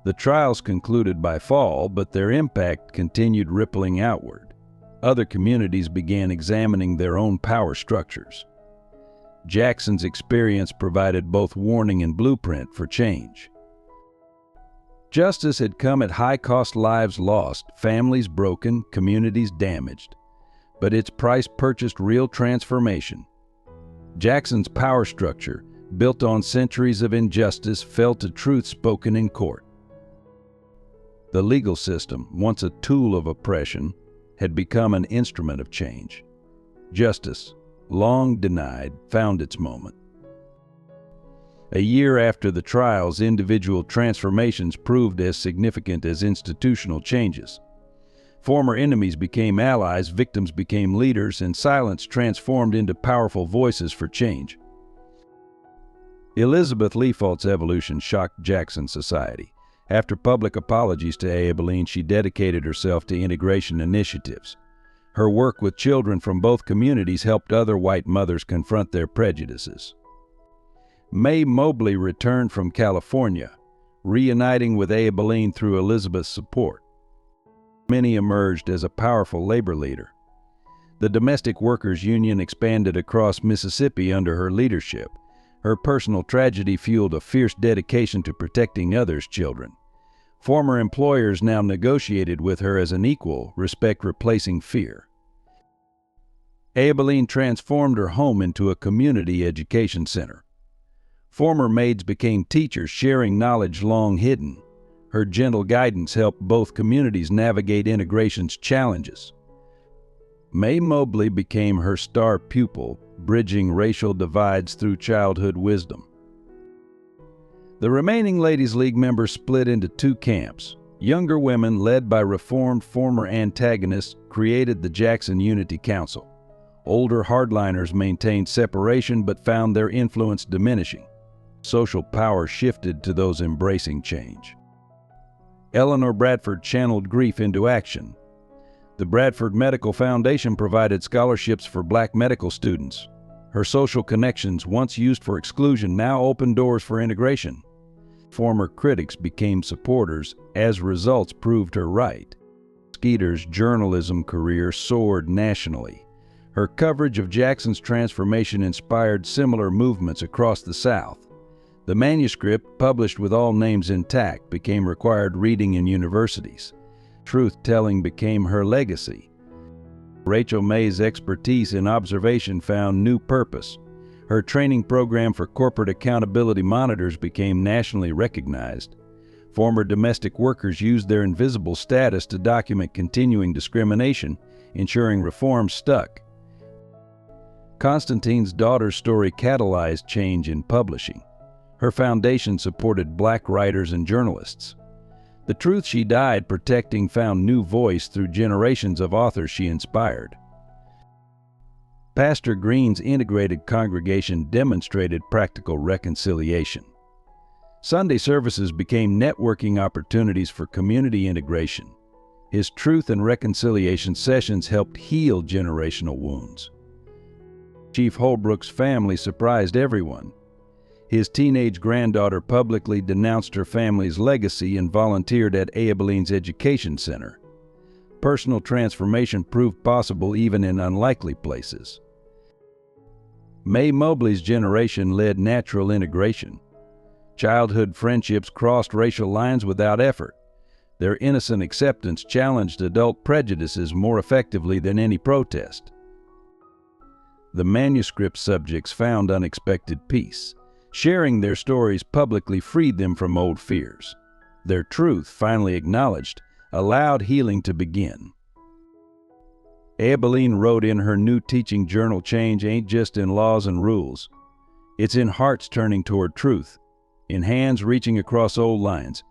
The trials concluded by fall, but their impact continued rippling outward. Other communities began examining their own power structures. Jackson's experience provided both warning and blueprint for change. Justice had come at high cost, lives lost, families broken, communities damaged. But its price purchased real transformation. Jackson's power structure, built on centuries of injustice, fell to truth spoken in court. The legal system, once a tool of oppression, had become an instrument of change. Justice, long denied, found its moment. A year after the trials, individual transformations proved as significant as institutional changes. Former enemies became allies, victims became leaders, and silence transformed into powerful voices for change. Elizabeth Leafault's evolution shocked Jackson society. After public apologies to Aibileen, she dedicated herself to integration initiatives. Her work with children from both communities helped other white mothers confront their prejudices. May Mobley returned from California, reuniting with Aibileen through Elizabeth's support. Minnie emerged as a powerful labor leader. The Domestic Workers Union expanded across Mississippi under her leadership. Her personal tragedy fueled a fierce dedication to protecting others' children. Former employers now negotiated with her as an equal, respect replacing fear. Aibileen transformed her home into a community education center. Former maids became teachers, sharing knowledge long hidden. Her gentle guidance helped both communities navigate integration's challenges. May Mobley became her star pupil, bridging racial divides through childhood wisdom. The remaining Ladies League members split into two camps. Younger women, led by reformed former antagonists, created the Jackson Unity Council. Older hardliners maintained separation but found their influence diminishing. Social power shifted to those embracing change. Eleanor Bradford channeled grief into action. The Bradford Medical Foundation provided scholarships for Black medical students. Her social connections, once used for exclusion, now opened doors for integration. Former critics became supporters, as results proved her right. Skeeter's journalism career soared nationally. Her coverage of Jackson's transformation inspired similar movements across the South. The manuscript, published with all names intact, became required reading in universities. Truth-telling became her legacy. Rachel May's expertise in observation found new purpose. Her training program for corporate accountability monitors became nationally recognized. Former domestic workers used their invisible status to document continuing discrimination, ensuring reform stuck. Constantine's daughter's story catalyzed change in publishing. Her foundation supported Black writers and journalists. The truth she died protecting found new voice through generations of authors she inspired. Pastor Green's integrated congregation demonstrated practical reconciliation. Sunday services became networking opportunities for community integration. His truth and reconciliation sessions helped heal generational wounds. Chief Holbrook's family surprised everyone. His teenage granddaughter publicly denounced her family's legacy and volunteered at Aibileen's education center. Personal transformation proved possible even in unlikely places. May Mobley's generation led natural integration. Childhood friendships crossed racial lines without effort. Their innocent acceptance challenged adult prejudices more effectively than any protest. The manuscript subjects found unexpected peace. Sharing their stories publicly freed them from old fears. their truth finally acknowledged, allowed healing to begin. Abilene wrote in her new teaching journal, "Change ain't just in laws and rules. It's in hearts turning toward truth, in hands reaching across old lines,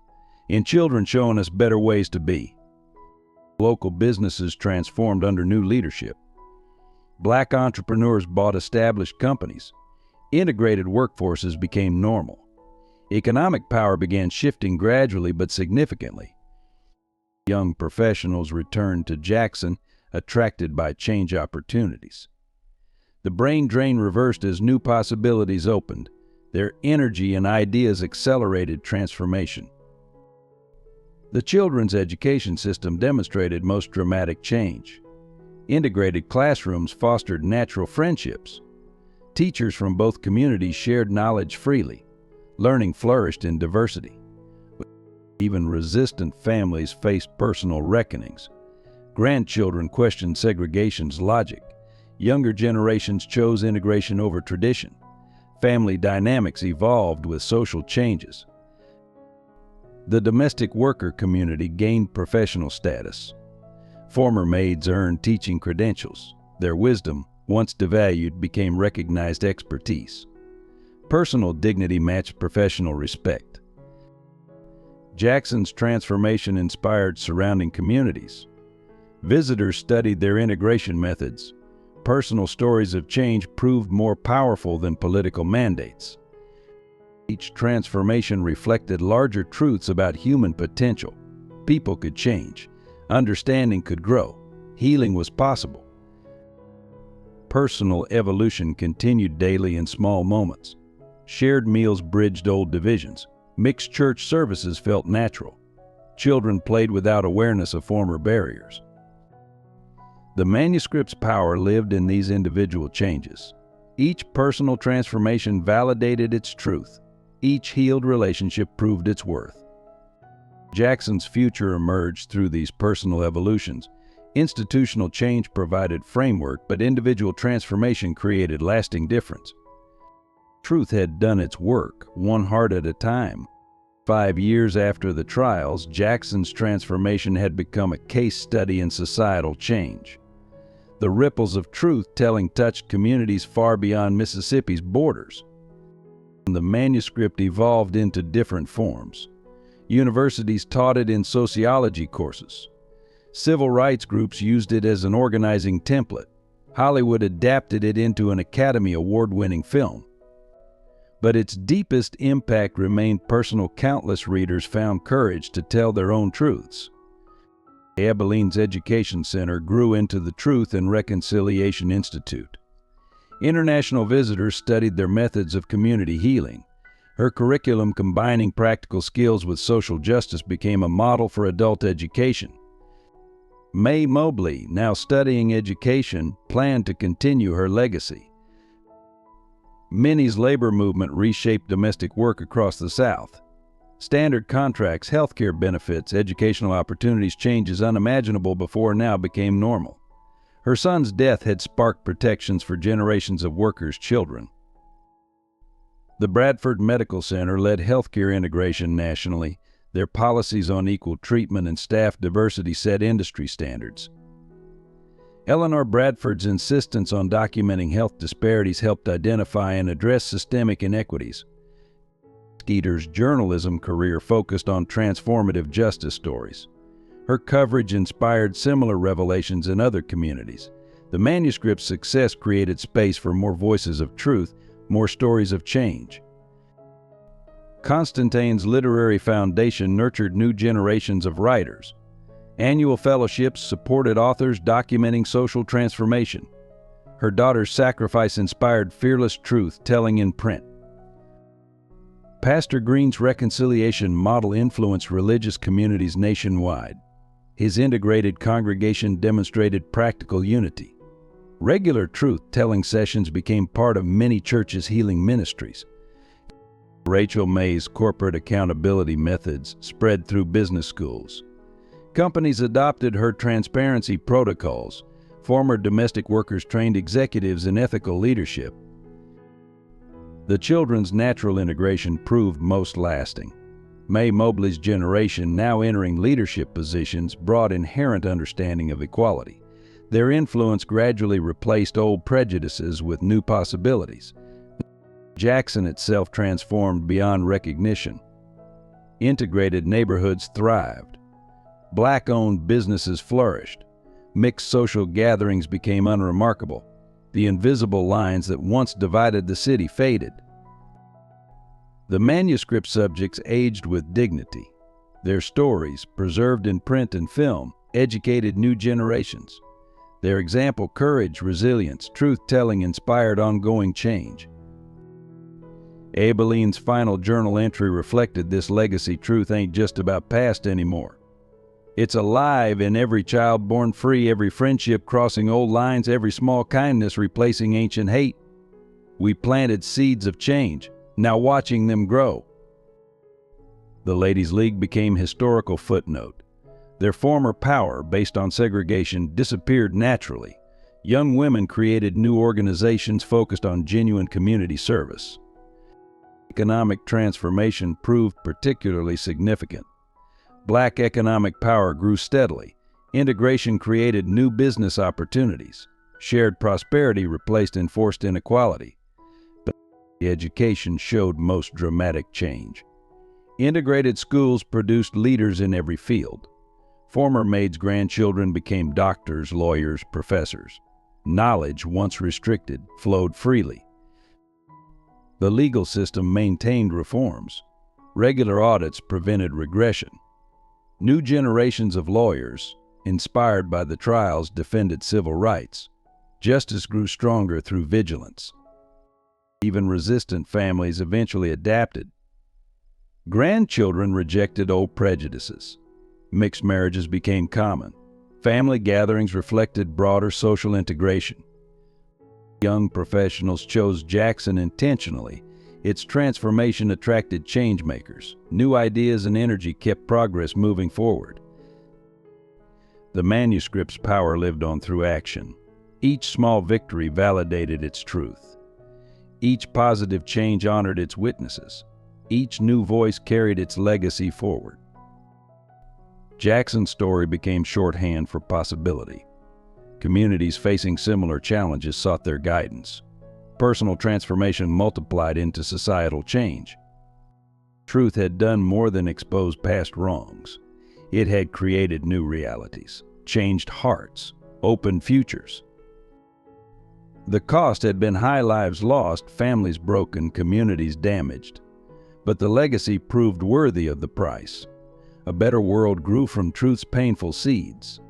in children showing us better ways to be." Local businesses transformed under new leadership. Black entrepreneurs bought established companies. Integrated workforces became normal. Economic power began shifting gradually but significantly. Young professionals returned to Jackson, attracted by change opportunities. The brain drain reversed as new possibilities opened. Their energy and ideas accelerated transformation. The children's education system demonstrated most dramatic change. Integrated classrooms fostered natural friendships. Teachers from both communities shared knowledge freely. Learning flourished in diversity. Even resistant families faced personal reckonings. Grandchildren questioned segregation's logic. Younger generations chose integration over tradition. Family dynamics evolved with social changes. The domestic worker community gained professional status. Former maids earned teaching credentials. Their wisdom, once devalued, became recognized expertise. Personal dignity matched professional respect. Jackson's transformation inspired surrounding communities. Visitors studied their integration methods. Personal stories of change proved more powerful than political mandates. Each transformation reflected larger truths about human potential. People could change. Understanding could grow. Healing was possible. Personal evolution continued daily in small moments. Shared meals bridged old divisions. Mixed church services felt natural. Children played without awareness of former barriers. The manuscript's power lived in these individual changes. Each personal transformation validated its truth. Each healed relationship proved its worth. Jackson's future emerged through these personal evolutions. Institutional change provided framework, but individual transformation created lasting difference. Truth had done its work, one heart at a time. 5 years after the trials, Jackson's transformation had become a case study in societal change. The ripples of truth-telling touched communities far beyond Mississippi's borders. The manuscript evolved into different forms. Universities taught it in sociology courses. Civil rights groups used it as an organizing template. Hollywood adapted it into an Academy Award-winning film. But its deepest impact remained personal. Countless readers found courage to tell their own truths. Abilene's Education Center grew into the Truth and Reconciliation Institute. International visitors studied their methods of community healing. Her curriculum, combining practical skills with social justice, became a model for adult education. Mae Mobley, now studying education, planned to continue her legacy. Minnie's labor movement reshaped domestic work across the South. Standard contracts, healthcare benefits, educational opportunities, changes unimaginable before now became normal. Her son's death had sparked protections for generations of workers' children. The Bradford Medical Center led healthcare integration nationally. Their policies on equal treatment and staff diversity set industry standards. Eleanor Bradford's insistence on documenting health disparities helped identify and address systemic inequities. Skeeter's journalism career focused on transformative justice stories. Her coverage inspired similar revelations in other communities. The manuscript's success created space for more voices of truth, more stories of change. Constantine's literary foundation nurtured new generations of writers. Annual fellowships supported authors documenting social transformation. Her daughter's sacrifice inspired fearless truth-telling in print. Pastor Green's reconciliation model influenced religious communities nationwide. His integrated congregation demonstrated practical unity. Regular truth-telling sessions became part of many churches' healing ministries. Rachel May's corporate accountability methods spread through business schools. Companies adopted her transparency protocols. Former domestic workers trained executives in ethical leadership. The children's natural integration proved most lasting. Mae Mobley's generation, now entering leadership positions, brought inherent understanding of equality. Their influence gradually replaced old prejudices with new possibilities. Jackson itself transformed beyond recognition. Integrated neighborhoods thrived. Black-owned businesses flourished. Mixed social gatherings became unremarkable. The invisible lines that once divided the city faded. The manuscript subjects aged with dignity. Their stories, preserved in print and film, educated new generations. Their example, courage, resilience, truth-telling inspired ongoing change. Abilene's final journal entry reflected this legacy. Truth ain't just about past anymore. It's alive in every child born free, every friendship crossing old lines, every small kindness replacing ancient hate. We planted seeds of change, now watching them grow. The Ladies' League became historical footnote. Their former power, based on segregation, disappeared naturally. Young women created new organizations focused on genuine community service. Economic transformation proved particularly significant. Black economic power grew steadily. Integration created new business opportunities. Shared prosperity replaced enforced inequality. But education showed most dramatic change. Integrated schools produced leaders in every field. Former maids' grandchildren became doctors, lawyers, professors. Knowledge, once restricted, flowed freely. The legal system maintained reforms. Regular audits prevented regression. New generations of lawyers, inspired by the trials, defended civil rights. Justice grew stronger through vigilance. Even resistant families eventually adapted. Grandchildren rejected old prejudices. Mixed marriages became common. Family gatherings reflected broader social integration. Young professionals chose Jackson intentionally. Its transformation attracted changemakers. New ideas and energy kept progress moving forward. The manuscript's power lived on through action. Each small victory validated its truth. Each positive change honored its witnesses. Each new voice carried its legacy forward. Jackson's story became shorthand for possibility. Communities facing similar challenges sought their guidance. Personal transformation multiplied into societal change. Truth had done more than expose past wrongs. It had created new realities, changed hearts, opened futures. The cost had been high: lives lost, families broken, communities damaged. But the legacy proved worthy of the price. A better world grew from truth's painful seeds.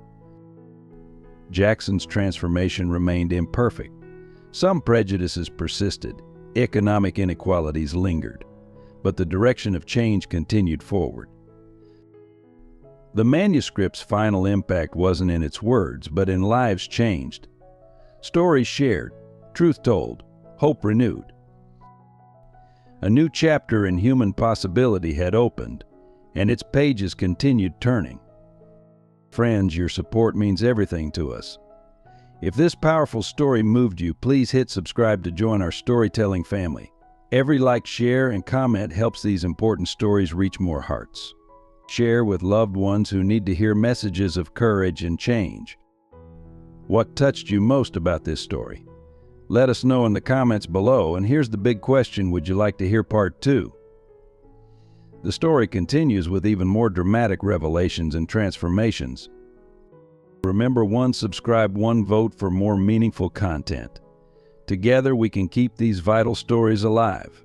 Jackson's transformation remained imperfect. Some prejudices persisted, economic inequalities lingered, but the direction of change continued forward. The manuscript's final impact wasn't in its words, but in lives changed. Stories shared, truth told, hope renewed. A new chapter in human possibility had opened, and its pages continued turning. Friends, your support means everything to us. If this powerful story moved you, please hit subscribe to join our storytelling family. Every like, share, and comment helps these important stories reach more hearts. Share with loved ones who need to hear messages of courage and change. What touched you most about this story? Let us know in the comments below, and here's the big question: would you like to hear part 2? The story continues with even more dramatic revelations and transformations. Remember, one subscribe, one vote for more meaningful content. Together we can keep these vital stories alive.